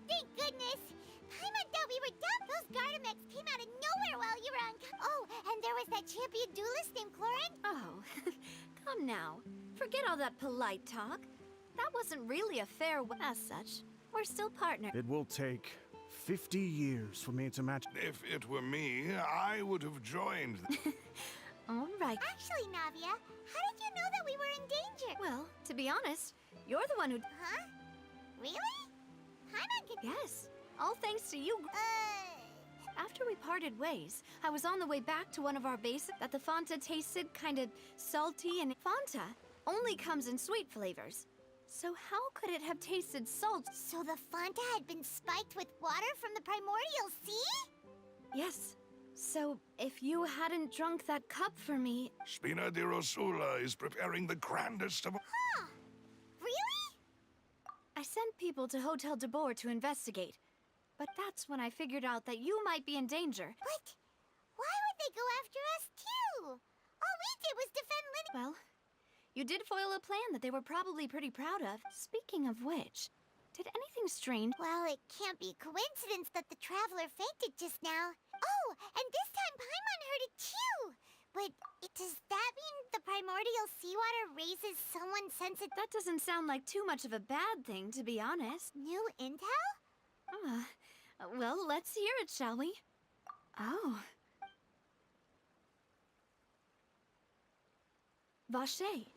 thank goodness! Paimon thought we were done. Those Gardamex came out of nowhere while you were on... Oh, and there was that champion duelist named Clorand.
Oh, come now. Forget all that polite talk. That wasn't really a fair... As such, we're still partners.
It will take 50 years for me to match...
If it were me, I would have joined.
All right.
Actually, Navia, how did you know that we were in danger?
Well, to be honest, you're the one who...
Huh? Really? Paimon could...
Yes. All thanks to you. After we parted ways, I was on the way back to one of our bases that the Fanta tasted kinda salty, and Fanta only comes in sweet flavors. So how could it have tasted salt?
So the Fanta had been spiked with water from the primordial sea?
Yes. So if you hadn't drunk that cup for me...
Spina di Rosula is preparing the grandest of...
Huh. Really?
I sent people to Hotel de Boer to investigate. But that's when I figured out that you might be in danger.
But why would they go after us too? All we did was defend Linny.
Well, you did foil a plan that they were probably pretty proud of. Speaking of which, did anything strange?
Well, it can't be a coincidence that the traveler fainted just now. Oh, and this time Paimon heard it too! But does that mean the primordial seawater raises someone's sensitivity?
That doesn't sound like too much of a bad thing, to be honest.
New intel?
Well, let's hear it, shall we? Oh. Vache.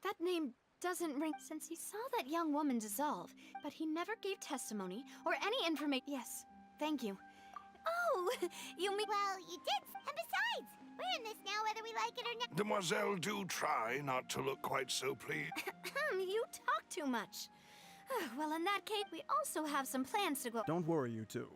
That name doesn't ring since he saw that young woman dissolve, but he never gave testimony or any information. Yes, thank you. Oh, you mean...
Well, you did. And besides, we're in this now whether we like it or not.
Demoiselle, do try not to look quite so pleased.
You talk too much. Well, in that case, we also have some plans to go...
Don't worry, you two.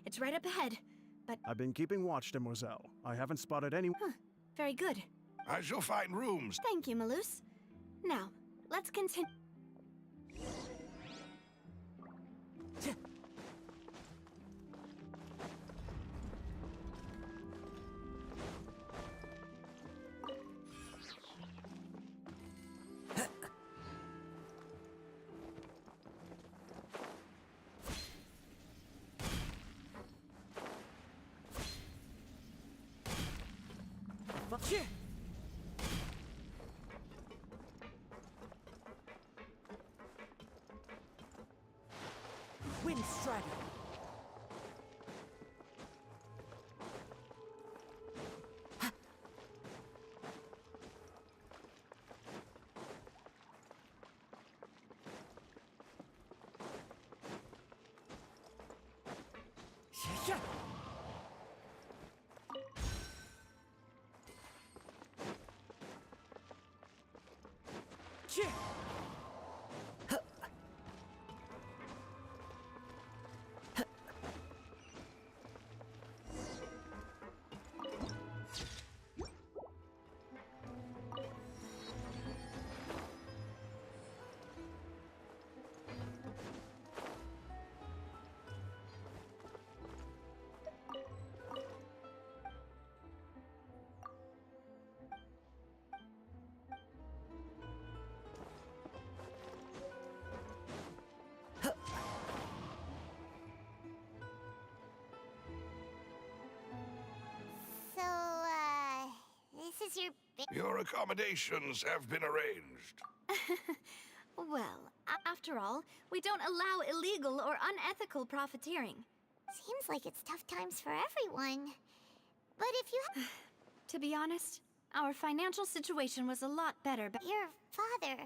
It's right up ahead, but...
I've been keeping watch, Demoiselle. I haven't spotted any...
Very good.
I shall find rooms.
Thank you, Malus. Now, let's continue.
Wind Strider. Yeah. Yeah.
This is
your accommodations have been arranged.
Well, after all, we don't allow illegal or unethical profiteering.
Seems like it's tough times for everyone. But if you...
To be honest, our financial situation was a lot better, but...
Your father...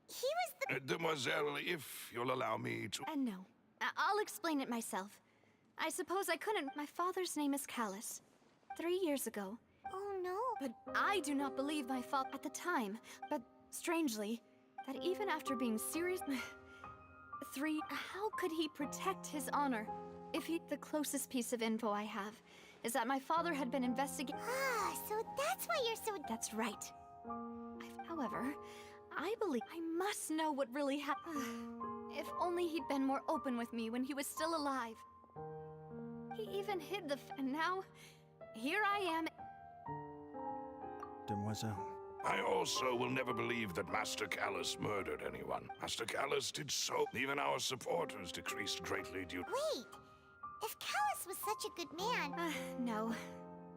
He was the...
Demoiselle, if you'll allow me to...
No. I'll explain it myself. I suppose I couldn't... My father's name is Callus. 3 years ago.
Oh, no.
But I do not believe my father at the time. But strangely, that even after being serious... How could he protect his honor? If he... The closest piece of info I have is that my father had been investigating...
Ah, so that's why you're so...
That's right. However, I believe I must know what really happened. If only he'd been more open with me when he was still alive. He even hid the... And now, here I am...
Demoiselle.
I also will never believe that Master Callus murdered anyone. Master Callus did so. Even our supporters decreased greatly due...
Wait! If Callus was such a good man...
No.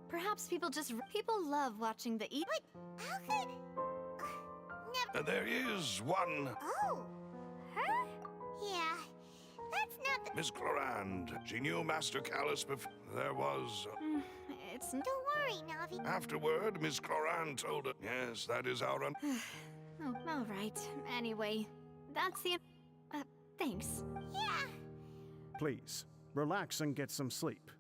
Perhaps people just... People love watching the
But how could...
There is one...
Oh! Her? Yeah. That's not the...
Miss Clorand. She knew Master Callus before. There was...
It's...
Don't worry, Navi.
Afterward, Miss Clorand told her... Yes, that is our...
Oh, all right. Anyway, that's the... Thanks.
Yeah.
Please, relax and get some sleep.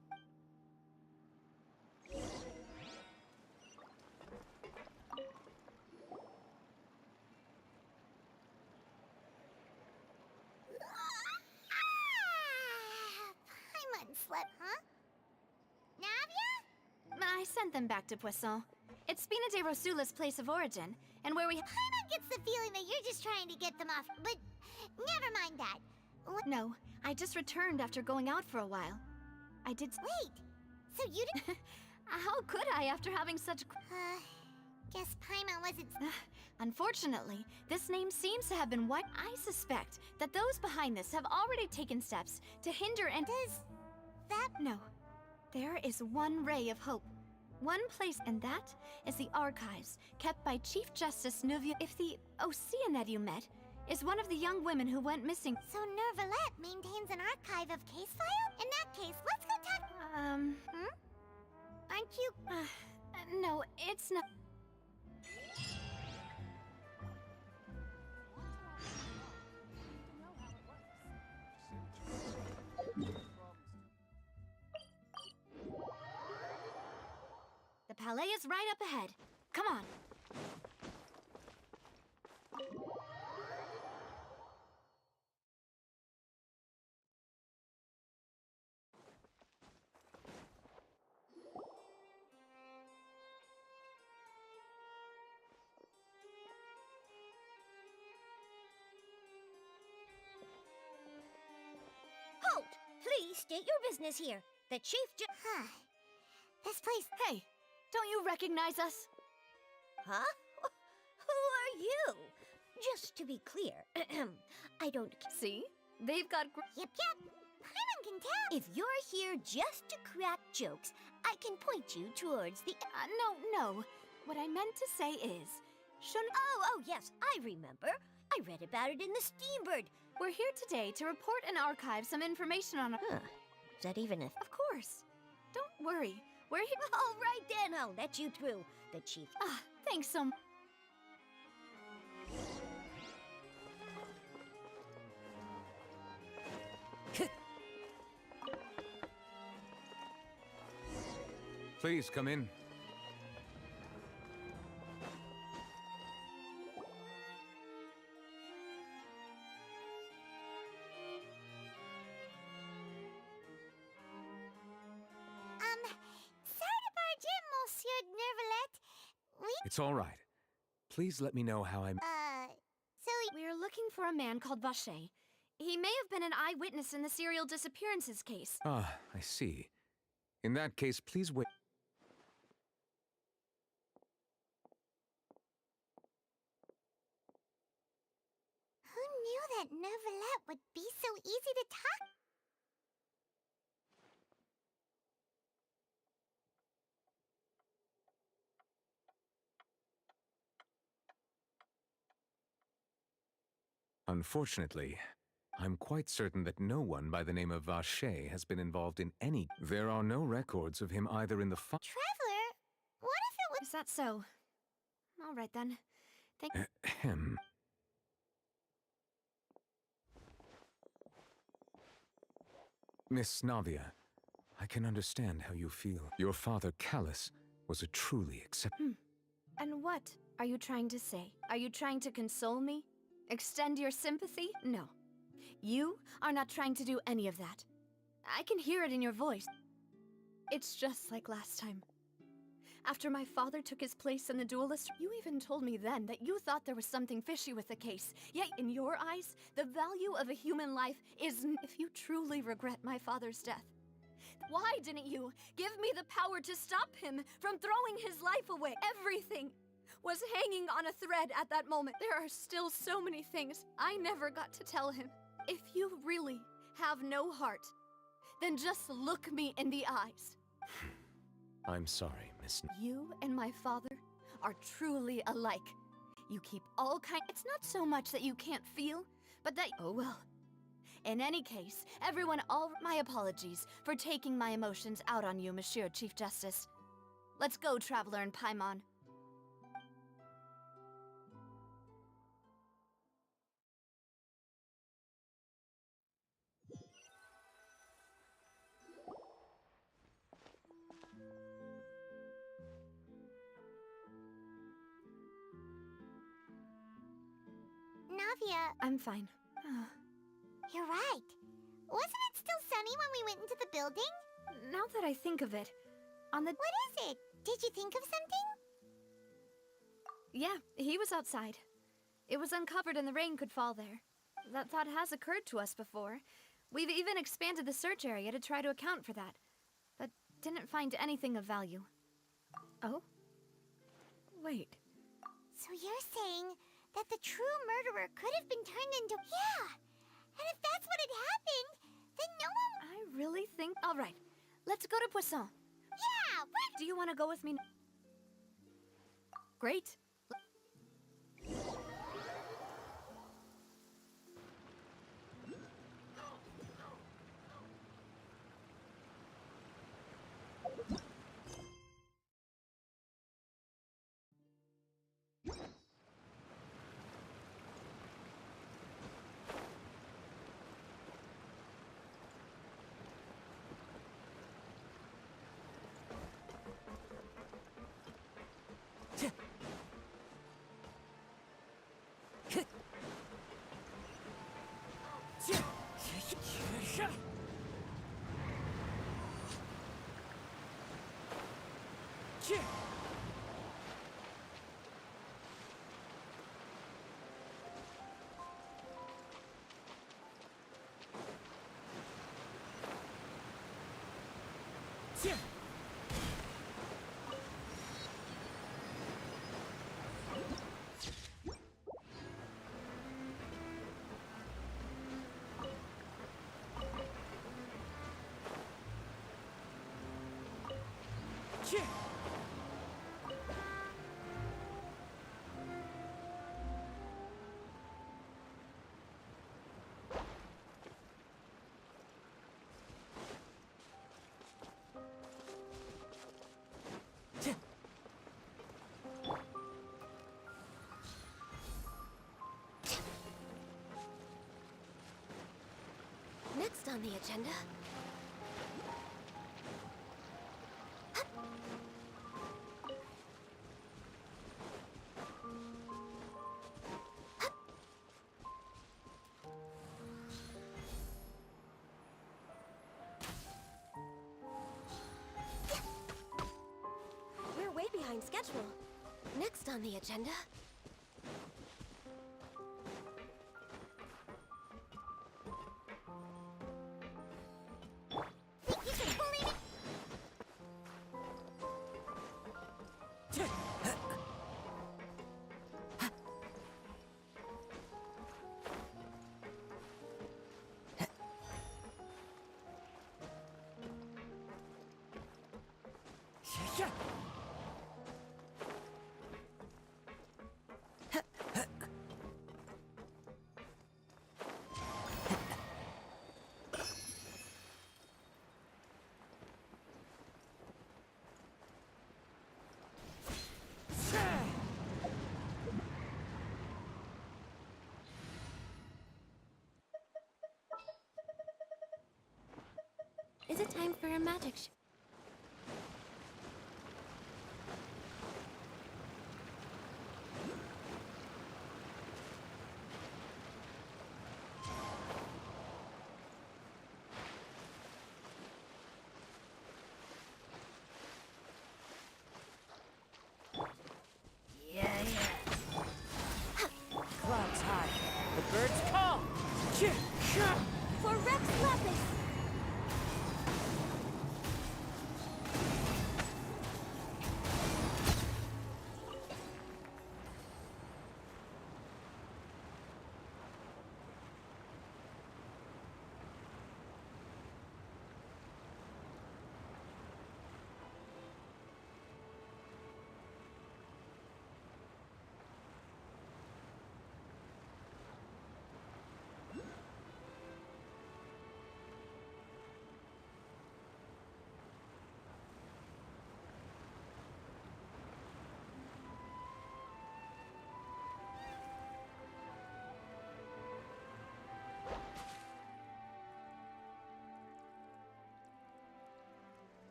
sent them back to Poisson. It's Spina de Rosula's place of origin, and where we
Paimon gets the feeling that you're just trying to get them off, but never mind that.
No, I just returned after going out for a while. I did.
Wait, so you didn't?
How could I after having such.
Guess Paimon wasn't.
Unfortunately, this name seems to have been wiped. I suspect that those behind this have already taken steps to hinder and.
Does that.
No. There is one ray of hope. One place, and that is the archives kept by Chief Justice Nuvia. If the Oceanette you met is one of the young women who went missing.
So Nervalette maintains an archive of case file? In that case, let's go talk. Aren't you?
No, it's not. The Palais is right up ahead. Come on.
Halt! Please state your business here. The Chief This place.
Hey, don't you recognize us?
Huh? Who are you? Just to be clear, I don't.
See? They've got.
Yep. Paimon can tell. If you're here just to crack jokes, I can point you towards the.
No. What I meant to say is.
Oh, yes, I remember. I read about it in the Steambird.
We're here today to report and archive some information on.
Is that even a.
Of course. Don't worry. We're here.
All right then, I'll let you through. The Chief.
Thanks so much.
Please come in.
Sorry to barge in, Monsieur Nervalette.
It's all right. Please let me know how I'm.
We're looking for a man called Vacher. He may have been an eyewitness in the serial disappearances case.
Ah, I see. In that case, please wait.
Who knew that Nervalette would be so easy to talk?
Unfortunately, I'm quite certain that no one by the name of Vacher has been involved in any. There are no records of him either in the
Traveler? What if it was.
Is that so? All right then. Thank.
Him. Miss Navia, I can understand how you feel. Your father, Callus, was a truly
And what are you trying to say? Are you trying to console me? Extend your sympathy? No. You are not trying to do any of that. I can hear it in your voice. It's just like last time. After my father took his place in the duelist, you even told me then that you thought there was something fishy with the case. Yet in your eyes, the value of a human life is if you truly regret my father's death. Why didn't you give me the power to stop him from throwing his life away? Everything was hanging on a thread at that moment. There are still so many things I never got to tell him. If you really have no heart, then just look me in the eyes.
I'm sorry, Miss.
You and my father are truly alike. You keep all kind. It's not so much that you can't feel, but that. Oh well. In any case, everyone, all my apologies for taking my emotions out on you, Monsieur Chief Justice. Let's go, Traveler and Paimon.
Navia.
I'm fine.
You're right. Wasn't it still sunny when we went into the building?
Now that I think of it, On the...
What is it? Did you think of something?
Yeah, he was outside. It was uncovered and the rain could fall there. That thought has occurred to us before. We've even expanded the search area to try to account for that, but didn't find anything of value. Oh? Wait.
So you're saying that the true murderer could have been turned into... Yeah! And if that's what had happened, then no one...
I really think... All right, let's go to Poisson.
Yeah!
Do you want to go with me? Great. Next on the agenda... We're way behind schedule. Next on the agenda... Is it time for a magic show?
Clouds high. The birds call.
For Rex Lapis!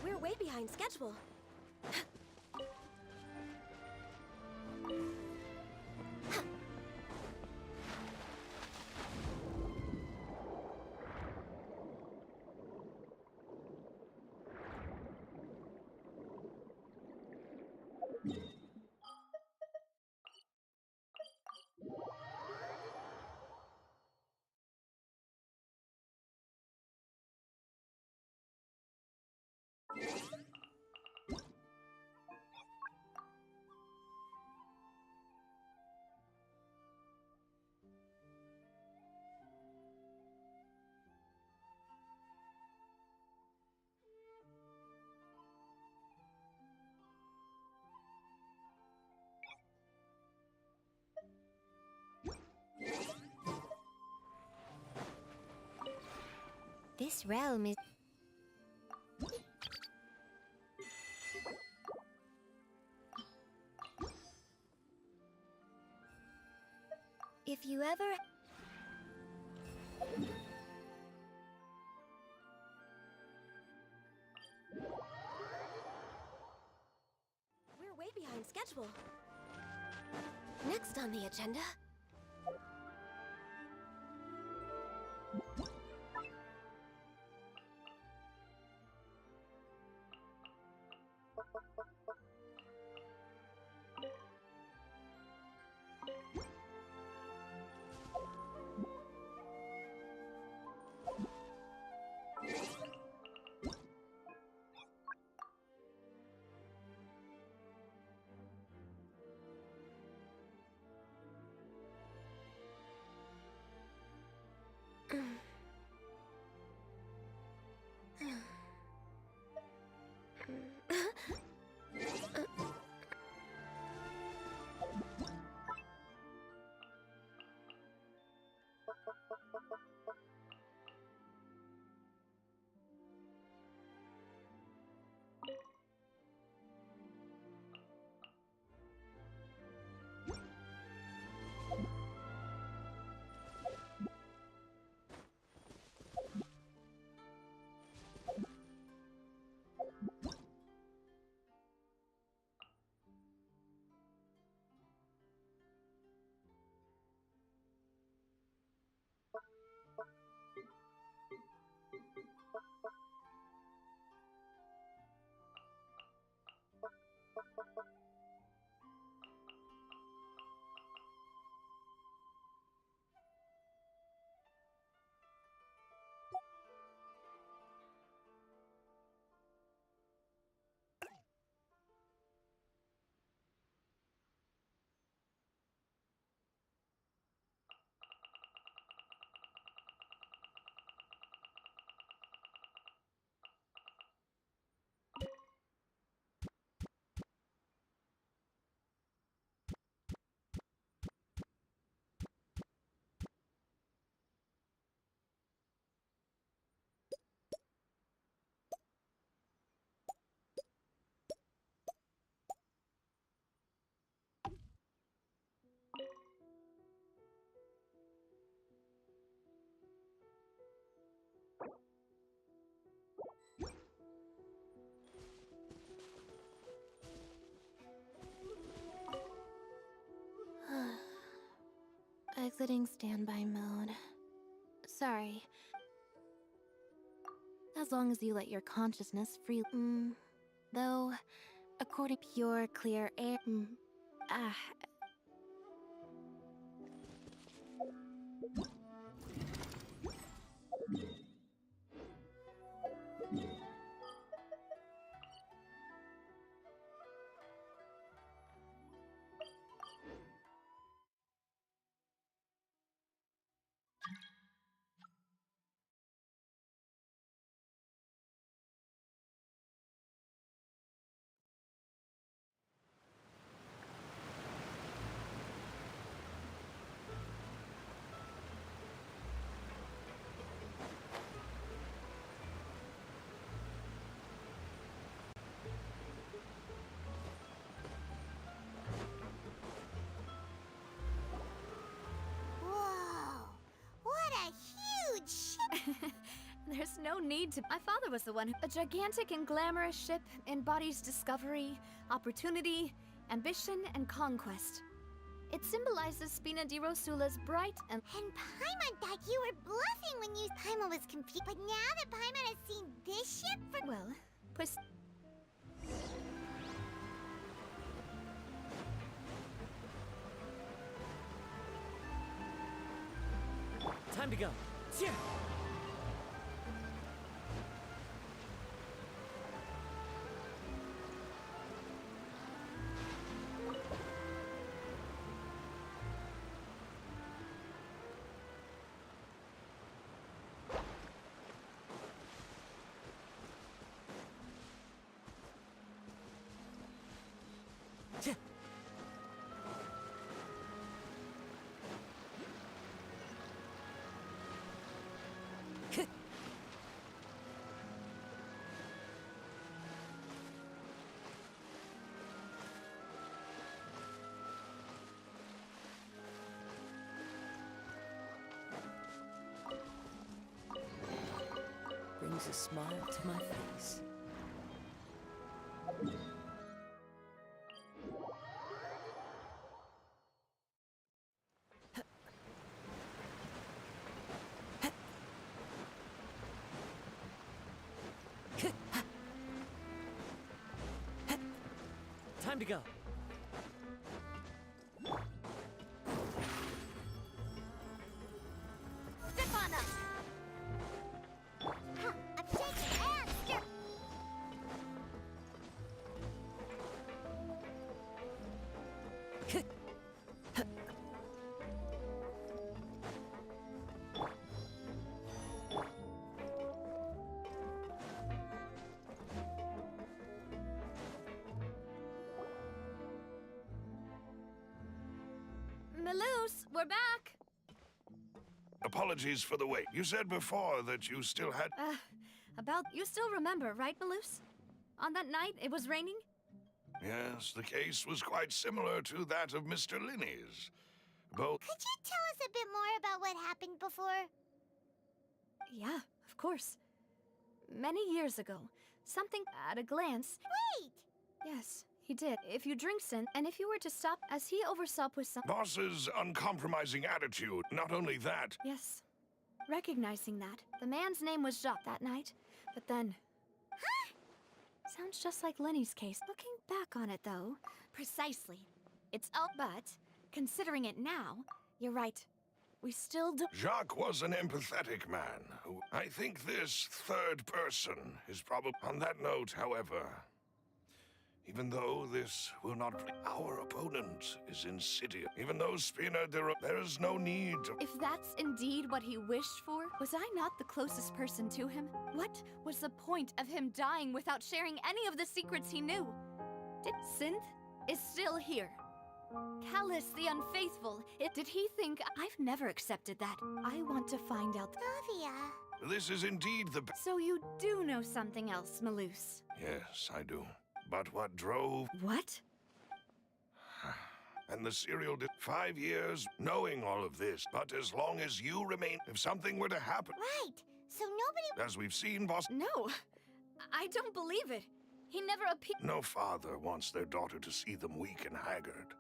We're way behind schedule.
This realm is... If you ever...
We're way behind schedule. Next on the agenda...
Exiting standby mode. Sorry. As long as you let your consciousness free. Though, according pure, clear air. Ah.
There's no need to. My father was the one who. A gigantic and glamorous ship embodies discovery, opportunity, ambition, and conquest. It symbolizes Spina di Rosula's bright and.
And Paimon thought you were bluffing when you. Paimon was confused. But now that Paimon has seen this ship for.
Well, pues.
Time to go. Yeah. Brings a smile to my face. Time to go.
Step on up! I'm shaking and stir.
Maloose, we're back!
Apologies for the wait. You said before that you still had...
You still remember, right, Maloose? On that night, it was raining?
Yes, the case was quite similar to that of Mr. Linney's. Both...
Could you tell us a bit more about what happened before?
Yeah, of course. Many years ago, something at a glance...
Wait!
Yes, he did. If you drink sin, and if you were to stop, as he overslept with some...
Boss's uncompromising attitude. Not only that...
Yes. Recognizing that, the man's name was Jacques that night, but then... Sounds just like Lenny's case. Looking back on it, though... Precisely. It's all but, considering it now, you're right. We still do...
Jacques was an empathetic man. I think this third person is probably... On that note, however... Even though this will not... Our opponent is insidious. Even though Spina there is no need to...
If that's indeed what he wished for, was I not the closest person to him? What was the point of him dying without sharing any of the secrets he knew? Synth is still here. Callus the Unfaithful. Did he think... I've never accepted that. I want to find out...
Tavia.
This is indeed the...
So you do know something else, Maloose?
Yes, I do. But what drove...
What?
And the serial did 5 years knowing all of this. But as long as you remain... If something were to happen...
Right. So nobody...
As we've seen, boss...
No. I don't believe it. He never appeared...
No father wants their daughter to see them weak and haggard.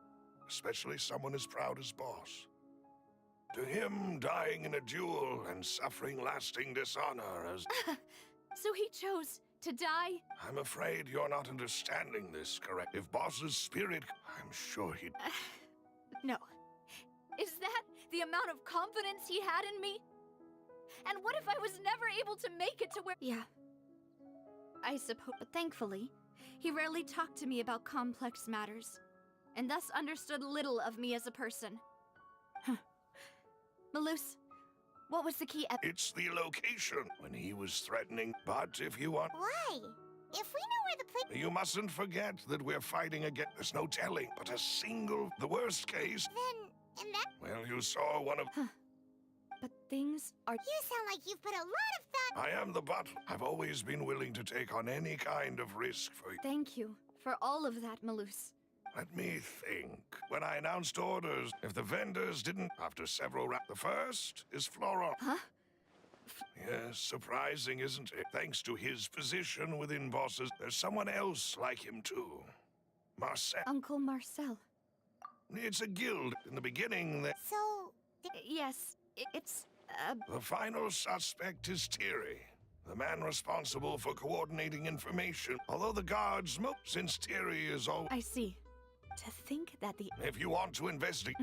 Especially someone as proud as boss. To him, dying in a duel and suffering lasting dishonor as...
So he chose... to die?
I'm afraid you're not understanding this correct. If boss's spirit... I'm sure he'd...
No. Is that the amount of confidence he had in me? And what if I was never able to make it to where... Yeah. I suppose... But thankfully, he rarely talked to me about complex matters, and thus understood little of me as a person. Maloose, what was the key...
It's the location when he was threatening. But if you want...
Why? If we know where the place...
You mustn't forget that we're fighting again. There's no telling, but a single... The worst case...
Then... And that...
Well, you saw one of...
But things are...
You sound like you've put a lot of thought...
I am the butler. I've always been willing to take on any kind of risk for you.
Thank you for all of that, Maloose.
Let me think. When I announced orders, if the vendors didn't... After several the first is Flora.
Huh?
Yes, surprising, isn't it? Thanks to his position within bosses, there's someone else like him too. Marcel.
Uncle Marcel.
It's a guild. In the beginning,
So, yes, it's
the final suspect is Thierry, the man responsible for coordinating information. Although the guards since Thierry is all.
I see. To think that the.
If you want to investigate.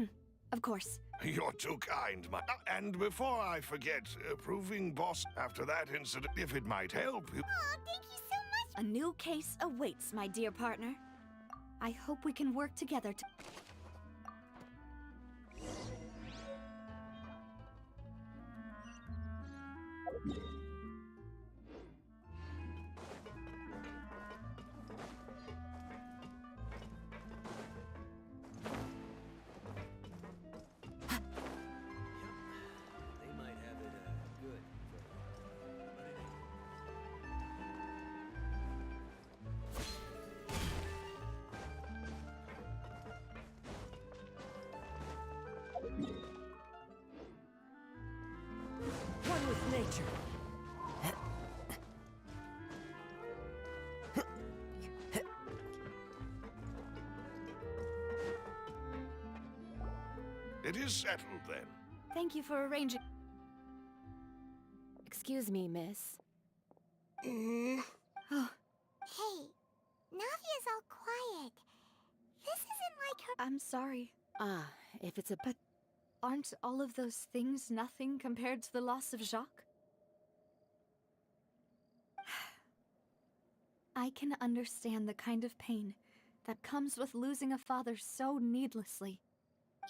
Of course.
You're too kind, And before I forget, proving boss after that incident, if it might help you.
Oh, thank you so much.
A new case awaits, my dear partner. I hope we can work together to.
They might have it good. One with nature.
It is settled then.
Thank you for arranging.
Excuse me, miss.
Oh,
Hey, Navia's all quiet. This isn't like her.
I'm sorry.
Ah, if it's a.
But aren't all of those things nothing compared to the loss of Jacques? I can understand the kind of pain that comes with losing a father so needlessly.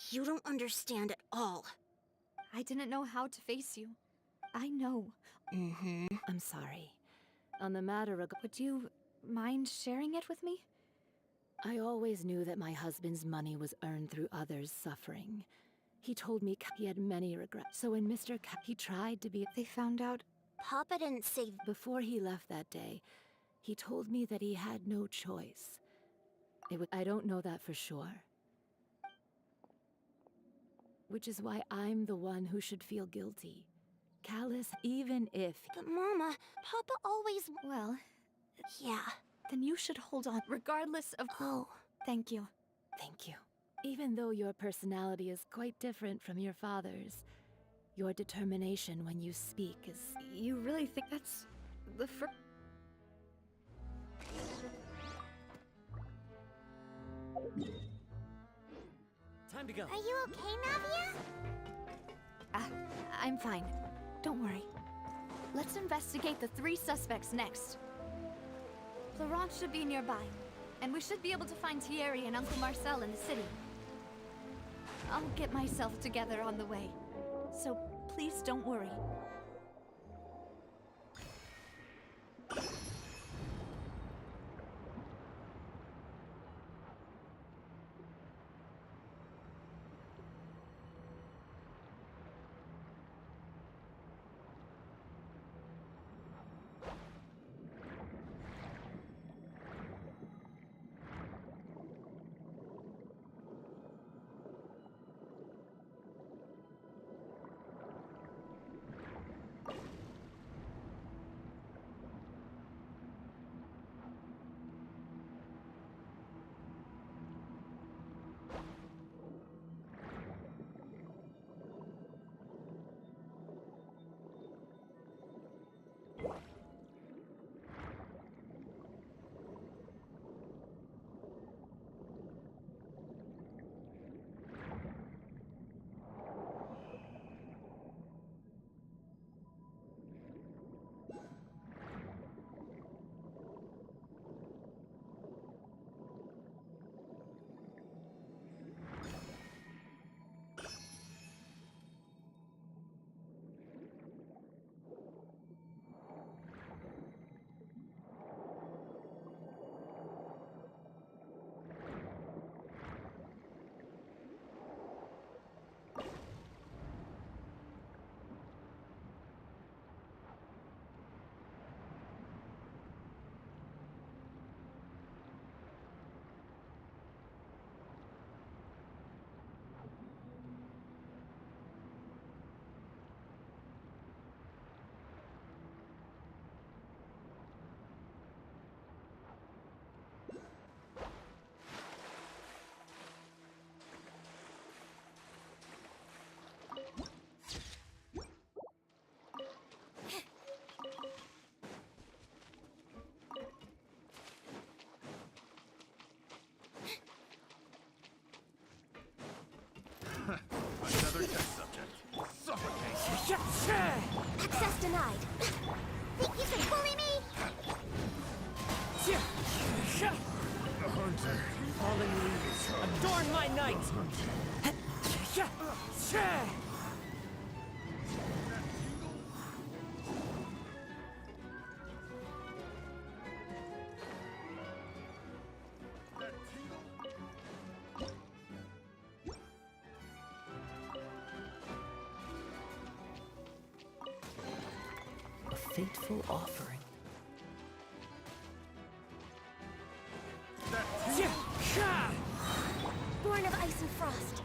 You don't understand at all.
I didn't know how to face you. I know.
I'm sorry. On the matter of.
Would you mind sharing it with me?
I always knew that my husband's money was earned through others' suffering. He told me he had many regrets. So when Mr. he tried to be.
They found out.
Papa didn't say.
Before he left that day, he told me that he had no choice. I don't know that for sure. Which is why I'm the one who should feel guilty. Callous, even if.
But Mama, Papa always.
Well,
yeah.
Then you should hold on, regardless of.
Oh.
Thank you.
Thank you. Even though your personality is quite different from your father's, your determination when you speak is.
You really think that's the first.
Time to go.
Are you okay, Navia?
I'm fine. Don't worry. Let's investigate the 3 suspects next. Florent should be nearby, and we should be able to find Thierry and Uncle Marcel in the city. I'll get myself together on the way, so please don't worry.
Access denied. Think you can bully me?
The hunter. Falling leaves. Adorn my night!
A fateful offering.
Born of ice and frost.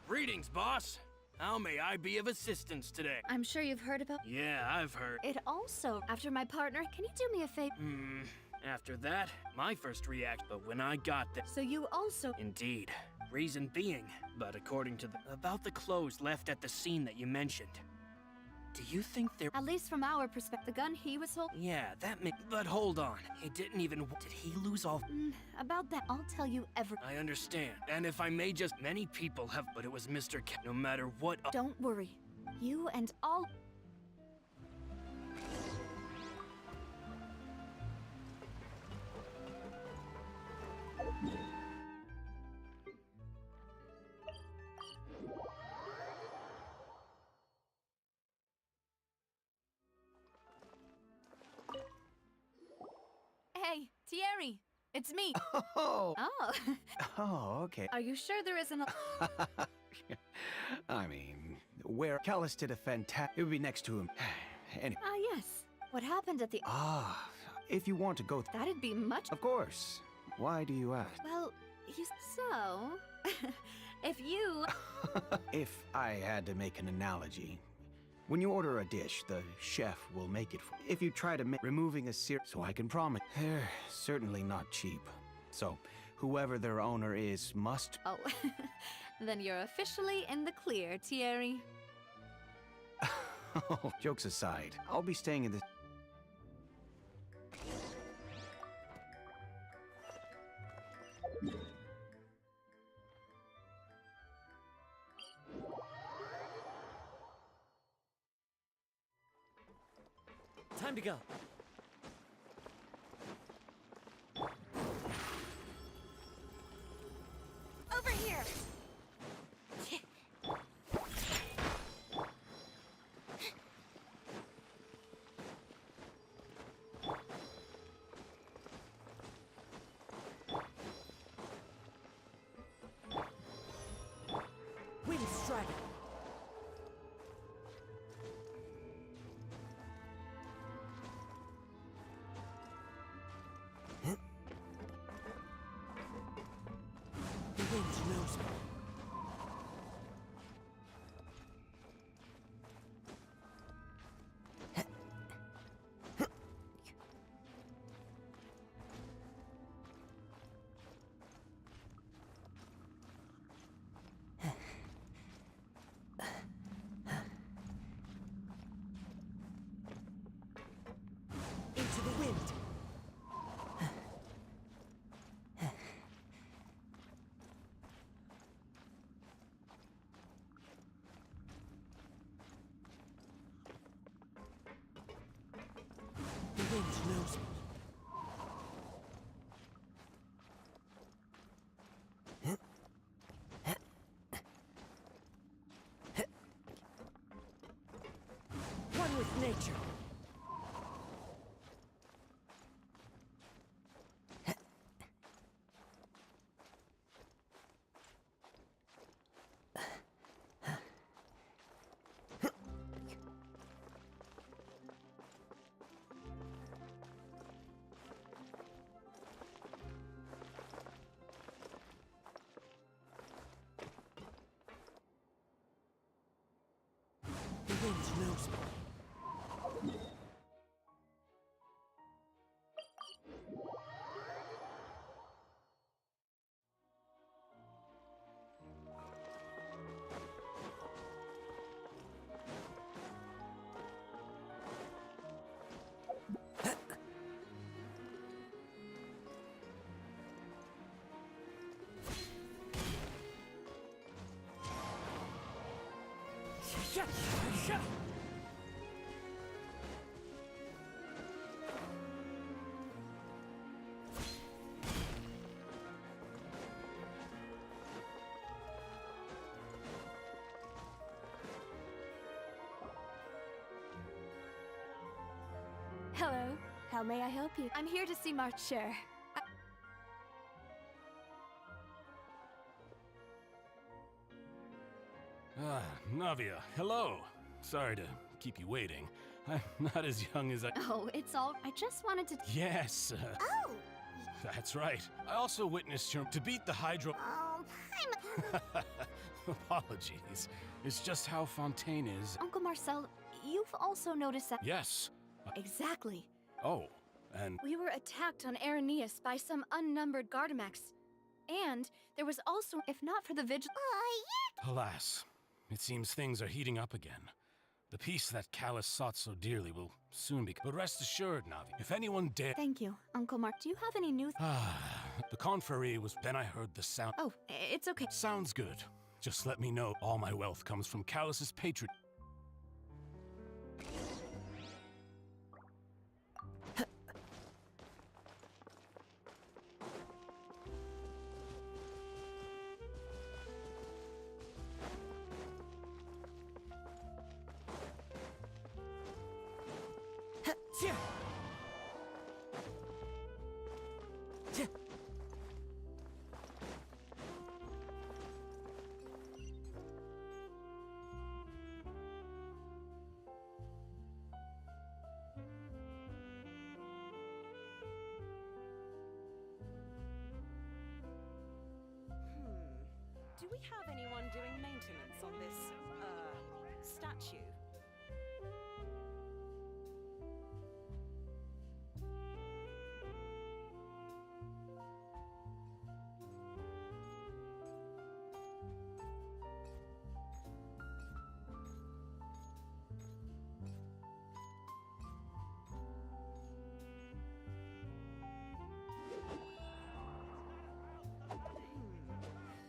Greetings, boss. How may I be of assistance today?
I'm sure you've heard about.
Yeah, I've heard.
It also, after my partner, can you do me a favor?
After that, my first react, but when I got there.
So you also.
Indeed. Reason being, but according to about the clothes left at the scene that you mentioned. Do you think they're.
At least from our perspective, the gun he was holding.
Yeah, that may. But hold on. He didn't even. Did he lose all.
About that, I'll tell you everything.
I understand. And if I may just. Many people have. But it was Mr. No matter what.
Don't worry. You and all. Hey, Thierry, it's me.
Oh.
Oh.
Oh, okay.
Are you sure there isn't a...
I mean, where Callus did a fantastic... It would be next to him. Anyway.
Ah, yes. What happened at the...
Ah, if you want to go...
That'd be much...
Of course. Why do you ask?
Well, so... if you...
If I had to make an analogy... When you order a dish, the chef will make it for you. If you try to removing a sear... So I can promise, they're certainly not cheap. So, whoever their owner is must...
Oh, then you're officially in the clear, Thierry.
Oh, jokes aside, I'll be staying in this...
Time to go.
Over here.
Wind strike. The wind knows me.
nature.
The wind knows me.
Hello. How may I help you?
I'm here to see Marcher.
Ah, Navia, hello. Sorry to keep you waiting. I'm not as young as I...
Oh, it's all... I just wanted to...
Yes,
Oh!
that's right. I also witnessed your... To beat the Hydro...
Oh,
Apologies. It's just how Fontaine is...
Uncle Marcel, you've also noticed that...
Yes.
Exactly.
Oh, and...
We were attacked on Aranius by some unnumbered Gardamex. And there was also, if not for the vigil...
Alas, it seems things are heating up again. The peace that Callus sought so dearly will soon be... But rest assured, Navi, if anyone dare...
Thank you, Uncle Mark. Do you have any news?
The confrérie was... Then I heard the sound...
Oh, it's okay.
Sounds good. Just let me know all my wealth comes from Callus's patron...
Do we have anyone doing maintenance on this, statue?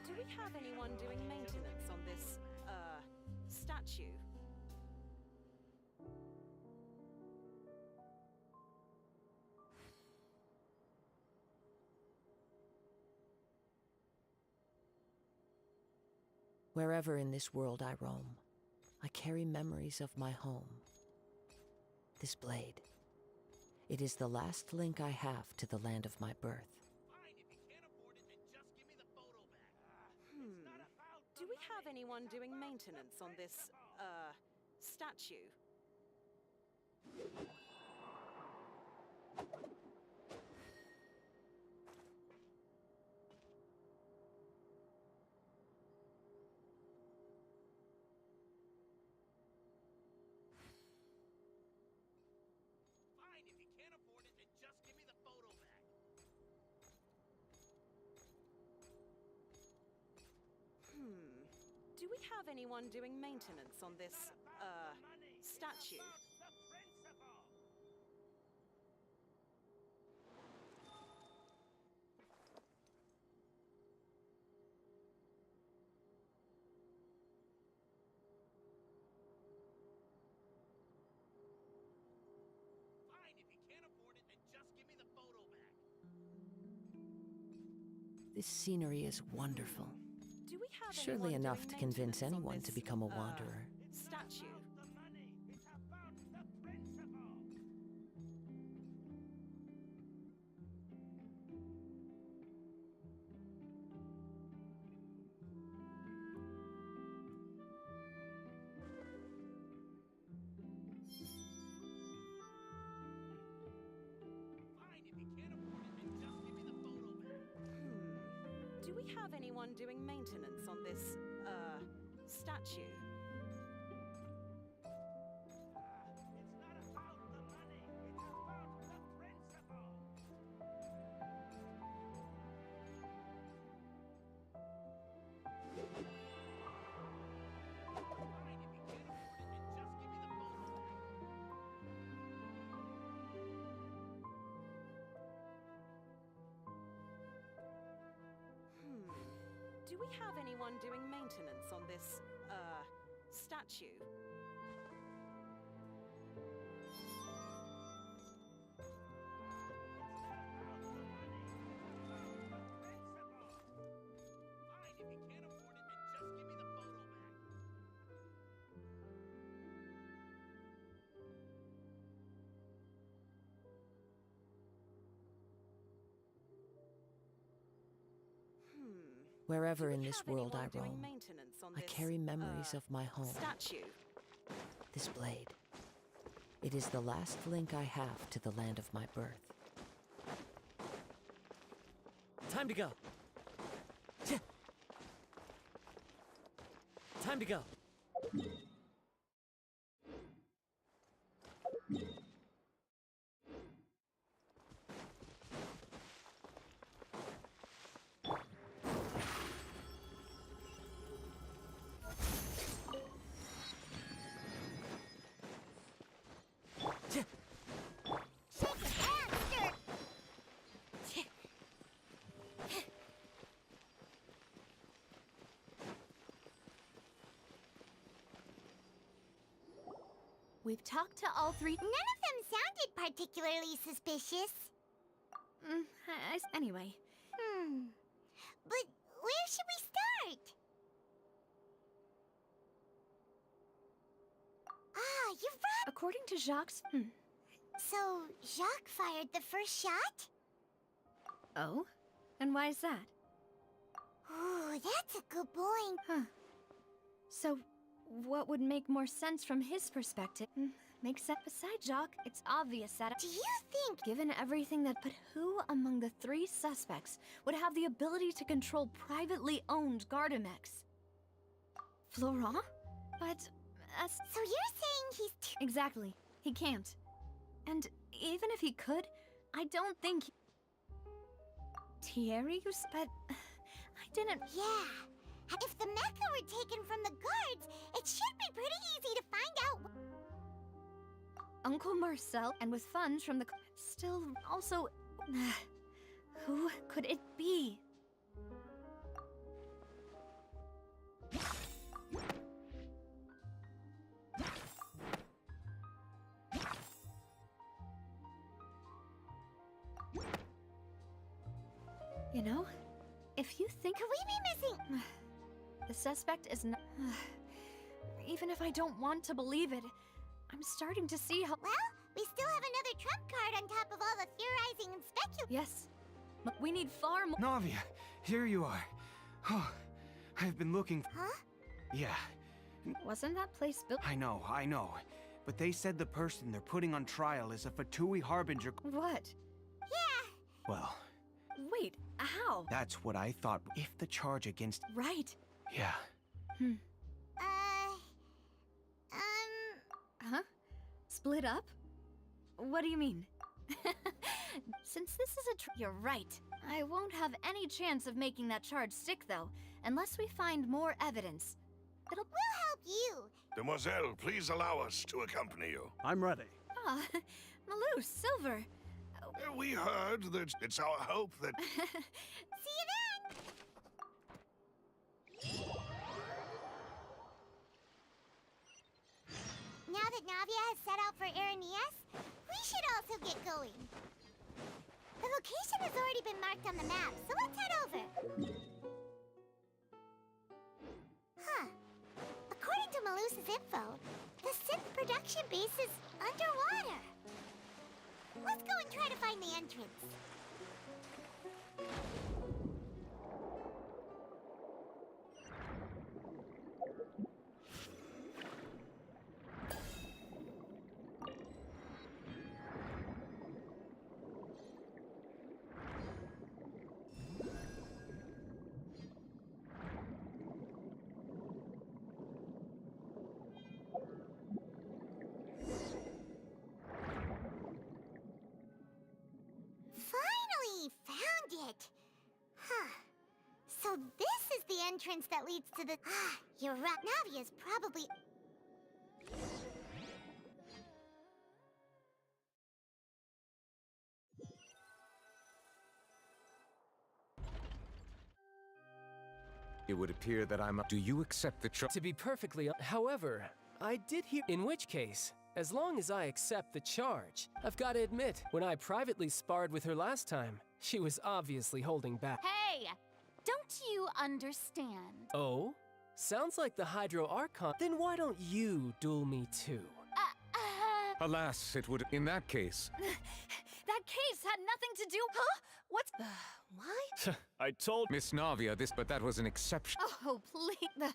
Do we have anyone doing maintenance on this, statue?
Wherever in this world I roam, I carry memories of my home. This blade. It is the last link I have to the land of my birth.
Do we have anyone doing maintenance on this, statue? Do we have anyone doing maintenance on this, statue?
This scenery is wonderful.
Do we have
Surely
anyone
enough
doing
to convince
maintenance on
anyone
this,
to become a wanderer.
statue? Do we have anyone doing maintenance on this, statue? Do we have anyone doing maintenance on this, statue?
Wherever in this world I roam, I carry memories of my home.
Statue.
This blade. It is the last link I have to the land of my birth.
Time to go. Time to go.
We've talked to all three. None of them sounded particularly suspicious.
Anyway.
But where should we start? Ah, you're right.
According to Jacques.
So, Jacques fired the first shot?
Oh? And why is that?
Ooh, that's a good point.
Huh. So, what would make more sense from his perspective? Makes sense. Besides Jacques, it's obvious that.
Do you think?
Given everything that. But who among the three suspects would have the ability to control privately owned Gardamex? Florent? But.
So you're saying he's.
Exactly. He can't. And even if he could, I don't think. Thierry, but. I didn't.
Yeah. If the mecha were taken from the guards, it should be pretty easy to find out.
Uncle Marcel, and with funds from the. Still, also. Who could it be? You know, if you think.
Could we be missing.
The suspect is not. Even if I don't want to believe it, I'm starting to see how.
Well, we still have another trump card on top of all the theorizing and speculating.
Yes. But we need far more.
Navia, here you are. Oh, I've been looking.
Huh?
Yeah.
Wasn't that place built?
I know. But they said the person they're putting on trial is a Fatui Harbinger.
What?
Yeah.
Well.
Wait, how?
That's what I thought. If the charge against.
Right.
Yeah.
Huh? Split up? What do you mean? Since this is you're right. I won't have any chance of making that charge stick, though, unless we find more evidence.
We'll help you.
Demoiselle, please allow us to accompany you.
I'm ready.
Ah, Malou, Silver.
We heard that it's our hope that...
See you then! Now that Navia has set out for Aranias, we should also get going. The location has already been marked on the map, so let's head over. Huh. According to Malus's info, the synth production base is underwater. Let's go and try to find the entrance. entrance that leads to the... You're right. Navia's probably...
It would appear that I'm... Do you accept the charge?
To be perfectly... However, I did hear... In which case, as long as I accept the charge, I've got to admit, when I privately sparred with her last time, she was obviously holding back.
Hey! Don't you understand?
Oh? Sounds like the Hydro Archon. Then why don't you duel me too?
Alas, it would... In that case...
That case had nothing to do... Huh? What's... Why?
I told Miss Navia this, but that was an exception.
Oh, please.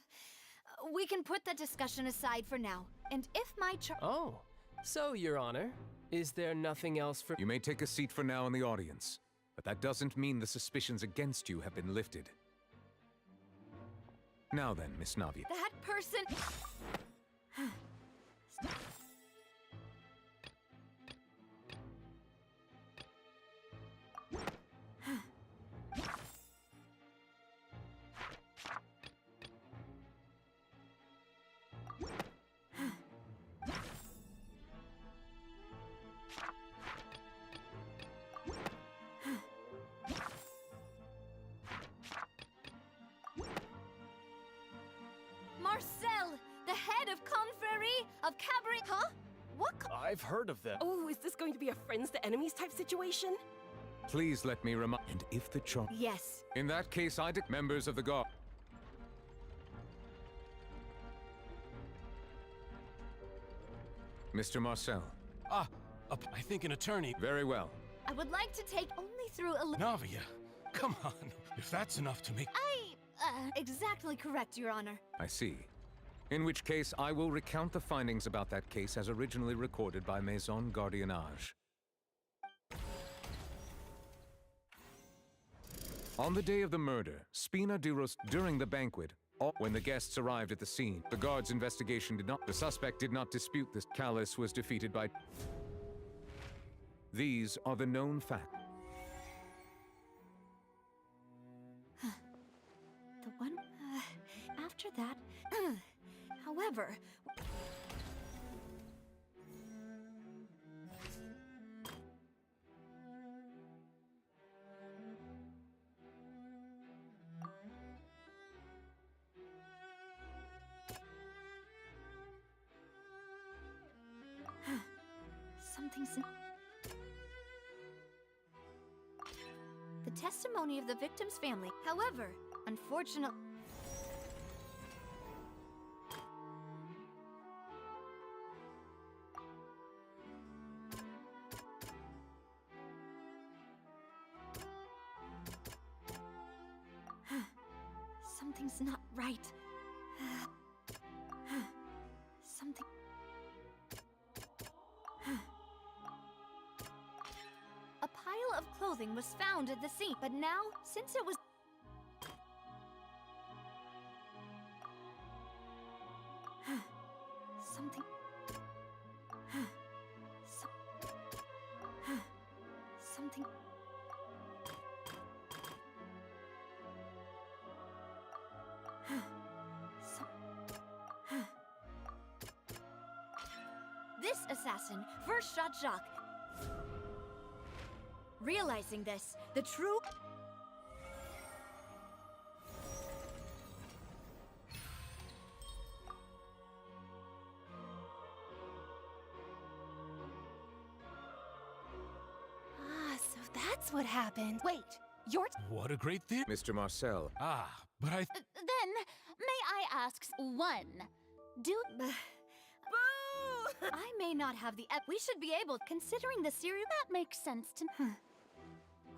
We can put that discussion aside for now. And if my
Oh, so, Your Honor, is there nothing else for...
You may take a seat for now in the audience, but that doesn't mean the suspicions against you have been lifted. Now then, Miss Navia.
That person... Marcel, the head of Confrérie of Cabaret... Huh? What?
I've heard of them.
Oh, is this going to be a friends to enemies type situation?
Please let me remind... And if the charge...
Yes.
In that case, members of the guard... Mr. Marcel.
I think an attorney...
Very well.
I would like to take only through a...
Navia, come on. If that's enough to make...
Exactly correct, Your Honor.
I see. In which case, I will recount the findings about that case as originally recorded by Maison Gardiennage. On the day of the murder, Spina de Ros... During the banquet, when the guests arrived at the scene, the guard's investigation did not... The suspect did not dispute this. Callus was defeated by... These are the known facts.
The one... after that... However... Something's... The testimony of the victim's family. However, unfortunately... Something's not right. Something... A pile of clothing was found at the scene, but now, since it was... Something... Something... This assassin first shot Jacques. Realizing this, the true... So that's what happened. Wait, you're...
What a great theory.
Mr. Marcel.
But I...
Then, may I ask one? Do...
I may not have the we should be able, considering the serial...
That makes sense to me.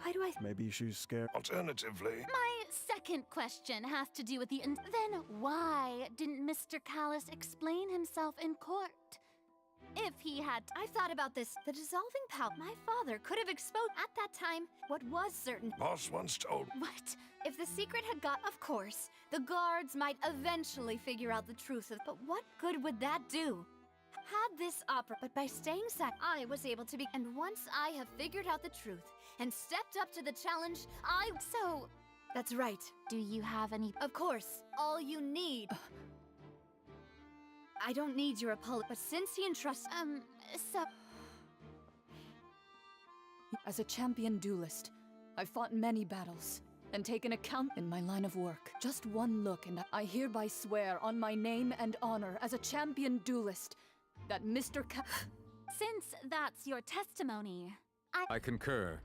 Why do I...
Maybe she's scared.
Alternatively...
My second question has to do with the... Then why didn't Mr. Callus explain himself in court? If he had...
I thought about this. The dissolving power... My father could have exposed at that time what was certain.
Boss once told...
What? If the secret had got... Of course, the guards might eventually figure out the truth of... But what good would that do? Had this opera... But by staying silent, I was able to be... And once I have figured out the truth and stepped up to the challenge,
So,
That's right.
Do you have any...
Of course, all you need. I don't need your apology, but since he entrusts...
so...
As a champion duelist, I've fought many battles and taken account in my line of work. Just one look and I hereby swear on my name and honor as a champion duelist that Mr.
Since that's your testimony,
I concur.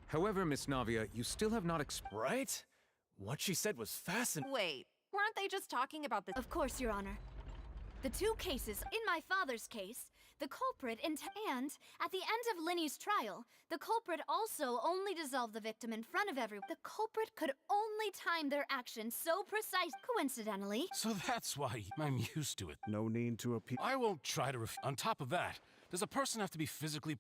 However, Miss Navia, you still have not
Right? What she said was fascinating.
Wait, weren't they just talking about the...
Of course, Your Honor. The two cases, in my father's case, the culprit and at the end of Linny's trial, the culprit also only dissolved the victim in front of everyone. The culprit could only time their actions so precise, coincidentally.
So that's why I'm used to it.
No need to appeal.
I won't try to On top of that, does a person have to be physically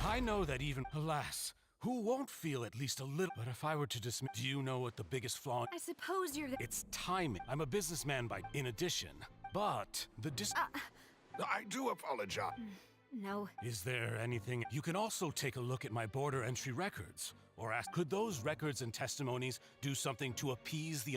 I know that even, alas, who won't feel at least a little... But if I were to dismiss... Do you know what the biggest flaw...
I suppose you're the...
It's timing. I'm a businessman in addition. But the
I do apologize.
No.
Is there anything... You can also take a look at my border entry records. Or ask, could those records and testimonies do something to appease the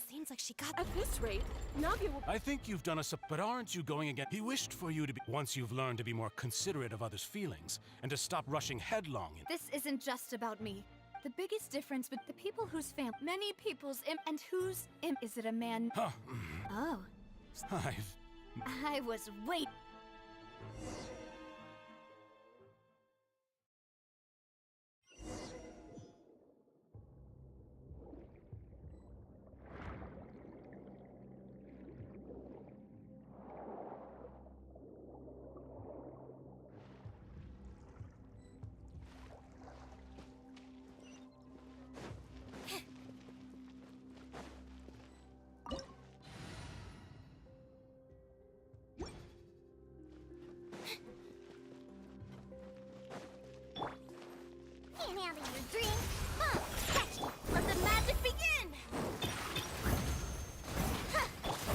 seems like she got... At this rate, Navia will...
I think you've done us a... But aren't you going again? He wished for you to be... Once you've learned to be more considerate of others' feelings, and to stop rushing headlong in...
This isn't just about me. The biggest difference with the people whose many people's and whose is it a man...
Huh.
Oh. I was wait...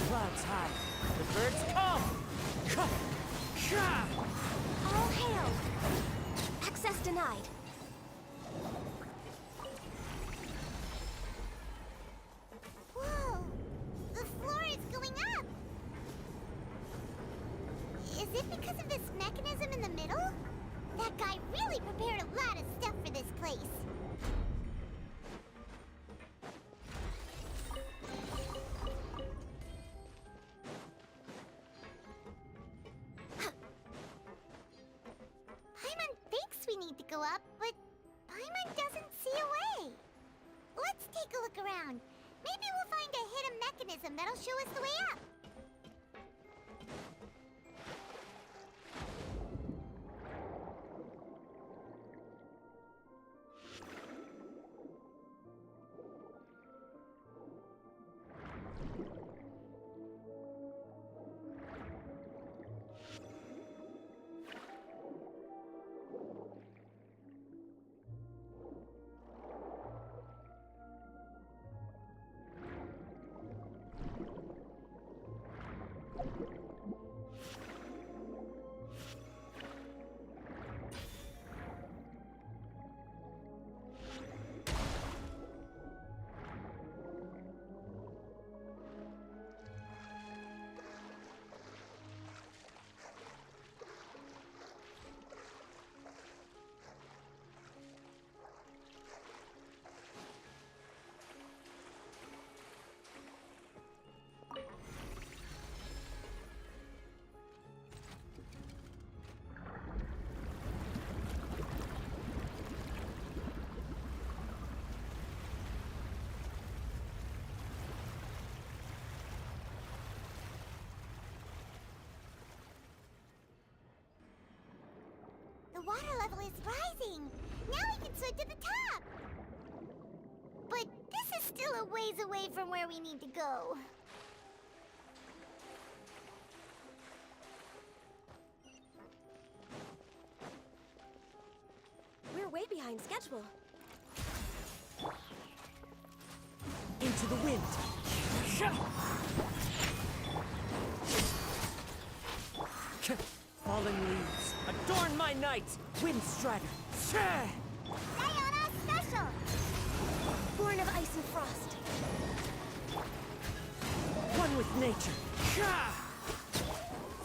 Clouds high. The birds come!
All hail! Access denied. Whoa! The floor is going up! Is it because of this mechanism in the middle? That guy really prepared a lot of stuff for this place. We need to go up, but Paimon doesn't see a way. Let's take a look around. Maybe we'll find a hidden mechanism that'll show us the way up. The water level is rising. Now we can swim to the top. But this is still a ways away from where we need to go.
We're way behind schedule. Into the wind. Fallen leaves, adorn my night! Wind strider!
Sayonara special!
ice and frost.
One with nature.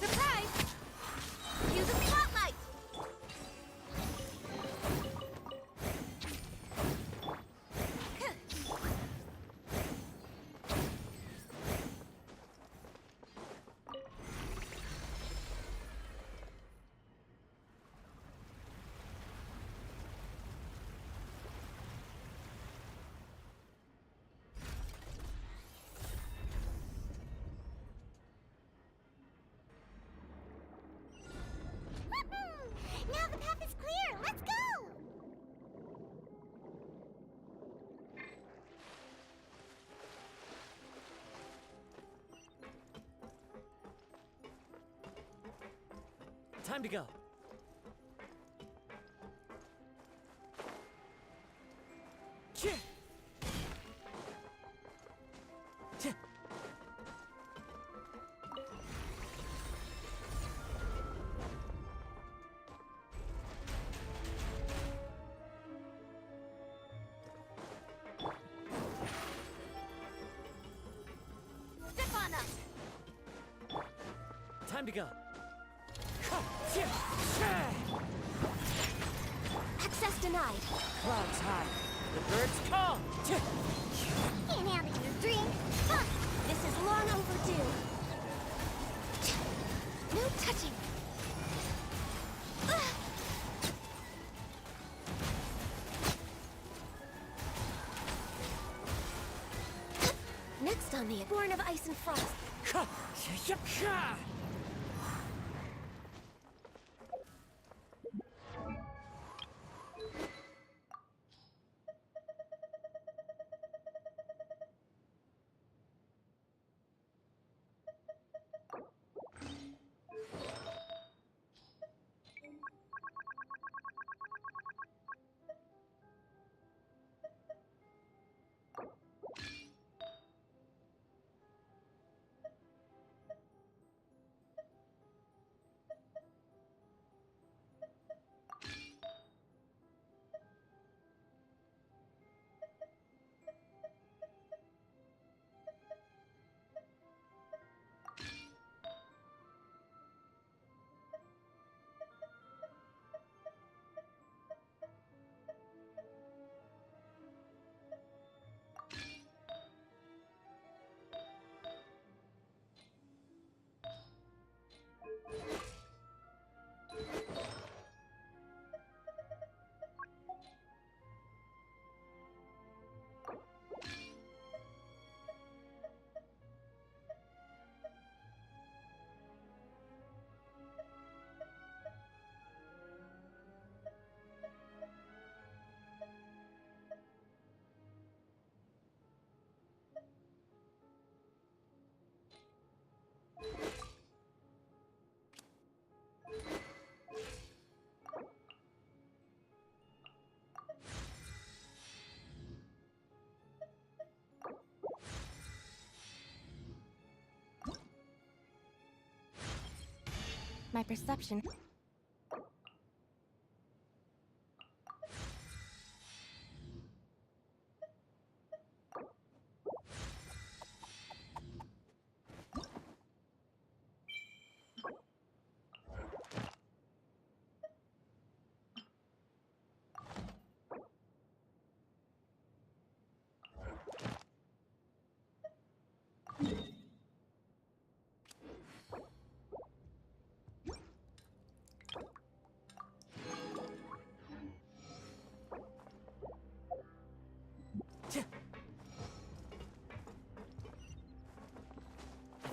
Surprise! Use the spotlight!
Now the path is clear! Let's go!
Time to go. Chip. Chip.
Step on up!
Time to go.
Access denied.
Clouds high. The birds call.
Can't handle your drink. Huh.
This is long overdue. No touching. Next on the born of ice and frost. My perception.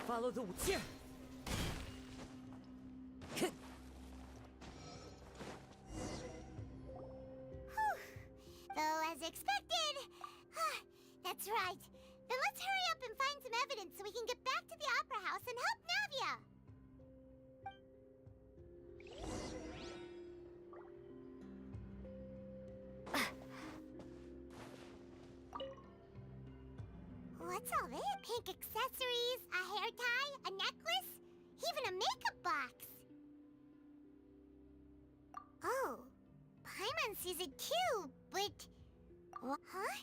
Follow the
Though, as expected. That's right. Then let's hurry up and find some evidence so we can get back to the Opera House and help Navia. What's all this? Pink accessories, a hair tie, a necklace, even a makeup box. Oh, Paimon sees it too, but... Huh?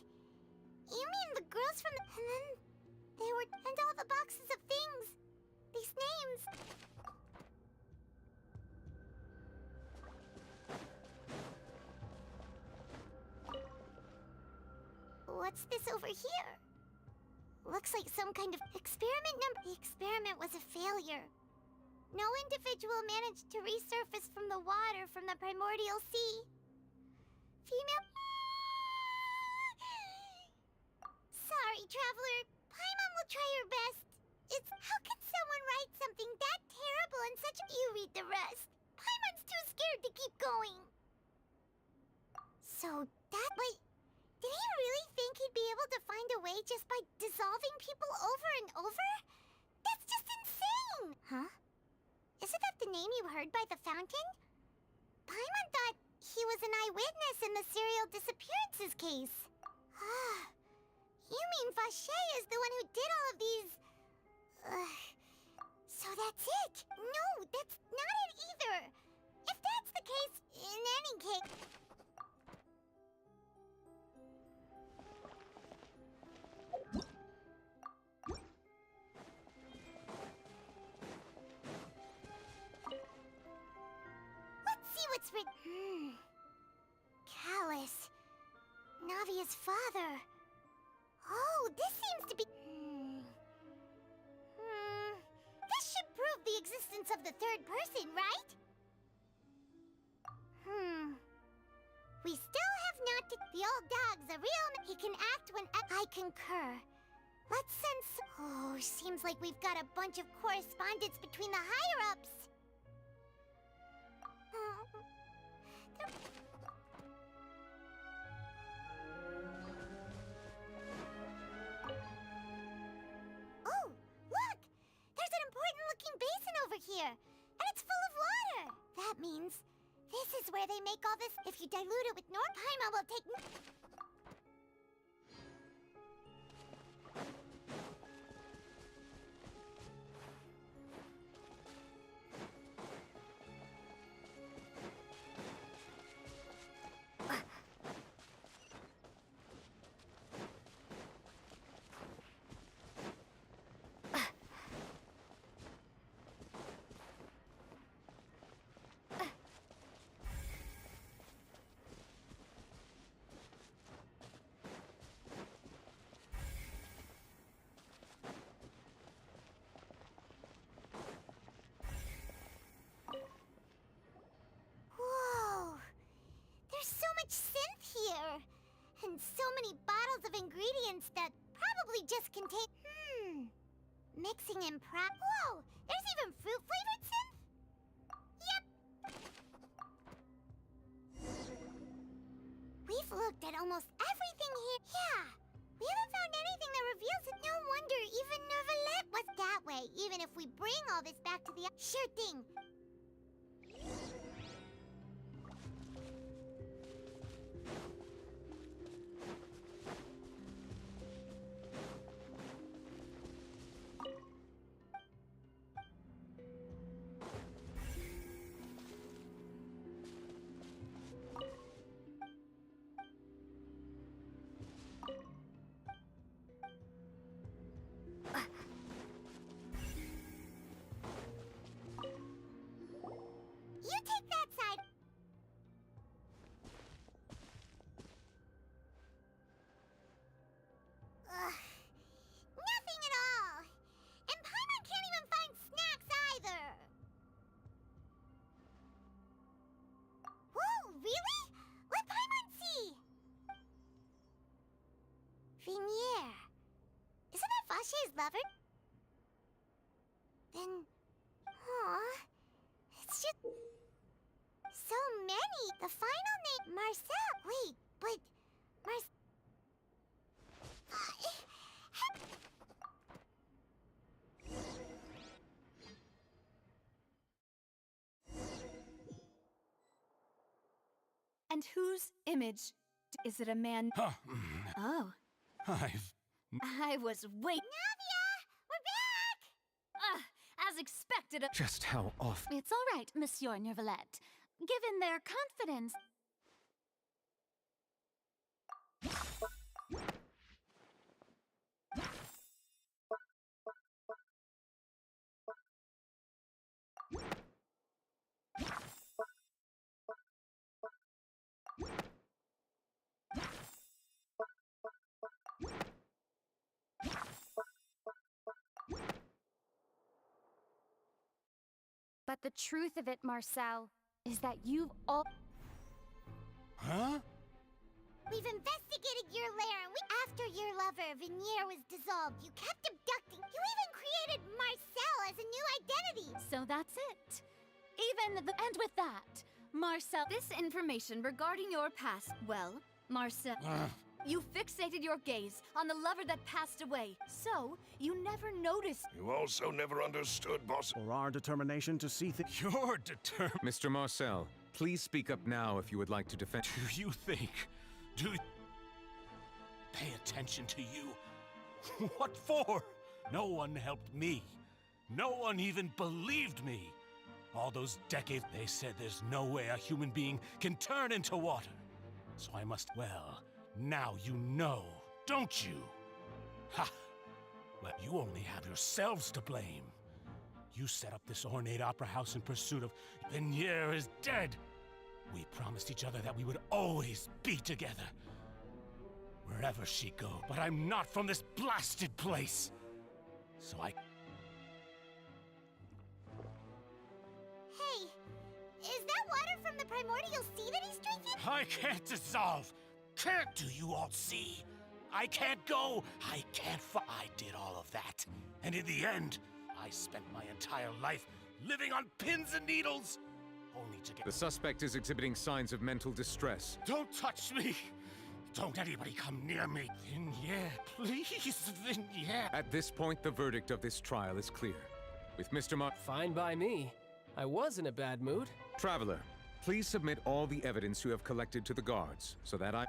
You mean the girls from the... And then they were... And all the boxes of things. These names. What's this over here? Looks like some kind of experiment number. The experiment was a failure. No individual managed to resurface from the water from the primordial sea. Female... Sorry, Traveler. Paimon will try her best. It's... How can someone write something that terrible in such a... You read the rest. Paimon's too scared to keep going. So that... Wait, did he really think he'd be able to find a way just by dissolving people over and over? That's just insane! Huh? Isn't that the name you heard by the fountain? Paimon thought he was an eyewitness in the serial disappearances case. You mean Vache is the one who did all of these... So that's it? No, that's not it either. If that's the case, in any case... Let's see what's written. Callus. Navia's father. Oh, this seems to be... This should prove the existence of the third person, right? We still have not... The old dog's a real... He can act when... I concur. Let's send some... Oh, seems like we've got a bunch of correspondence between the higher-ups. Oh, look! There's an important-looking basin over here, and it's full of water. That means this is where they make all this. If you dilute it with Paimon will take... And so many bottles of ingredients that probably just contain... Mixing in Whoa! There's even fruit-flavored synth? Yep! We've looked at almost everything here. Yeah! We haven't found anything that reveals it. No wonder even Nervalette was that way, even if we bring all this back to the... Sure thing! You take that side. Nothing at all. And Paimon can't even find snacks either. Whoa, really? Let Paimon see. Vinier. Isn't that Vache's lover? Then... Aw. It's just... So many! The final name... Marcel! Wait, but...
And whose image? Is it a man? Oh. I was waiting.
Navia! We're back!
As expected.
Just how often?
It's all right, Monsieur Nervalette. Given their confidence...
But the truth of it, Marcel, is that you've all...
Huh?
We've investigated your lair, and after your lover, Vignier, was dissolved, you kept abducting. You even created Marcel as a new identity.
So that's it. And with that, Marcel...
This information regarding your past, well, Marcel... You fixated your gaze on the lover that passed away, so you never noticed.
You also never understood, boss.
Or our determination to see things.
You're determined.
Mr. Marcel, please speak up now if you would like to defend.
Do you think... Pay attention to you. What for? No one helped me. No one even believed me. All those decades, they said there's no way a human being can turn into water. So I must, well, now you know, don't you? Ha! Well, you only have yourselves to blame. You set up this ornate opera house in pursuit of... Vignier is dead. We promised each other that we would always be together. Wherever she go, but I'm not from this blasted place. So I...
Hey, is that water from the primordial sea that he's drinking?
I can't dissolve. Can't do you all see? I can't go. I can't I did all of that. And in the end, I spent my entire life living on pins and needles. Only to get...
The suspect is exhibiting signs of mental distress.
Don't touch me! Don't anybody come near me! Vignier, please, Vignier!
At this point, the verdict of this trial is clear. With Mr.
Fine by me. I was in a bad mood.
Traveler, please submit all the evidence you have collected to the guards, so that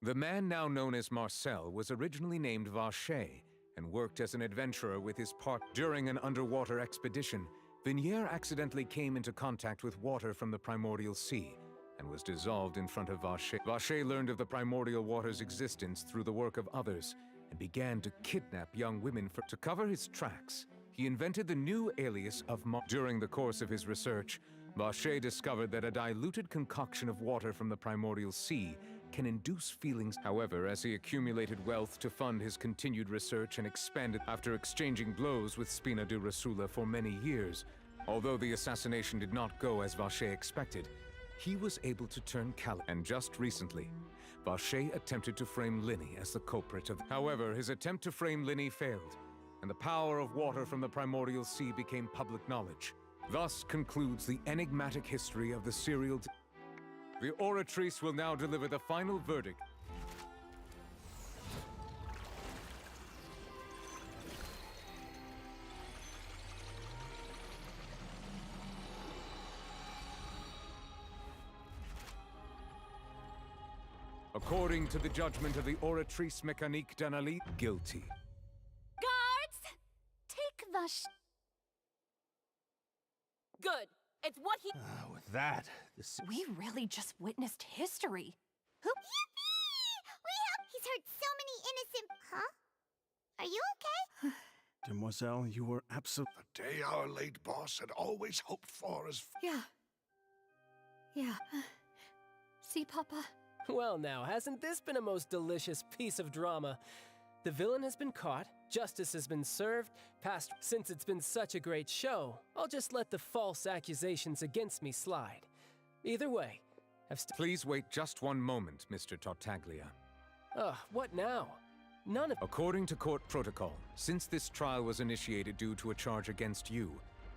The man now known as Marcel was originally named Vacher, and worked as an adventurer with his During an underwater expedition, Vignier accidentally came into contact with water from the primordial sea, and was dissolved in front of Vacher. Vacher learned of the primordial water's existence through the work of others, and began to kidnap young women to cover his tracks. He invented the new alias of During the course of his research, Vacher discovered that a diluted concoction of water from the primordial sea can induce feelings. However, as he accumulated wealth to fund his continued research and expanded after exchanging blows with Spina de Rasula for many years, although the assassination did not go as Vacher expected, he was able to turn and just recently, Vacher attempted to frame Linny as the culprit of... However, his attempt to frame Linny failed, and the power of water from the primordial sea became public knowledge. Thus concludes the enigmatic history of the serial... The Oratrice will now deliver the final verdict. According to the judgment of the Oratrice Mécanique d'Analyse, guilty.
Guards! Take the
Good. It's what he...
With that,
We really just witnessed history.
Yippee! He's hurt so many innocent... Huh? Are you okay?
Demoiselle, you were absolute...
The day our late boss had always hoped for is...
Yeah. See, Papa?
Well now, hasn't this been a most delicious piece of drama? The villain has been caught, justice has been served, since it's been such a great show, I'll just let the false accusations against me slide. Either way,
Please wait just one moment, Mr. Tartaglia.
What now? None of...
According to court protocol, since this trial was initiated due to a charge against you,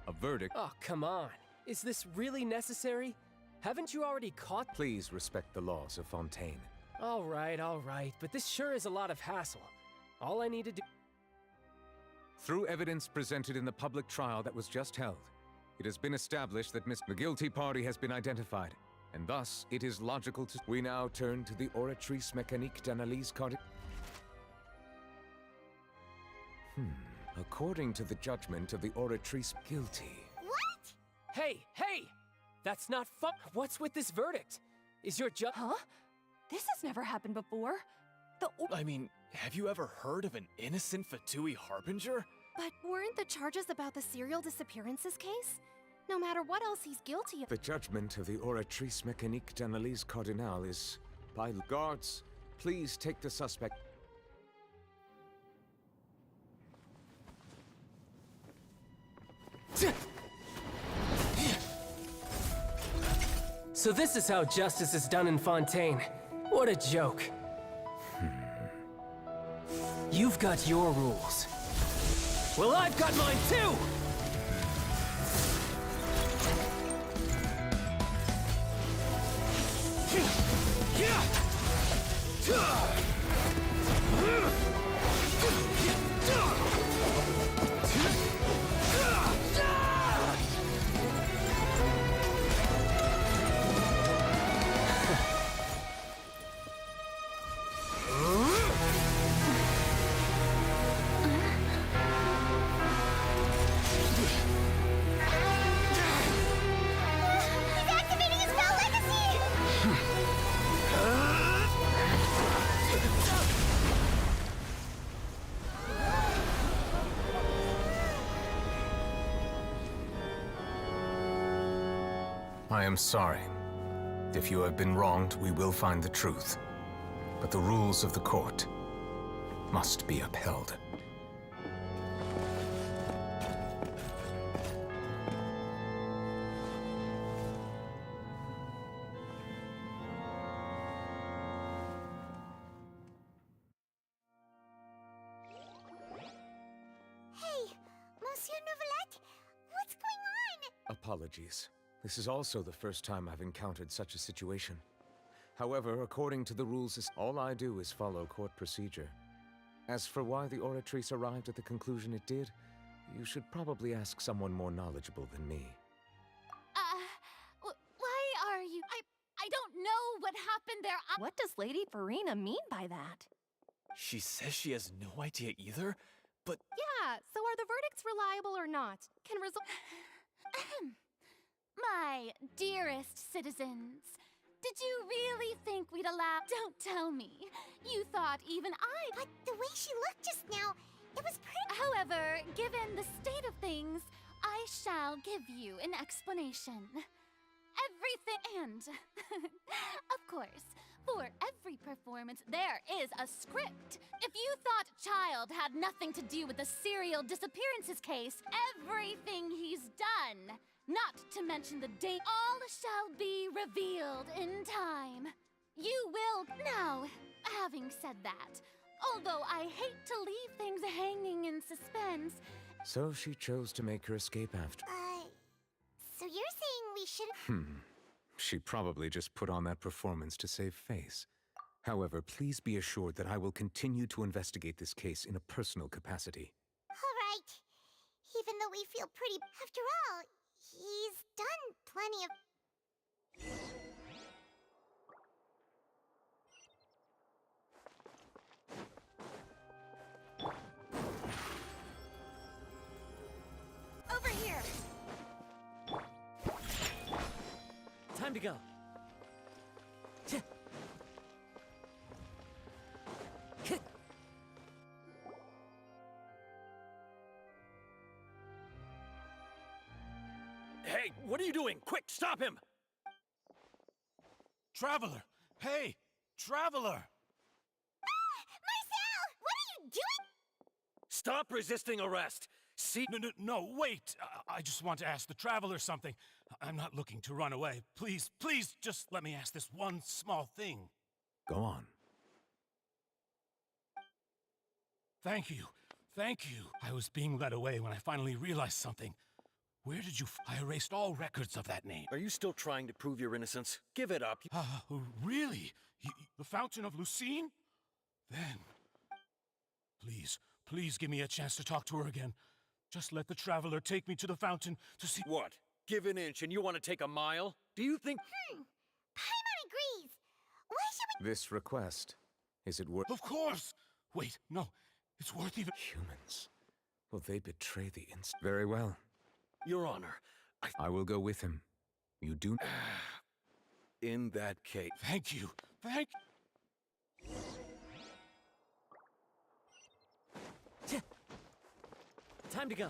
a verdict...
Oh, come on. Is this really necessary? Haven't you already caught...
Please respect the laws of Fontaine.
All right, but this sure is a lot of hassle. All I need to do...
Through evidence presented in the public trial that was just held, it has been established that the guilty party has been identified, and thus it is logical to... We now turn to the Oratrice Mécanique d'Analyse Cardiaque. According to the judgment of the Oratrice, guilty.
What?
Hey! That's not fun. What's with this verdict? Is your
Huh? This has never happened before.
I mean, have you ever heard of an innocent Fatui Harbinger?
But weren't the charges about the serial disappearances case? No matter what else he's guilty of...
The judgment of the Oratrice Mécanique d'Analyse Cardinal is by... Guards, please take the suspect...
So this is how justice is done in Fontaine. What a joke. You've got your rules. Well, I've got mine too!
He's activating his spell legacy!
I am sorry. If you have been wronged, we will find the truth. But the rules of the court must be upheld.
Hey, Monsieur Novelette, what's going on?
Apologies. This is also the first time I've encountered such a situation. However, according to the rules, all I do is follow court procedure. As for why the Oratrice arrived at the conclusion it did, you should probably ask someone more knowledgeable than me.
Why are you... I don't know what happened there.
What does Lady Farina mean by that?
She says she has no idea either, but
Yeah, so are the verdicts reliable or not? Can result...
My dearest citizens, did you really think we'd allow... Don't tell me. You thought even I...
But the way she looked just now, it was pretty...
However, given the state of things, I shall give you an explanation. Everything and... of course, for every performance, there is a script. If you thought Child had nothing to do with the serial disappearances case, everything he's done, not to mention the date, all shall be revealed in time. You will... Now, having said that, although I hate to leave things hanging in suspense...
So she chose to make her escape after.
So you're saying we should...
She probably just put on that performance to save face. However, please be assured that I will continue to investigate this case in a personal capacity.
All right. Even though we feel pretty... After all, he's done plenty of...
Over here!
time to go. Hey, what are you doing? Quick, stop him!
Traveler! Hey! Traveler!
Marcel! What are you doing?
Stop resisting arrest! See?
No, wait! I just want to ask the Traveler something. I'm not looking to run away. Please, please, just let me ask this one small thing.
Go on.
Thank you. Thank you. I was being led away when I finally realized something. Where did you I erased all records of that name.
Are you still trying to prove your innocence? Give it up.
Really? The Fountain of Lucine? Then... Please, please give me a chance to talk to her again. Just let the Traveler take me to the fountain to see...
What? Give an inch and you want to take a mile? Do you think...
Paimon agrees. Why should we...
This request, is it worth...
Of course! Wait, no. It's worth even...
Humans. Will they betray the Very well.
Your Honor,
I will go with him. You do...
In that case...
Thank you. Thank...
Time to go.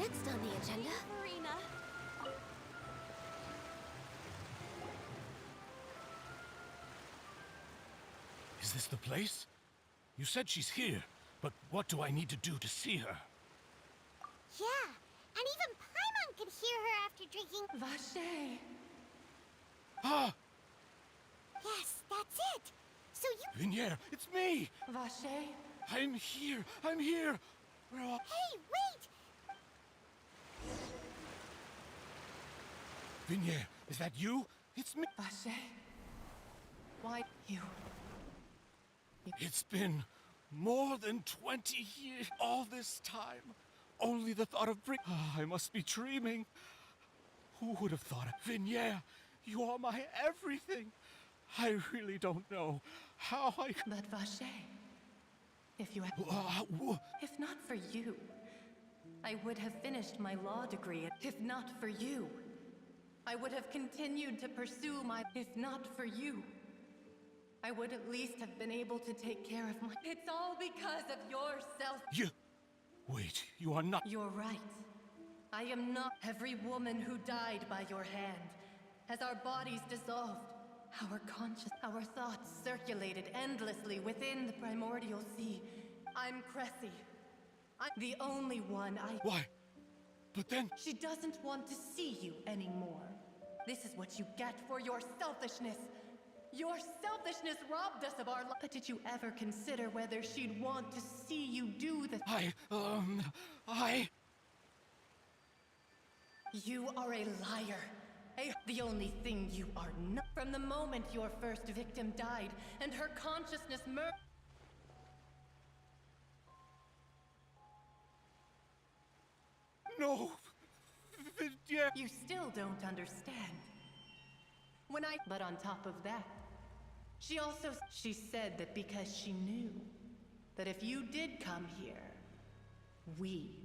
Next on the agenda.
Marina.
Is this the place? You said she's here, but what do I need to do to see her?
Yeah, and even Paimon could hear her after drinking.
Vache.
Ah!
Yes, that's it. So you.
Vignere, it's me!
Vache.
I'm here! I'm here! Where are...
Hey, wait!
Vignere, is that you? It's me!
Vache. Why you?
It's been more than 20 years. All this time. Only the thought of I must be dreaming. Who would have thought it? Vignere, you are my everything. I really don't know how I...
But Vache, if you had... If not for you, I would have finished my law degree. If not for you, I would have continued to pursue my... If not for you, I would at least have been able to take care of my... It's all because of your self...
You... Wait, you are not...
You're right. I am not every woman who died by your hand. As our bodies dissolved, our our thoughts circulated endlessly within the primordial sea. I'm Cressy. I'm the only one
Why? But then...
She doesn't want to see you anymore. This is what you get for your selfishness. Your selfishness robbed us of our life. But did you ever consider whether she'd want to see you do the... You are a liar. The only thing you are not... From the moment your first victim died, and her consciousness
No! Yeah.
You still don't understand. But on top of that, she said that because she knew that if you did come here, we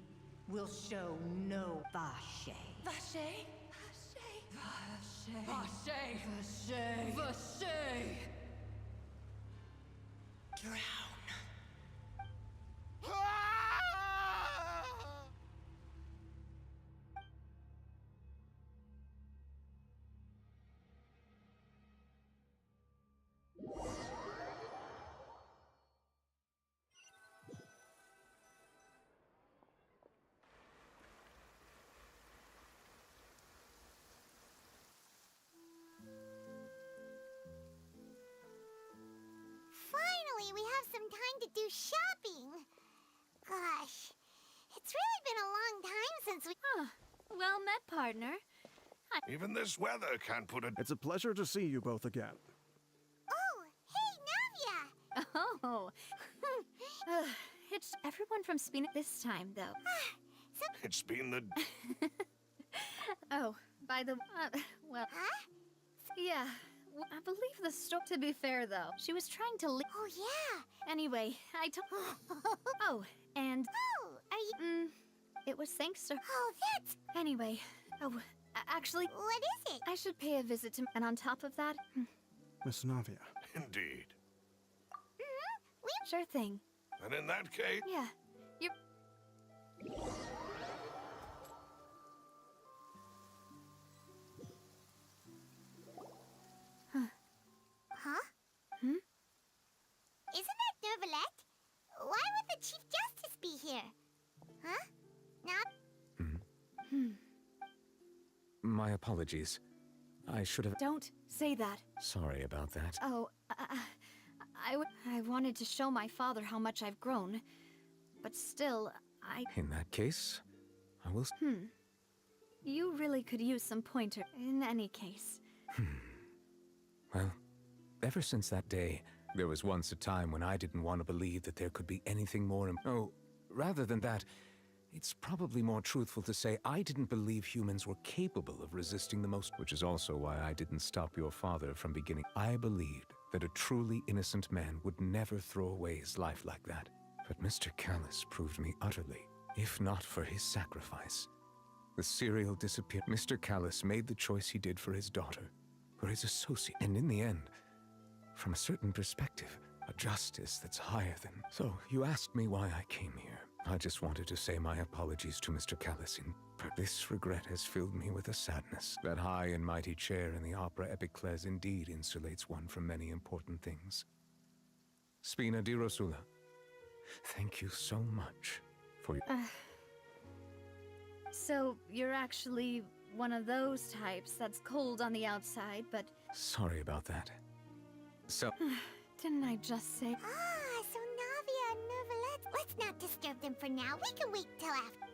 will show no Vache.
Vache?
Vache. Vache. Vache. Vache. Drown.
Finally, we have some time to do shopping. Gosh, it's really been a long time since we...
Well met, partner.
Even this weather can't put a...
It's a pleasure to see you both again.
Oh, hey, Navia!
Oh. It's everyone from Spina this time, though.
It's been the...
Oh, by the... well...
Huh?
Yeah, I believe the story... To be fair, though, she was trying to leave...
Oh, yeah.
Anyway, I told... Oh, and...
Oh, are you...
It was thanks to...
Oh, that's...
Anyway, actually...
What is it?
I should pay a visit to... And on top of that...
Miss Navia.
Indeed.
Sure thing.
And in that case...
Yeah, you're...
Huh?
Hmm?
Isn't that Nervalette? Why would the Chief Justice be here? Huh? Not...
My apologies. I should have...
Don't say that.
Sorry about that.
Oh, I wanted to show my father how much I've grown. But still,
In that case, I will...
You really could use some pointer in any case.
Well, ever since that day, there was once a time when I didn't want to believe that there could be anything more... rather than that, it's probably more truthful to say I didn't believe humans were capable of resisting the most... Which is also why I didn't stop your father from beginning. I believed that a truly innocent man would never throw away his life like that. But Mr. Callus proved me utterly, if not for his sacrifice. The serial disappeared. Mr. Callus made the choice he did for his daughter, for his associate, and in the end, from a certain perspective, a justice that's higher than... So, you asked me why I came here. I just wanted to say my apologies to Mr. Callisin. This regret has filled me with a sadness. That high and mighty chair in the opera Epicles indeed insulates one from many important things. Spina di Rosula, thank you so much for your...
So, you're actually one of those types that's cold on the outside, but...
Sorry about that. So...
Didn't I just say...
Ah, so Navia and Nervalette. Let's not disturb them for now. We can wait till after.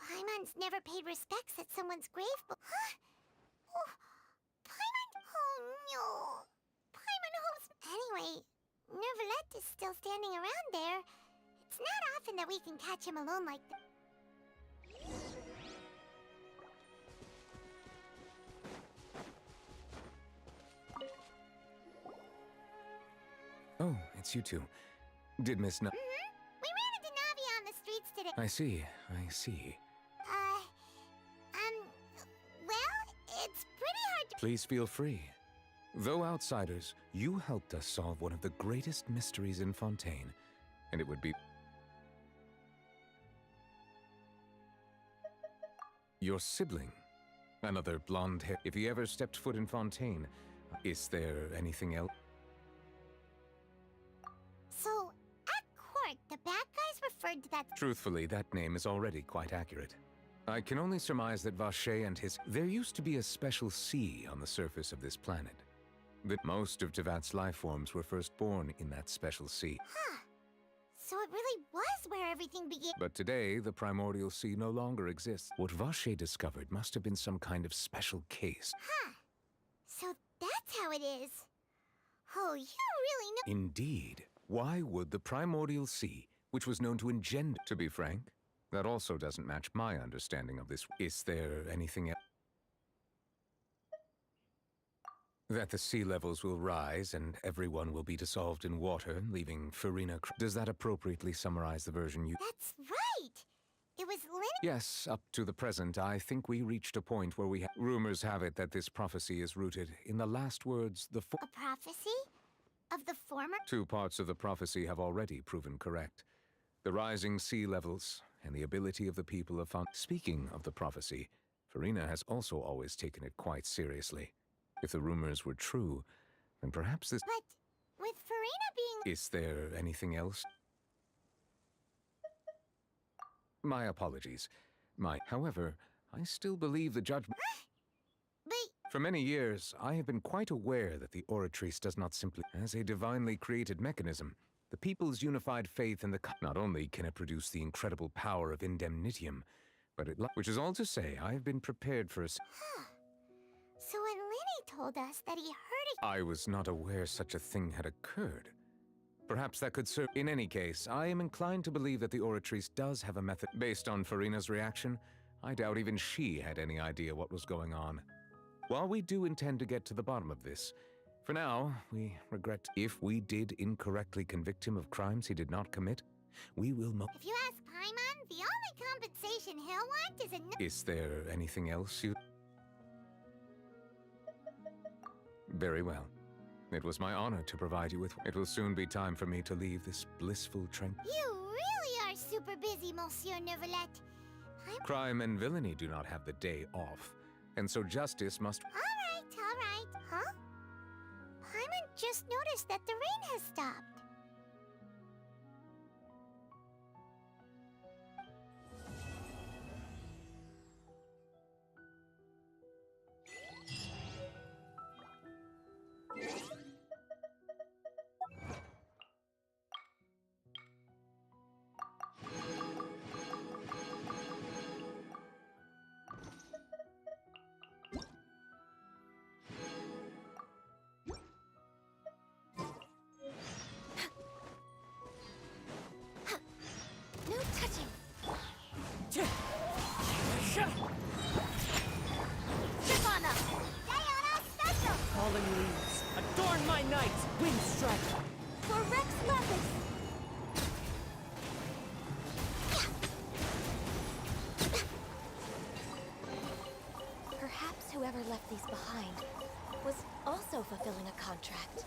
Paimon's never paid respects at someone's grave, but... Huh? Oh, Paimon? Oh, no. Paimon hopes... Anyway, Nervalette is still standing around there. It's not often that we can catch him alone like that.
Oh, it's you two. Did Miss Na...
We ran into Navia on the streets today.
I see.
Well, it's pretty hard to...
Please feel free. Though outsiders, you helped us solve one of the greatest mysteries in Fontaine, and it would be... Your sibling. Another blonde hair. If he ever stepped foot in Fontaine, is there anything else?
So, at court, the bad guys referred to that...
Truthfully, that name is already quite accurate. I can only surmise that Vacher and his... There used to be a special sea on the surface of this planet. That most of Tevat's life forms were first born in that special sea.
Huh. So it really was where everything began.
But today, the primordial sea no longer exists. What Vacher discovered must have been some kind of special case.
Huh. So that's how it is. Oh, you really know...
Indeed. Why would the primordial sea, which was known to engender... To be frank, that also doesn't match my understanding of this. Is there anything else? That the sea levels will rise and everyone will be dissolved in water, leaving Farina... Does that appropriately summarize the version you...
That's right! It was Lynn...
Yes, up to the present, I think we reached a point where we rumors have it that this prophecy is rooted in the last words,
A prophecy? Of the former?
2 parts of the prophecy have already proven correct. The rising sea levels and the ability of the people of Speaking of the prophecy, Farina has also always taken it quite seriously. If the rumors were true, then perhaps this...
But with Farina being...
Is there anything else? My apologies. However, I still believe the judgment... For many years, I have been quite aware that the Oratrice does not simply... As a divinely created mechanism, the people's unified faith in the... Not only can it produce the incredible power of Indemnitium, but it... Which is all to say, I have been prepared for a...
Huh. So when Lenny told us that he heard it...
I was not aware such a thing had occurred. Perhaps that could serve... In any case, I am inclined to believe that the Oratrice does have a method... Based on Farina's reaction, I doubt even she had any idea what was going on. While we do intend to get to the bottom of this, for now, we regret... If we did incorrectly convict him of crimes he did not commit, we will...
If you ask Paimon, the only compensation he'll want is a...
Is there anything else you... Very well. It was my honor to provide you with... It will soon be time for me to leave this blissful
You really are super busy, Monsieur Nervalette.
Crime and villainy do not have the day off, and so justice must...
All right. Huh? Paimon just noticed that the rain has stopped.
No touching! Shivana!
Sayonara special!
Falling leaves, adorn my night! Wind strike!
For Rex Lapis!
Perhaps whoever left these behind was also fulfilling a contract.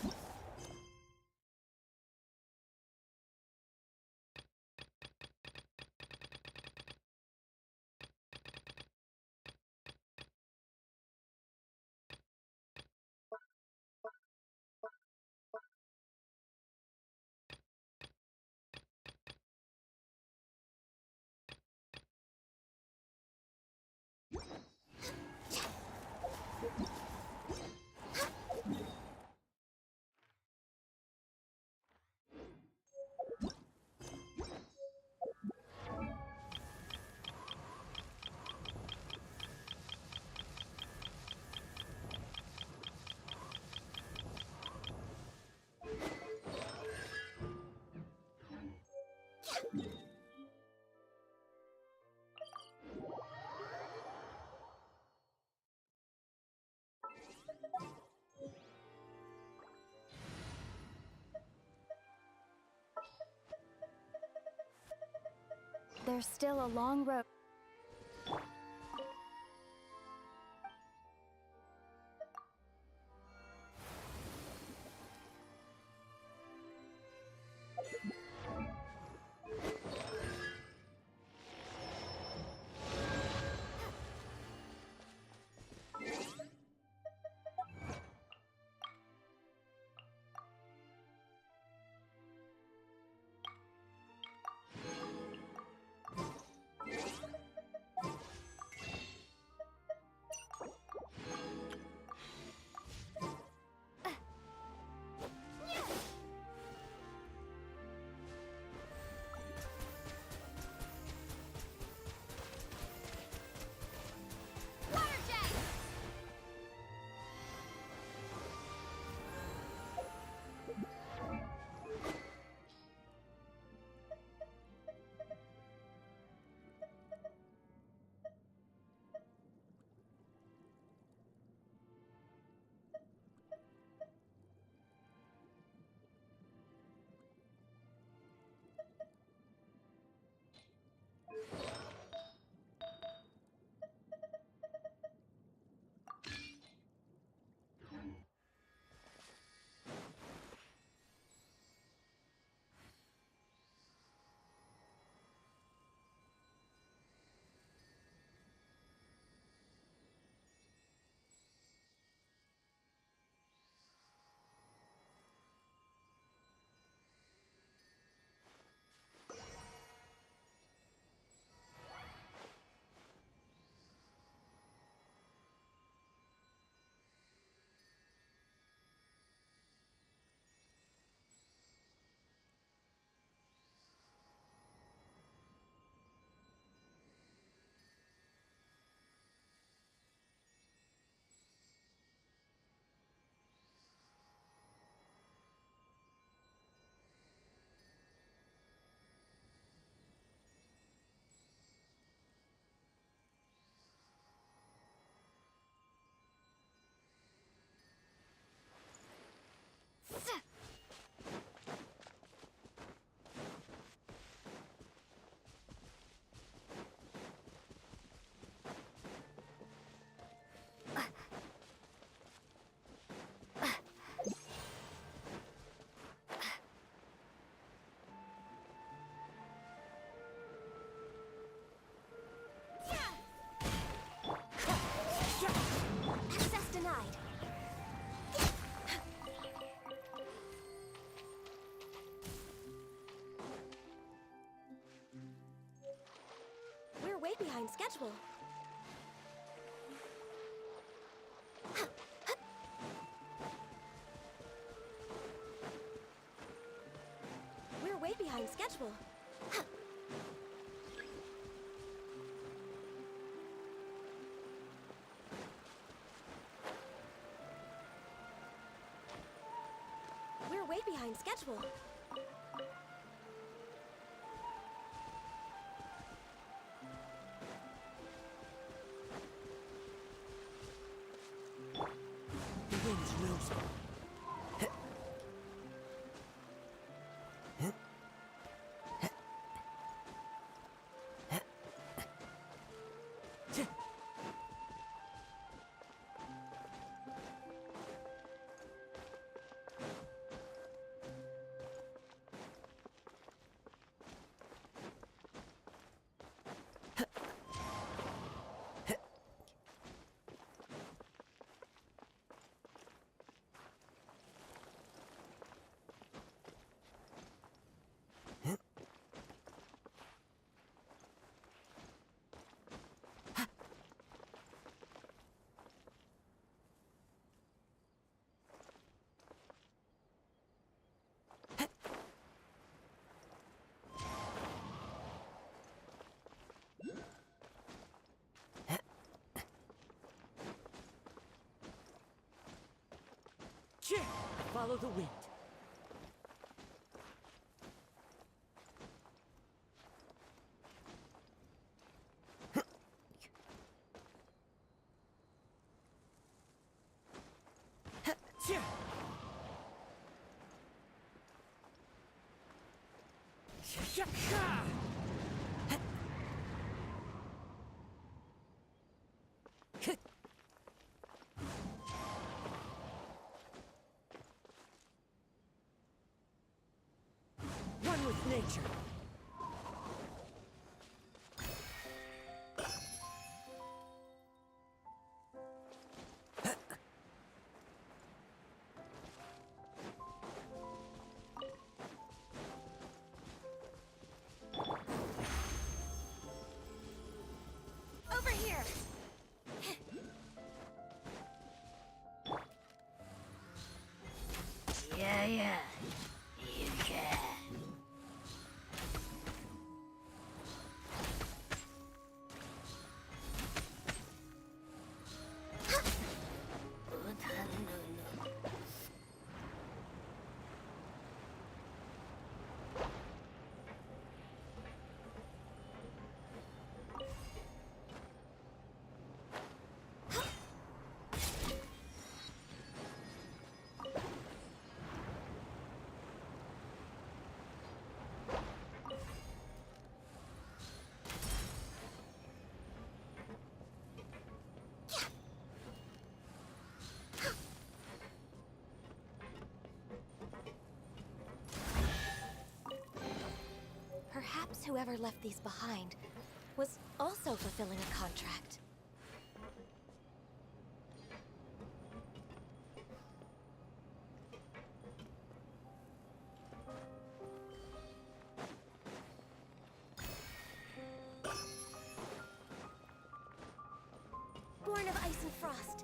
There's still a long road.
We're way behind schedule. We're way behind schedule. We're way behind schedule.
The wind's rose.
Follow the wind. One with nature.
Over here!
Yeah, you can.
Perhaps whoever left these behind was also fulfilling a contract. Born of ice and frost.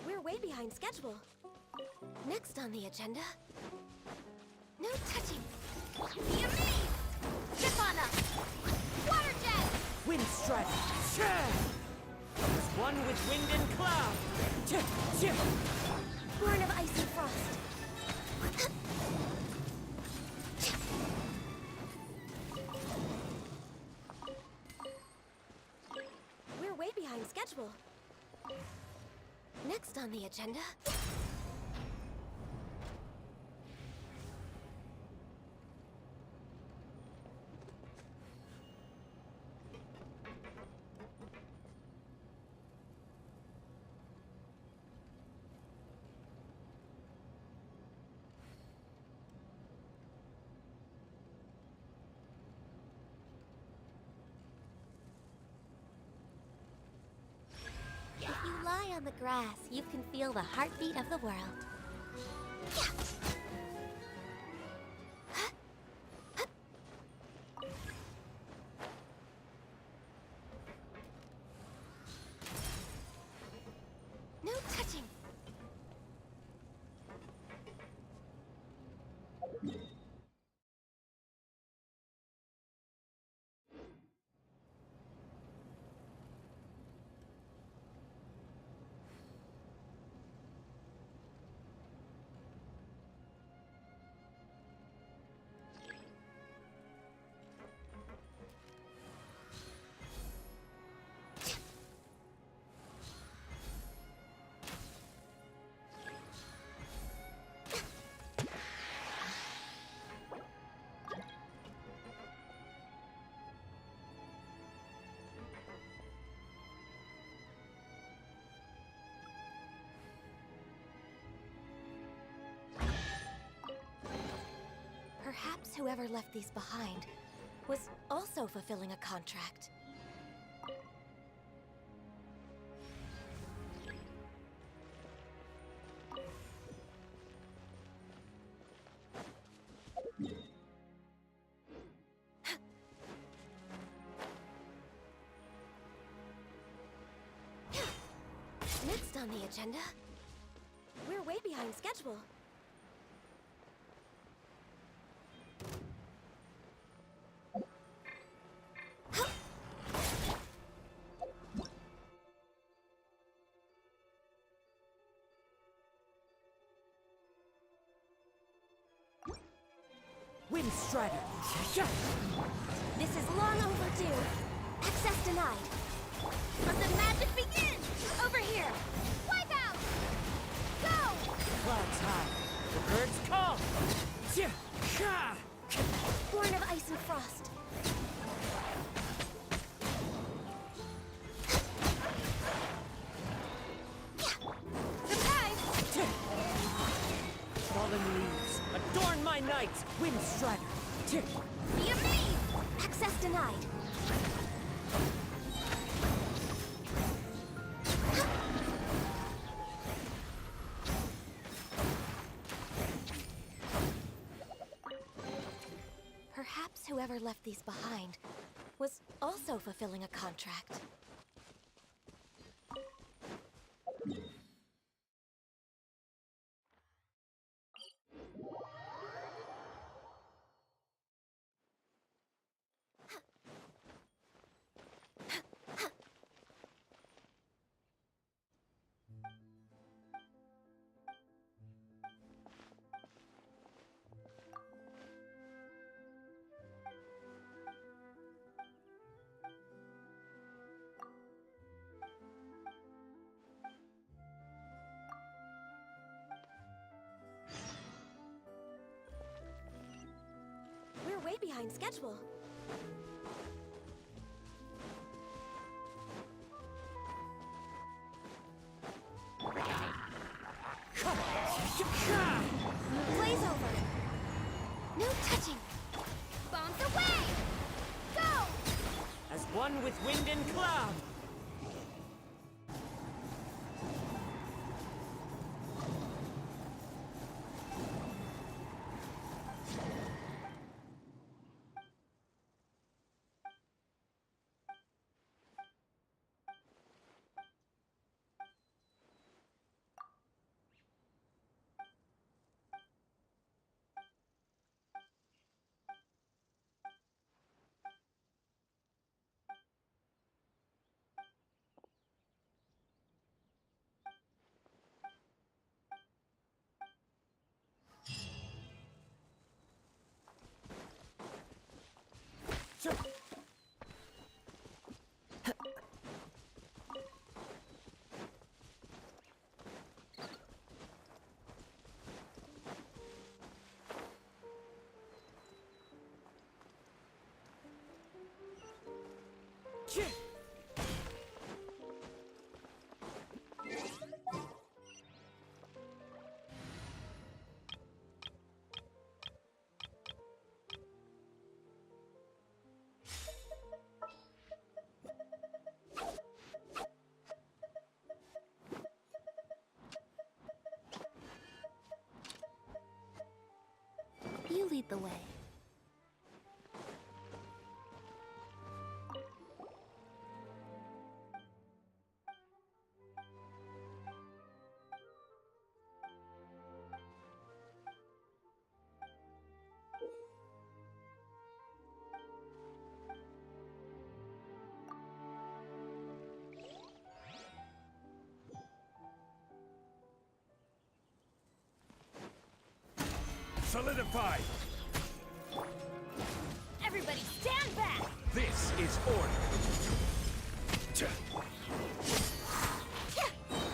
We're way behind schedule. Next on the agenda... No touching! Be amazed! Zip on up! Water jet!
Wind strike. One with wind and cloud.
Born of ice and frost. We're way behind schedule. Next on the agenda... If you lie on the grass, you can feel the heartbeat of the world. No touching! Perhaps whoever left these behind was also fulfilling a contract. Next on the agenda, we're way behind schedule.
Wind Strider!
This is long overdue. Access denied. Let the magic begin! Over here! Wipe out! Go!
Clouds high. The birds come!
Born of ice and frost. Surprise!
Fallen leaves, adorn my night! Wind Strider!
Be amazed! Access denied. Perhaps whoever left these behind was also fulfilling a contract. We're way behind schedule. Blaze over. No touching. Bombs away! Go!
As one with wind and cloud!
You lead the way.
Solidified!
Everybody stand back!
This is order!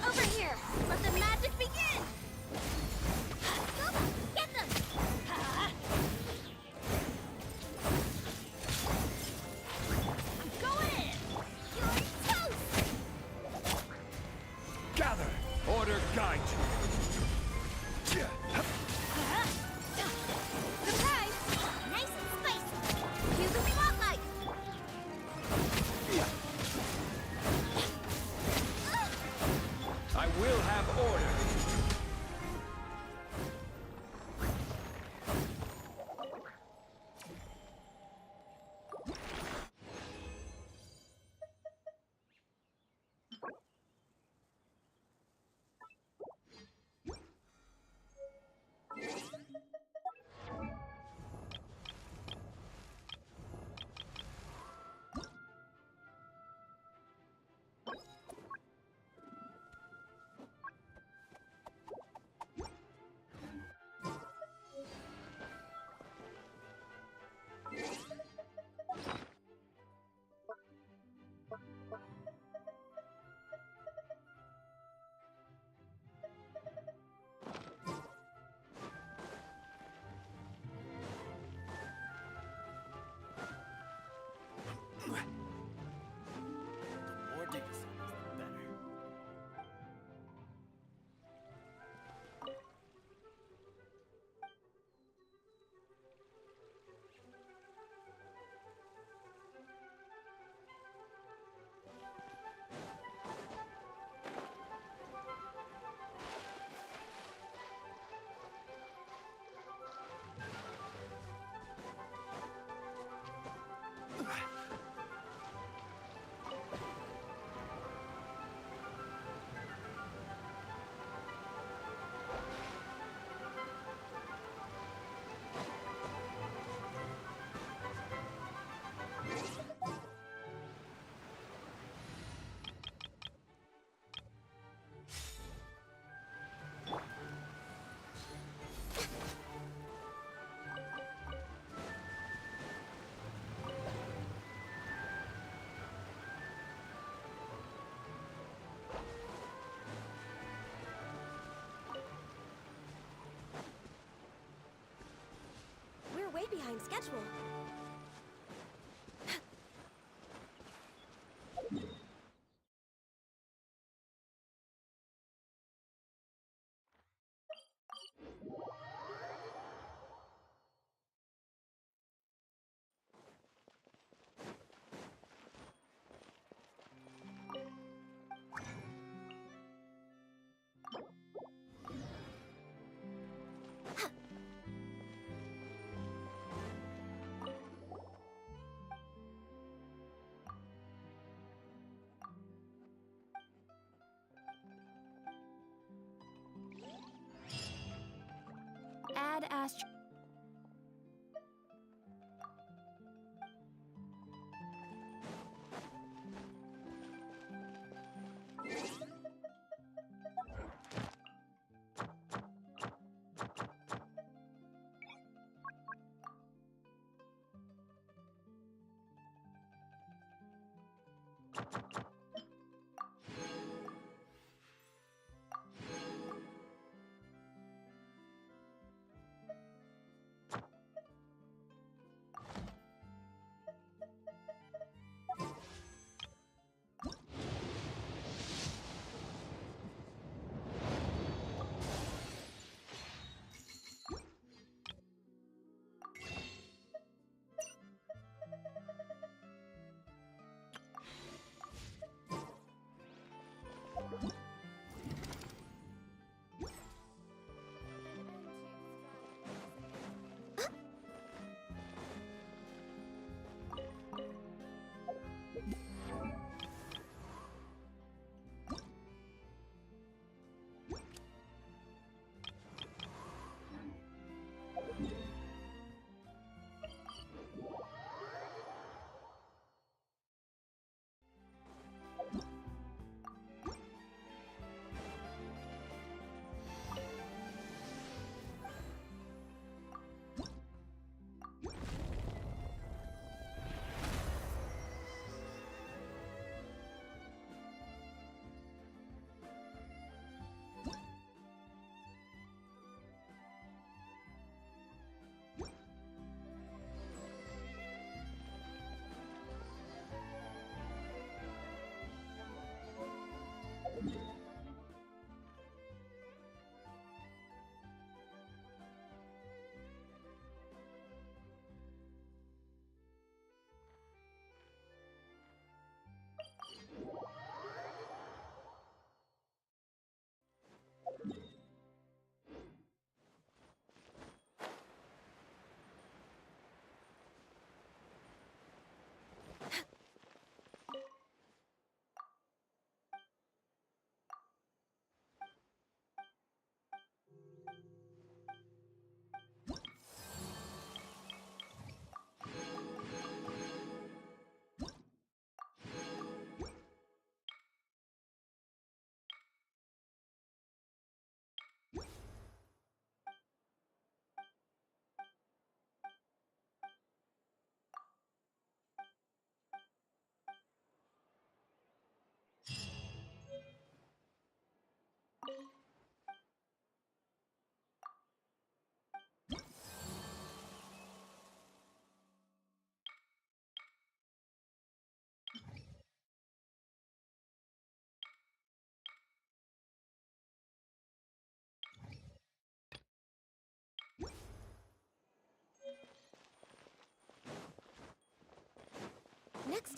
Over here! Let the magic begin! Get them! I'm going in! You're toast!
Gather! Order guide you!
Surprise!
I will have order.
The more data samples, the better.
We're way behind schedule.
Add Astro.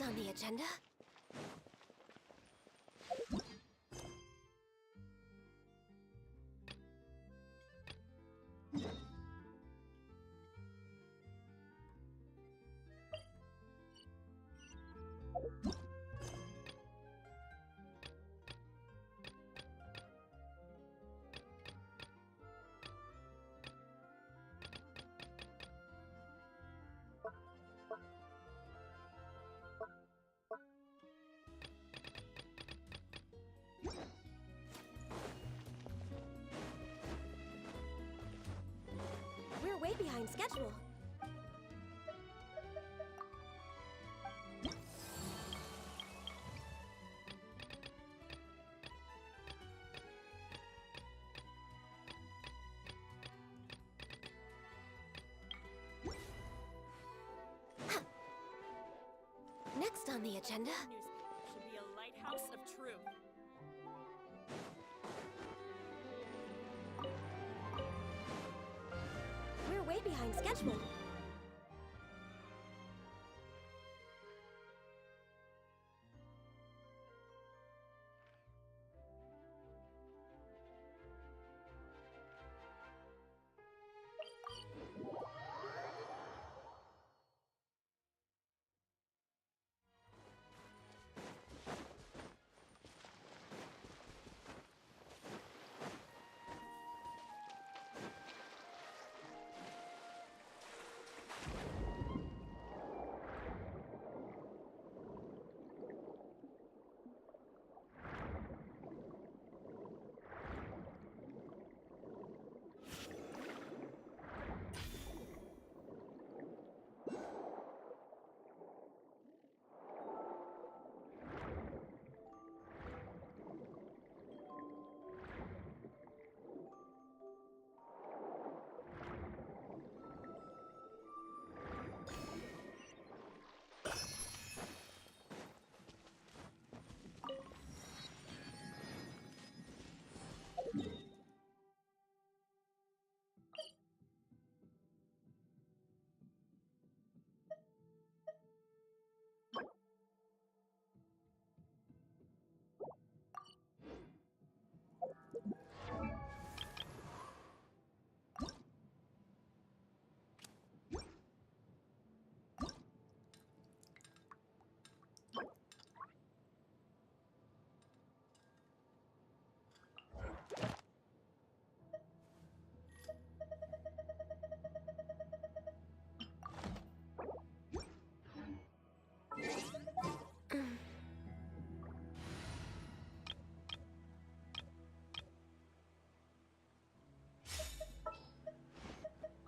Next on the agenda? We're way behind schedule. Next on the agenda?
Should be a lighthouse of truth.
We're way behind schedule.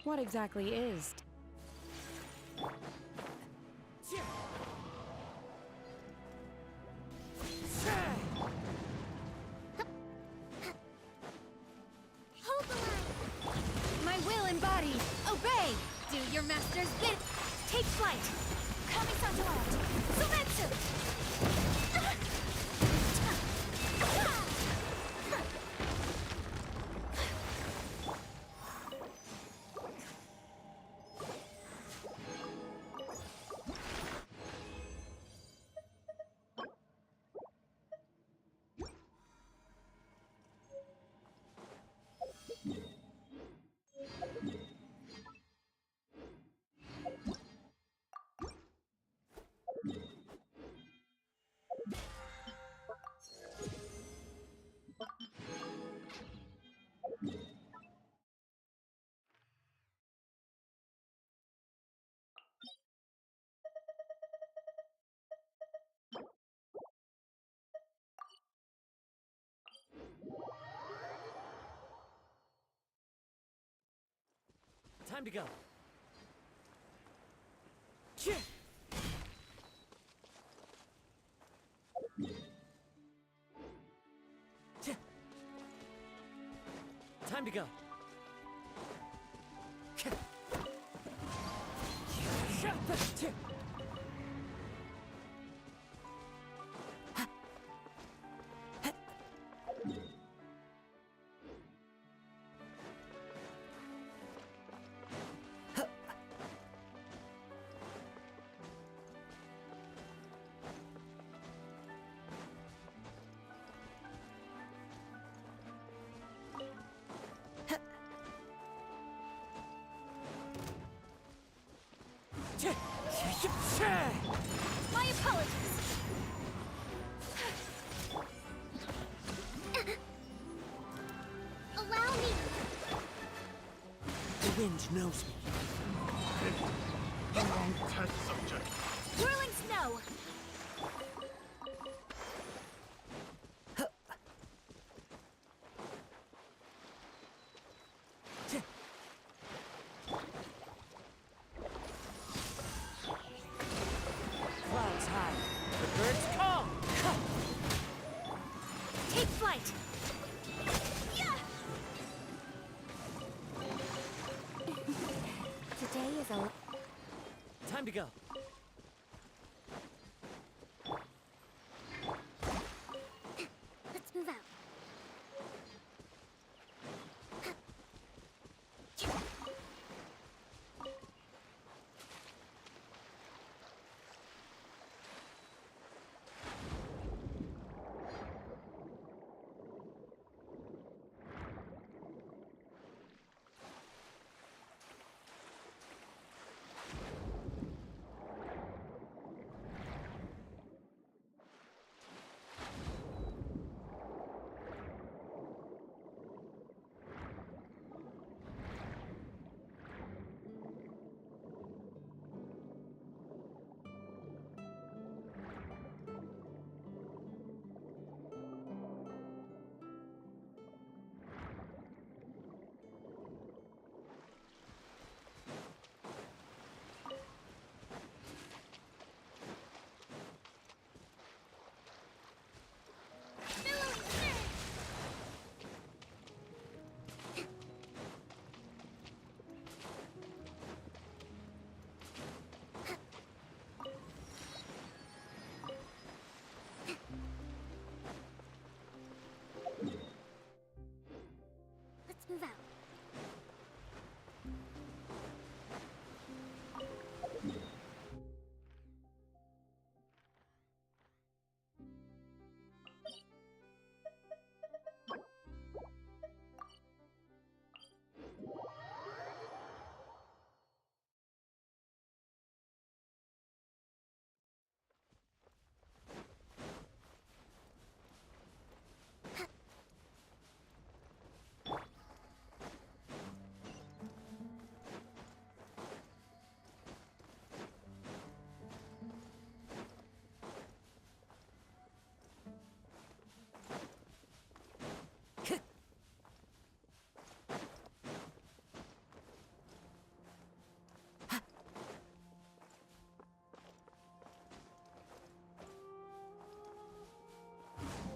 What exactly is...
Hold the line! My will embodied! Obey! Do your master's bid! Take flight! Kami-san's arrived! Sumetsu!
Time to go. Time to go.
My apologies.
Allow me.
The wind knows me.
Wrong test subject.
Whirling snow.
Clouds high. The birds call.
Take flight. Yeah.
Today is a...
Time to go.
Let's move out. Let's move out.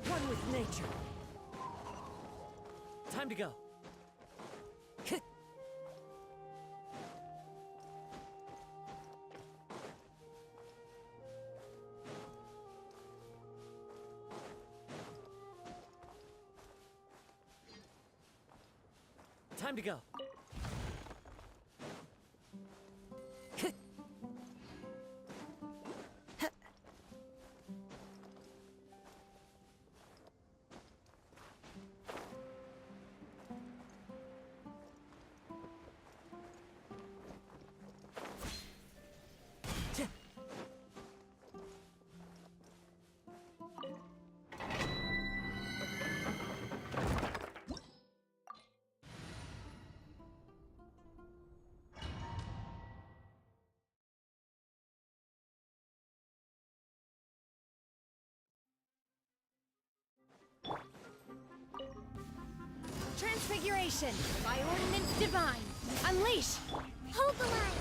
One with nature. Time to go. Time to go.
Transfiguration by Ordinance Divine. Unleash.
Hold the line.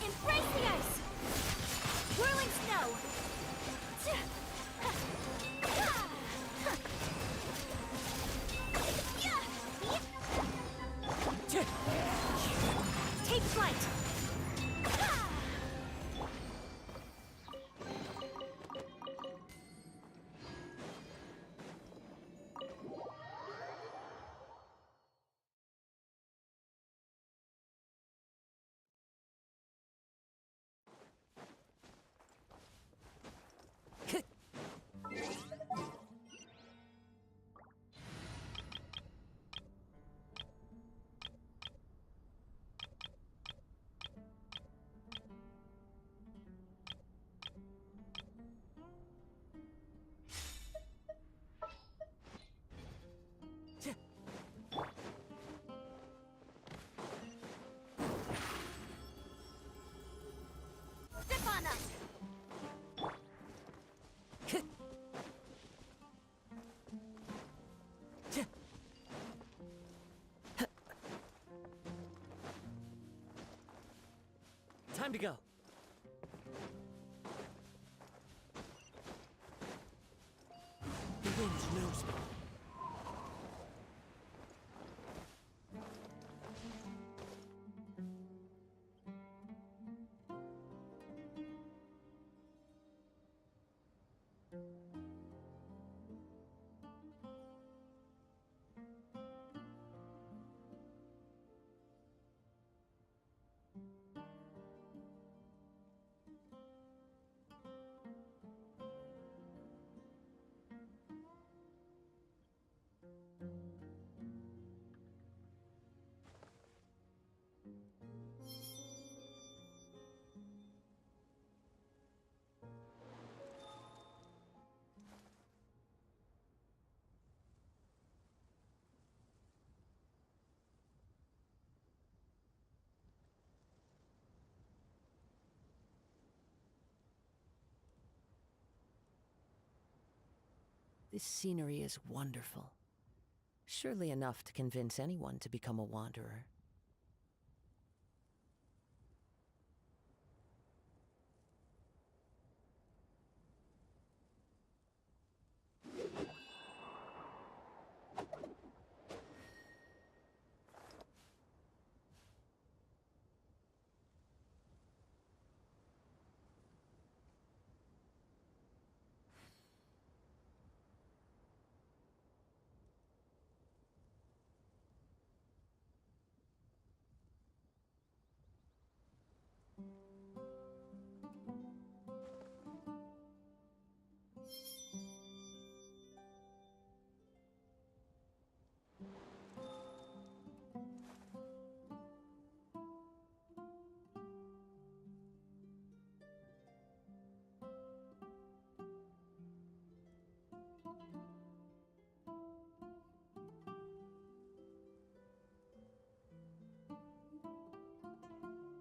Embrace the ice. Whirling snow. Take flight.
Time to go. The wind knows me.
This scenery is wonderful. Surely enough to convince anyone to become a wanderer.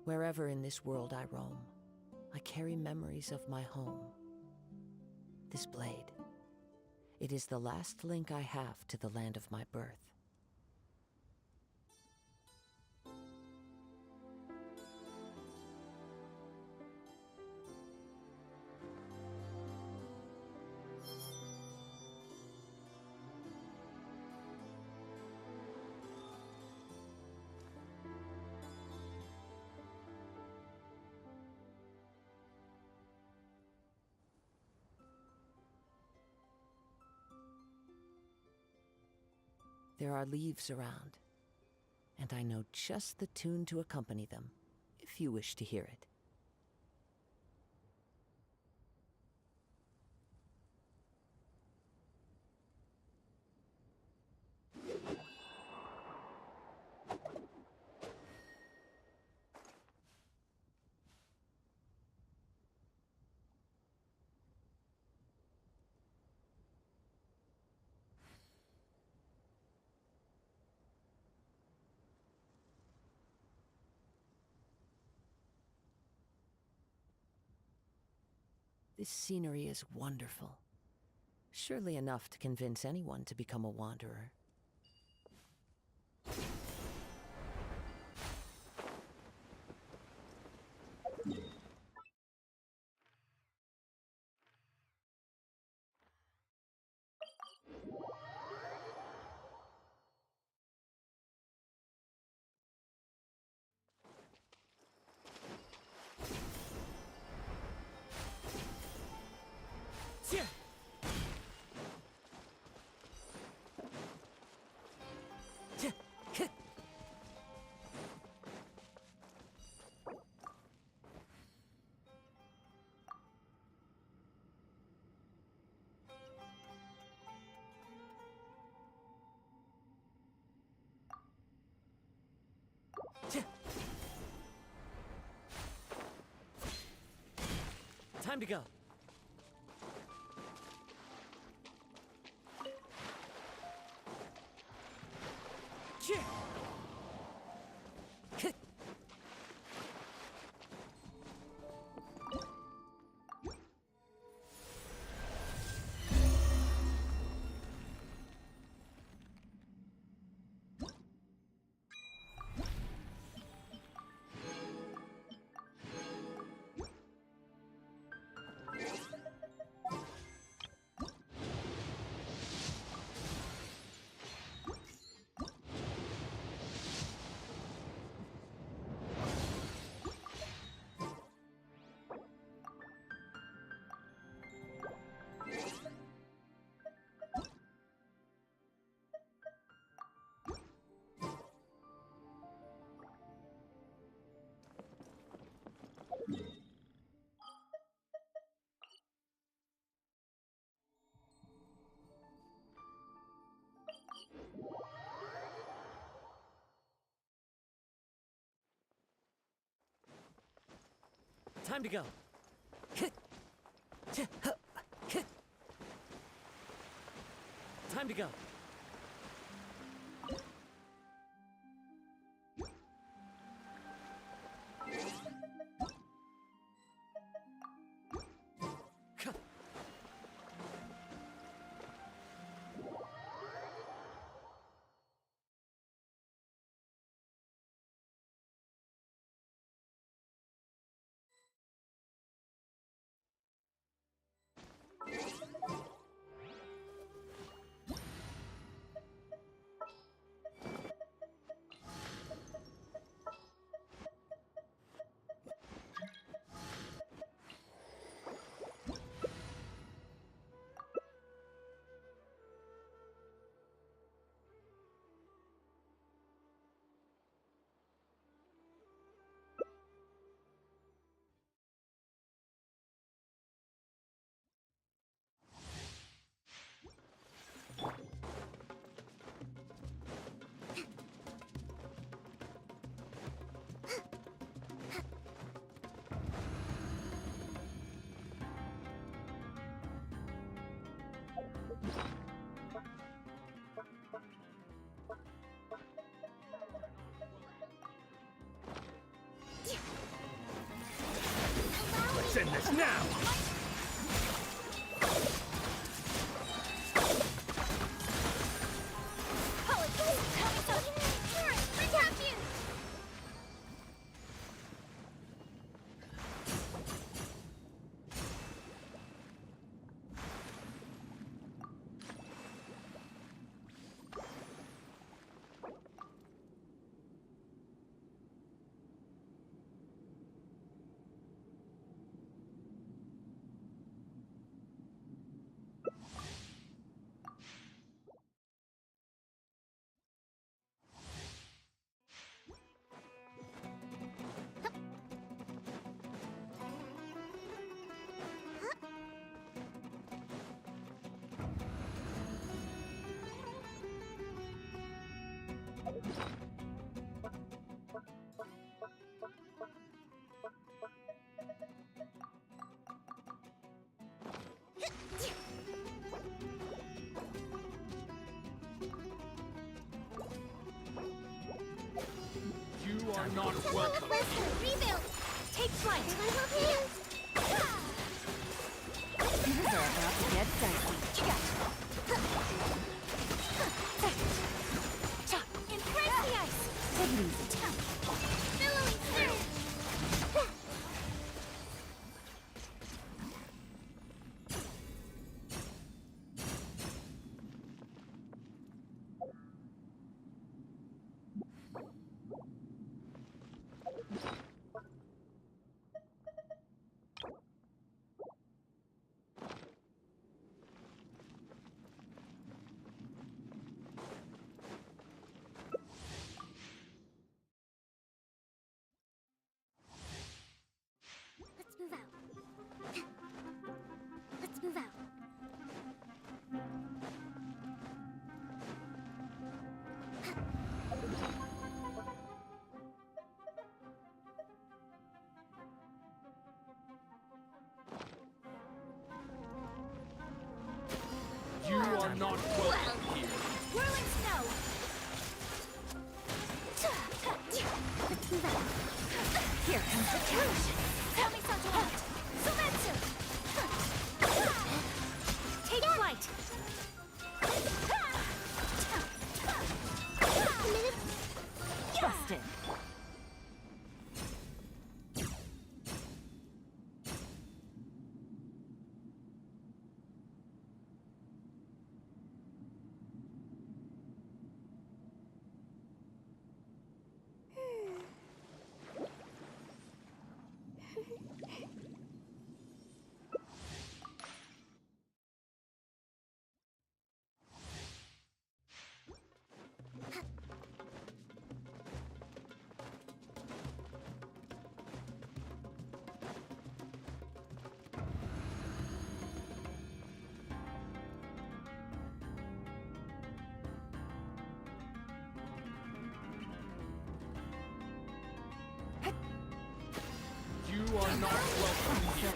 Wherever in this world I roam, I carry memories of my home. This blade, it is the last link I have to the land of my birth. There are leaves around, and I know just the tune to accompany them, if you wish to hear it. This scenery is wonderful. Surely enough to convince anyone to become a wanderer.
Time to go. Time to go. Time to go.
Let's end this now!
You are not welcome.
Rebuild! Take flight!
Things are about to get dicey.
Embrace the ice!
Take it easy.
Billowing through! Let's move out. Let's move out.
You are not welcome here.
Whirling snow! Let's move out. Here comes the challenge. Tell me something hot. Sumetsu! Take flight!
Busted.
You are not welcome here.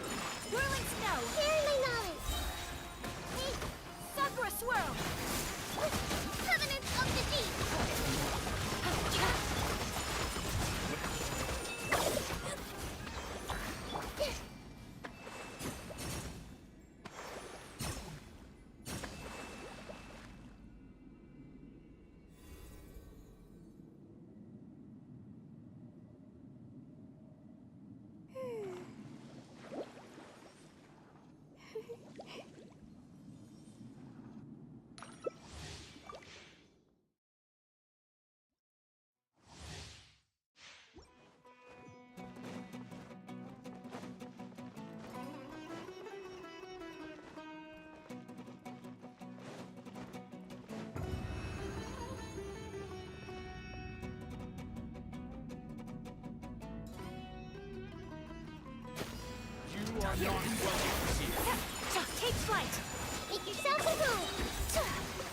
Whirling snow! Here's my knowledge! Sakura swirl! Covenants of the deep!
You are not welcome here.
Take flight! Make yourself a home!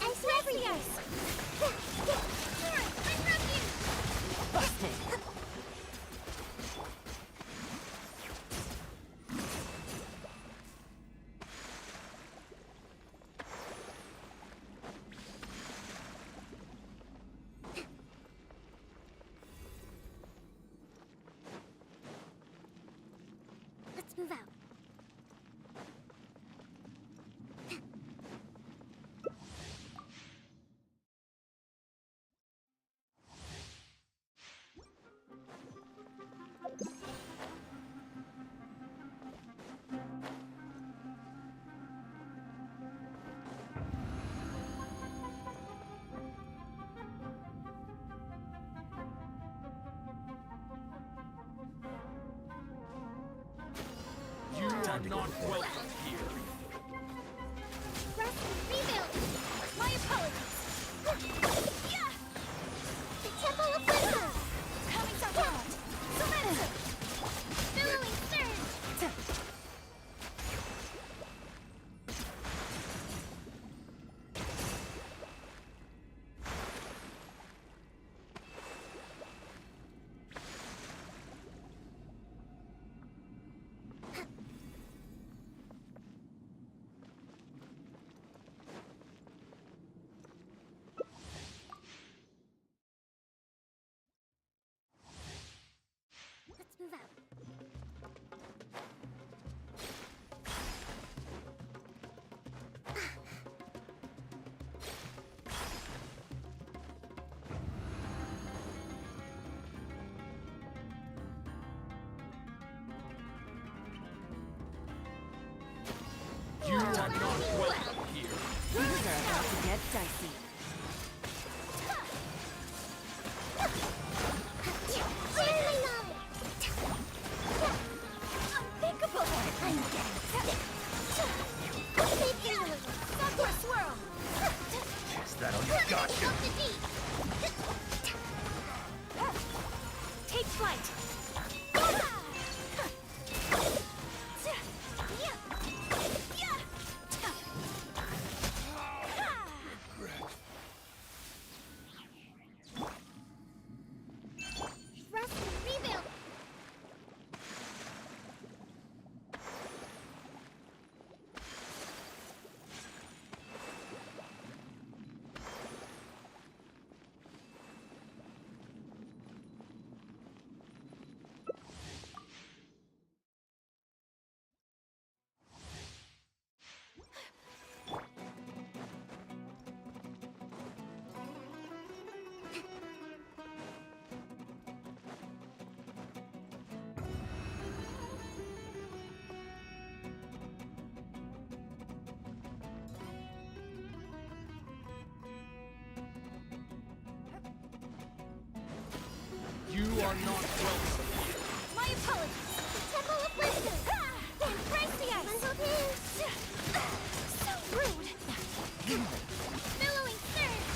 And smash the ice! I broke you!
Busted!
Let's move out.
You are not welcome here.
Rest and rebuild! My apologies! Yeah! The Temple of Wisdom! Coming down! Surrender! Billowing surge! Let's move out.
You are not welcome here.
Things are about to get dicey.
Here's my knowledge! Unthinkable! I'm getting sick! Save you! Sakura swirl!
Is that all you got?
Of the deep! Take flight! Rest and rebuild!
You are not welcome here.
My apologies! The Temple of Wisdom! Embrace the ice! So rude! Billowing surge!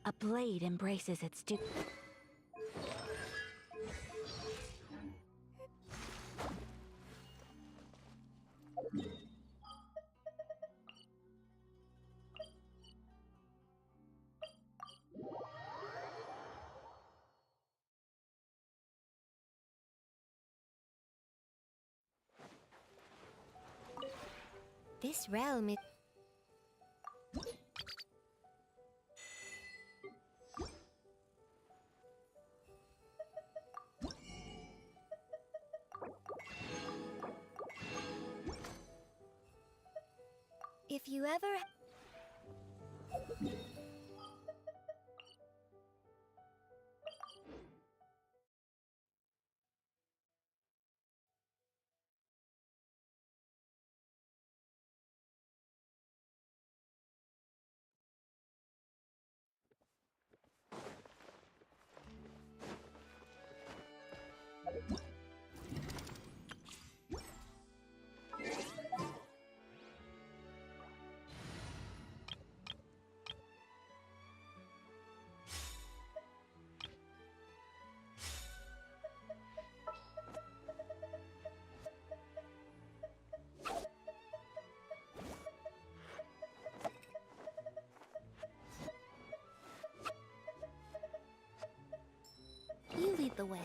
A blade embraces its due. This realm is... If you ever... You lead the way.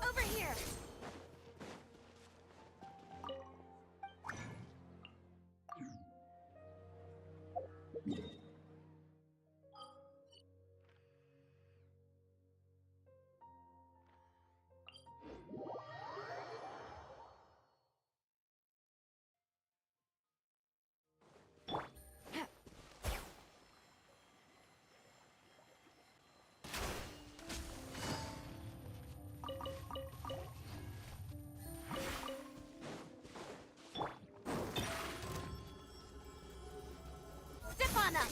Over here! Step on up!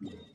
you